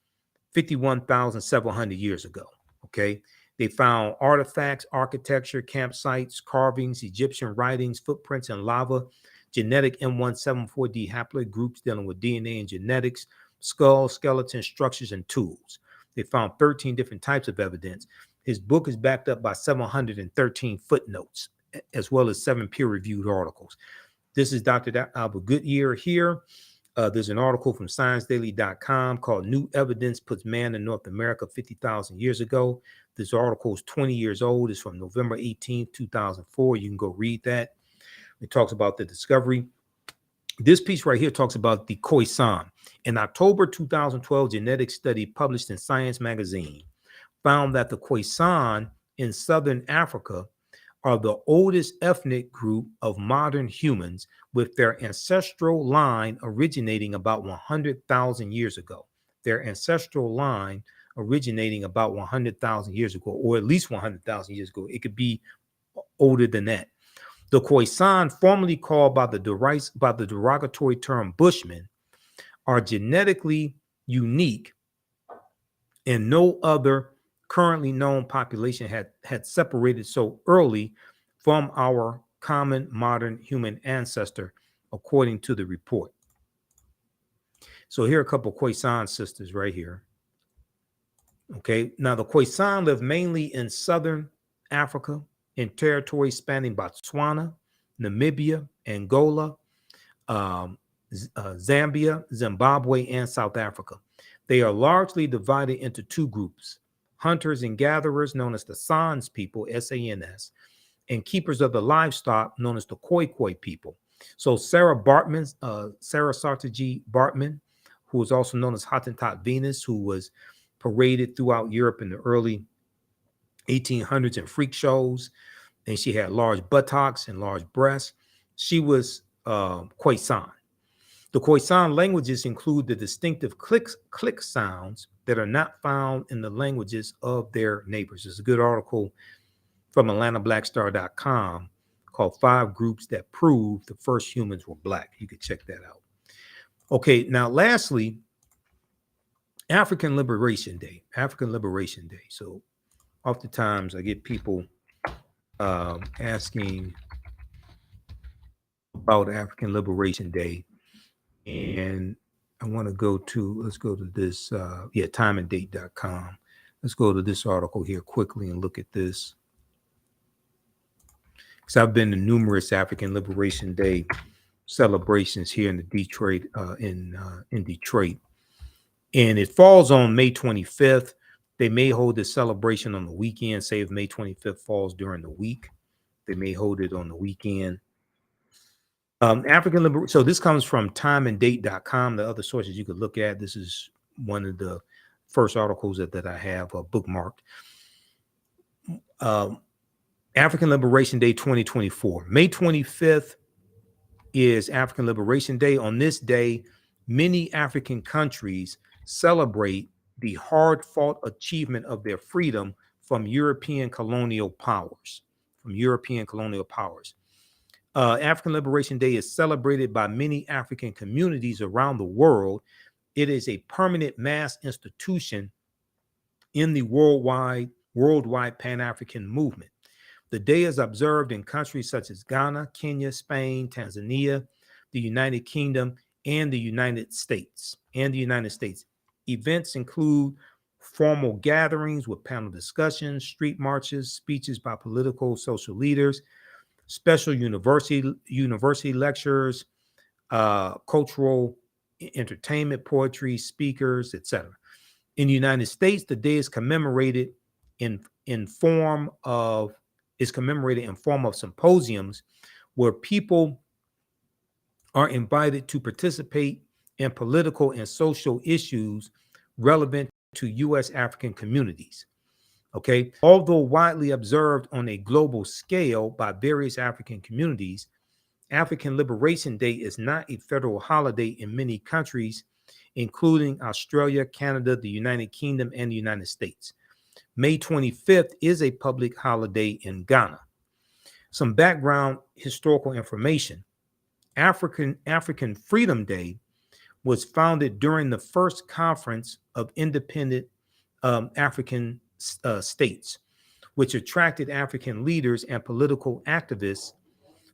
51,700 years ago. Okay, they found artifacts, architecture, campsites, carvings, Egyptian writings, footprints in lava, genetic M174D haploid groups dealing with DNA and genetics, skulls, skeletons, structures, and tools. They found 13 different types of evidence. His book is backed up by 713 footnotes, as well as 7 peer-reviewed articles. This is Dr. Albert Goodyear here. There's an article from ScienceDaily.com called New Evidence Puts Man in North America 50,000 Years Ago. This article is 20 years old. It's from November 18th, 2004. You can go read that. It talks about the discovery. This piece right here talks about the Khoisan. In October 2012, genetic study published in Science magazine found that the Khoisan in Southern Africa are the oldest ethnic group of modern humans, with their ancestral line originating about 100,000 years ago. Their ancestral line originating about 100,000 years ago, or at least 100,000 years ago. It could be older than that. The Khoisan, formerly called by the derogatory term Bushmen, are genetically unique, and no other currently known population had separated so early from our common modern human ancestor, according to the report. So here are a couple of Khoisan sisters right here. Okay, now the Khoisan live mainly in southern Africa, in territories spanning Botswana, Namibia, Angola, Zambia, Zimbabwe, and South Africa. They are largely divided into 2 groups: hunters and gatherers, known as the Sans people, S-A-N-S, and keepers of the livestock, known as the Khoi people. So Sarah Sartaji Bartman, who was also known as Hottentot Venus, who was paraded throughout Europe in the early 1800s in freak shows, and she had large buttocks and large breasts. She was Khoisan. The Khoisan languages include the distinctive click sounds that are not found in the languages of their neighbors. There's a good article from AtlantaBlackStar.com called 5 Groups That Prove the First Humans Were Black. You could check that out. Okay, now lastly, African Liberation Day. African Liberation Day. So oftentimes I get people asking about African Liberation Day, and I want to let's go to this, timeanddate.com. Let's go to this article here quickly and look at this. Because I've been to numerous African Liberation Day celebrations here in Detroit, in Detroit. And it falls on May 25th. They may hold this celebration on the weekend. Say if May 25th falls during the week, they may hold it on the weekend. African Liberation. So this comes from timeanddate.com. The other sources you could look at. This is one of the first articles that I have bookmarked. African Liberation Day 2024, May 25th is African Liberation Day. On this day, many African countries celebrate the hard-fought achievement of their freedom from European colonial powers. African Liberation Day is celebrated by many African communities around the world. It is a permanent mass institution in the worldwide Pan-African movement. The day is observed in countries such as Ghana, Kenya, Spain, Tanzania, the United Kingdom, and the United States. Events include formal gatherings with panel discussions, street marches, speeches by political social leaders, special university lectures, cultural entertainment, poetry, speakers, etc. In the United States, the day is commemorated in form of symposiums where people are invited to participate in political and social issues relevant to U.S. African communities. Okay, although widely observed on a global scale by various African communities, African Liberation Day is not a federal holiday in many countries, including Australia, Canada, the United Kingdom, and the United States. May 25th is a public holiday in Ghana. Some background historical information. African Freedom Day was founded during the first conference of independent African states, which attracted African leaders and political activists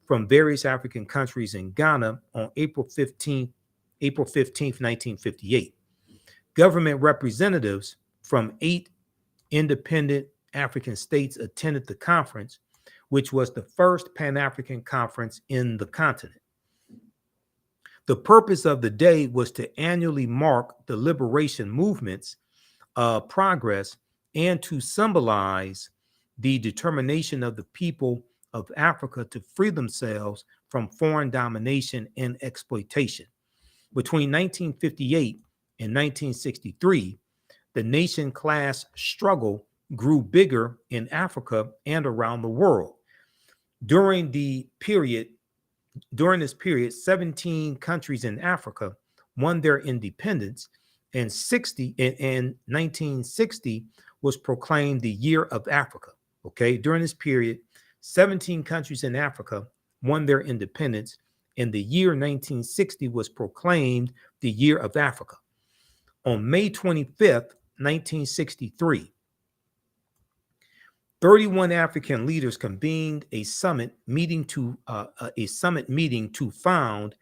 from various African countries in Ghana on April 15th, 1958. Government representatives from 8 independent African states attended the conference, which was the first Pan-African conference in the continent. The purpose of the day was to annually mark the liberation movement's progress and to symbolize the determination of the people of Africa to free themselves from foreign domination and exploitation. Between 1958 and 1963, the nation-class struggle grew bigger in Africa and around the world. During this period, 17 countries in Africa won their independence, and 1960 was proclaimed the Year of Africa. Okay, during this period, 17 countries in Africa won their independence, and the year 1960 was proclaimed the Year of Africa. On May 25th, 1963, 31 African leaders convened a summit meeting to found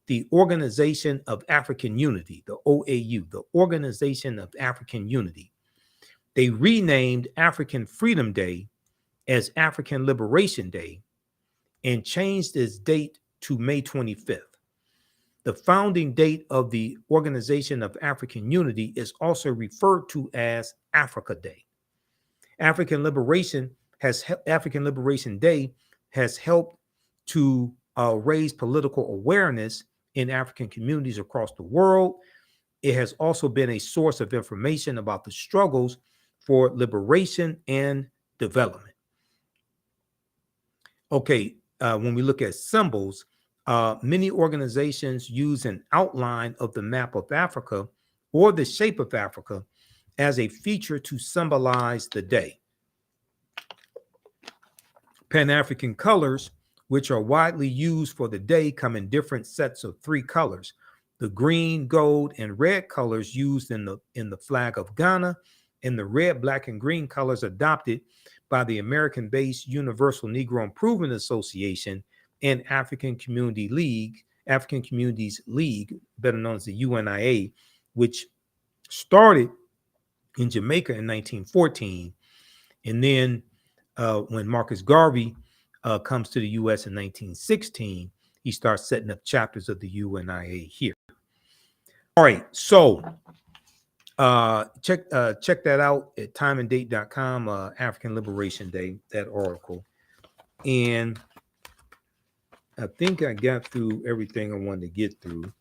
the Organization of African Unity, the OAU, the Organization of African Unity. They renamed African Freedom Day as African Liberation Day and changed its date to May 25th. The founding date of the Organization of African Unity is also referred to as Africa Day. African Liberation Day has helped to raise political awareness in African communities across the world. It has also been a source of information about the struggles for liberation and development. Okay, when we look at symbols, many organizations use an outline of the map of Africa or the shape of Africa as a feature to symbolize the day. Pan-African colors, which are widely used for the day, come in different sets of 3 colors. The green, gold, and red colors used in the flag of Ghana, and the red, black, and green colors adopted by the American-based Universal Negro Improvement Association and African Communities League, better known as the UNIA, which started in Jamaica in 1914. And then when Marcus Garvey comes to the U.S. in 1916, he starts setting up chapters of the UNIA here. All right, so check that out at timeanddate.com, African Liberation Day, that article. And I think I got through everything I wanted to get through.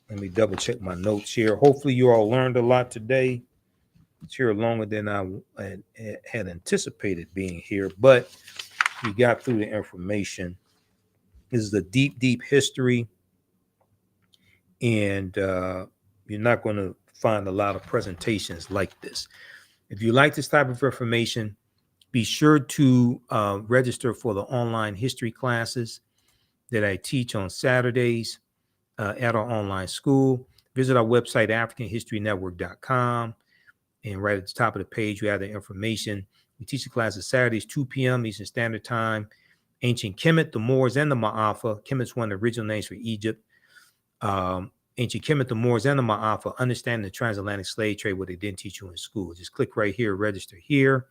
Let me double check my notes here. Hopefully you all learned a lot today. It's here longer than I had anticipated being here, but we got through the information. This is a deep, deep history, and you're not going to find a lot of presentations like this. If you like this type of information, be sure to register for the online history classes that I teach on Saturdays at our online school. Visit our website, AfricanHistoryNetwork.com, and right at the top of the page, we have the information. We teach the classes Saturdays, 2 p.m. Eastern Standard Time. Ancient Kemet, the Moors, and the Ma'afa. Kemet's one of the original names for Egypt. Ancient Kemet, the Moors, and the Ma'afa. Understanding the transatlantic slave trade, what they didn't teach you in school. Just click right here, register here.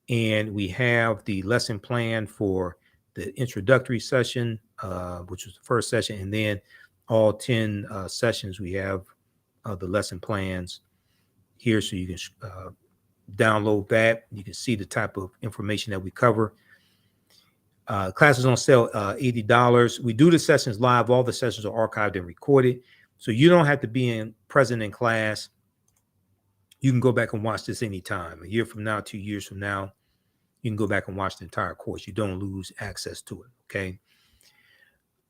And we have the lesson plan for the introductory session, which was the first session, and then all 10 sessions, we have the lesson plans here, so you can download that. You can see the type of information that we cover. Classes on sale, $80. We do the sessions live. All the sessions are archived and recorded, so you don't have to be present in class. You can go back and watch this anytime. A year from now, 2 years from now, you can go back and watch the entire course. You don't lose access to it, okay?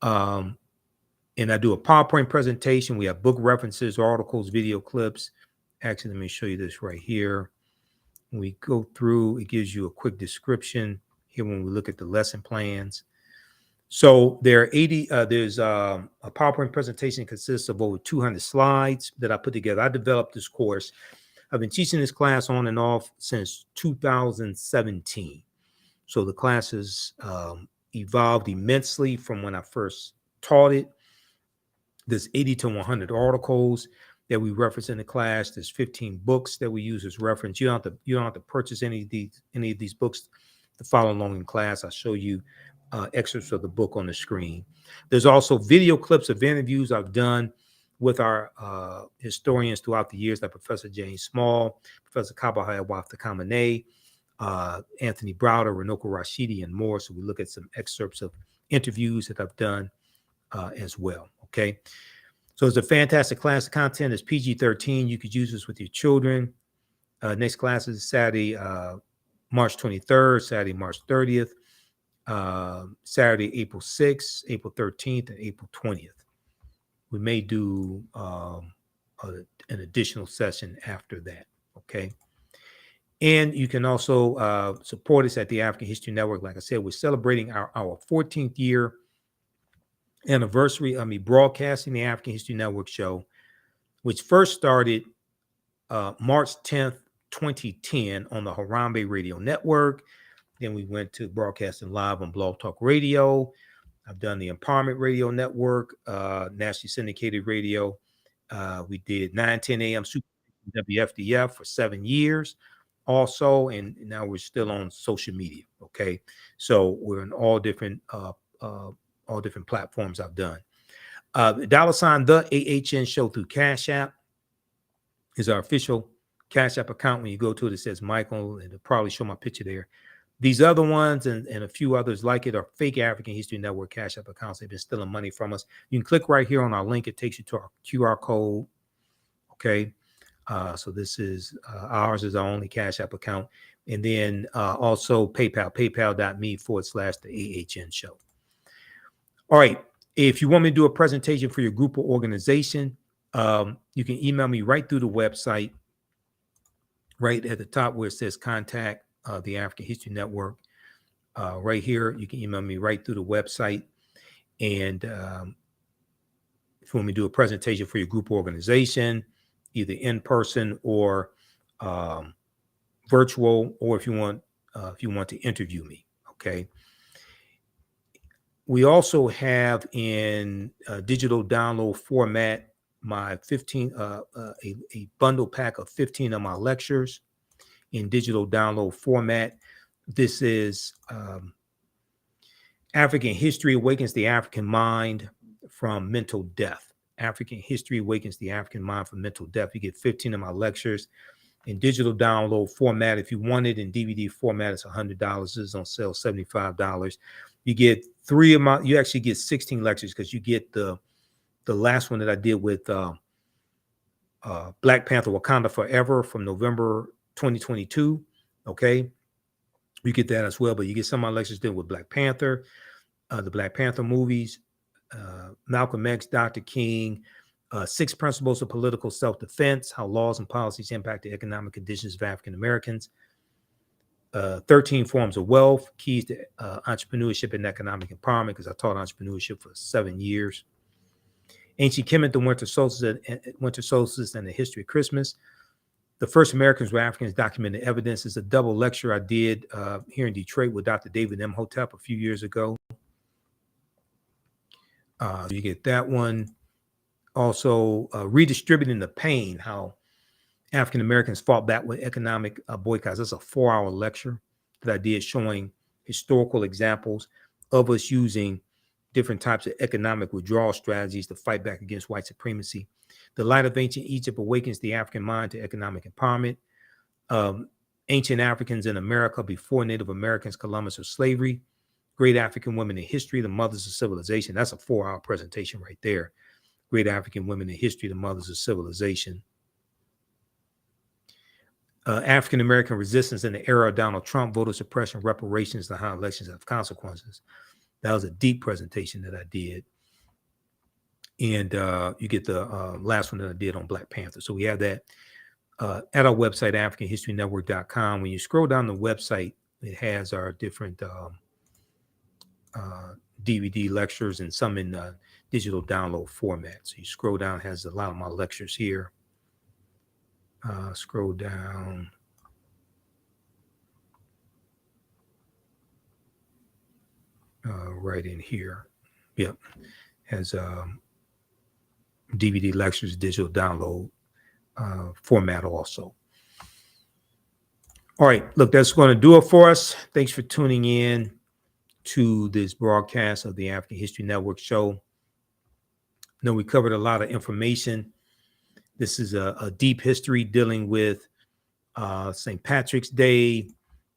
And I do a PowerPoint presentation. We have book references, articles, video clips. Actually, let me show you this right here. When we go through, it gives you a quick description here when we look at the lesson plans. So there are 80, there's a PowerPoint presentation consists of over 200 slides that I put together. I developed this course. I've been teaching this class on and off since 2017. So the class has evolved immensely from when I first taught it. There's 80 to 100 articles that we reference in the class. There's 15 books that we use as reference. You don't have to purchase any of these books to follow along in class. I'll show you excerpts of the book on the screen. There's also video clips of interviews I've done with our historians throughout the years, like Professor James Small, Professor Kabahaya Wafta-Kamene, Anthony Browder, Runoko Rashidi, and more. So we look at some excerpts of interviews that I've done as well. Okay. So it's a fantastic class. The content is PG-13. You could use this with your children. Next class is Saturday, March 23rd, Saturday, March 30th, Saturday, April 6th, April 13th, and April 20th. We may do an additional session after that. Okay. And you can also support us at the African History Network. Like I said, we're celebrating our 14th year anniversary of me broadcasting the African History Network show, which first started March 10th, 2010 on the Harambe Radio Network. Then we went to broadcasting live on Blog Talk Radio. I've done the Empowerment Radio Network, nationally syndicated radio. We did 9:10 a.m. Super WFDF for 7 years also, and now we're still on social media. Okay, so we're in all different platforms I've done. $, the AHN show through Cash App is our official Cash App account. When you go to it, it says Michael, and it'll probably show my picture there. These other ones and a few others like it are fake African History Network Cash App accounts. They've been stealing money from us. You can click right here on our link. It takes you to our QR code. Okay. So this is ours is our only Cash App account. And then also PayPal, paypal.me/the AHN show. All right. If you want me to do a presentation for your group or organization, you can email me right through the website, right at the top where it says contact the African History Network. Right here, you can email me right through the website. And if you want me to do a presentation for your group or organization, either in person or virtual, or if you want to interview me, okay. We also have in digital download format my 15 a bundle pack of 15 of my lectures in digital download format. This is African History Awakens the African Mind from Mental Death. African History Awakens the African Mind from Mental Death. You get 15 of my lectures in digital download format. If you want it in DVD format, it's $100. This is on sale, $75. You get you actually get 16 lectures because you get the last one that I did with Black Panther Wakanda Forever from November 2022. Okay. You get that as well, but you get some of my lectures done with Black Panther. the Black Panther movies, Malcolm X, Dr. King, 6 Principles of Political Self-Defense, How Laws and Policies Impact the Economic Conditions of African Americans, 13 Forms of Wealth, Keys to Entrepreneurship and Economic Empowerment, because I taught entrepreneurship for 7 years. Ancient Kemet, the Winter Solstice and the History of Christmas. The First Americans were Africans, Documented Evidence is a double lecture I did here in Detroit with Dr. David Imhotep a few years ago. You get that one. Also, Redistributing the Pain, how African Americans fought back with economic boycotts. That's a 4-hour lecture that I did showing historical examples of us using different types of economic withdrawal strategies to fight back against white supremacy. The Light of Ancient Egypt Awakens the African Mind to Economic Empowerment. Ancient Africans in America Before Native Americans, Columbus, or Slavery. Great African Women in History, the Mothers of Civilization. That's a 4-hour presentation right there. Great African Women in History, the Mothers of Civilization. African American Resistance in the Era of Donald Trump, Voter Suppression, Reparations, and How Elections Have Consequences. That was a deep presentation that I did. And you get the last one that I did on Black Panther. So we have that at our website, AfricanHistoryNetwork.com. When you scroll down the website, it has our different DVD lectures and some in digital download format. So you scroll down, it has a lot of my lectures here. Scroll down. Right in here. Yep. Has DVD lectures, digital download format also. All right. Look, that's going to do it for us. Thanks for tuning in to this broadcast of the African History Network show. I know we covered a lot of information. This is a deep history dealing with St. Patrick's Day,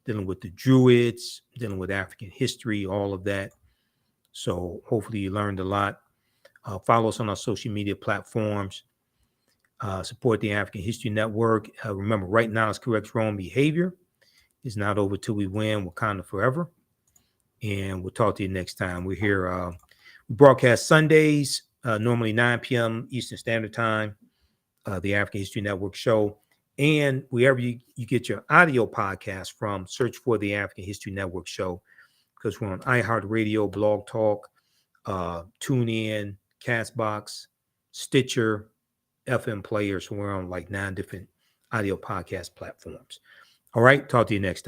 dealing with the Druids, dealing with African history, all of that. So hopefully you learned a lot. Follow us on our social media platforms. Support the African History Network. Remember, right now is correct wrong behavior. It's not over till we win. Wakanda forever. And we'll talk to you next time. We're here. We broadcast Sundays, normally 9 p.m. Eastern Standard Time, the African History Network show. And wherever you get your audio podcast from, search for the African History Network show, because we're on iHeartRadio, Blog Talk, TuneIn, Castbox, Stitcher, FM players. So we're on like 9 different audio podcast platforms. All right. Talk to you next time.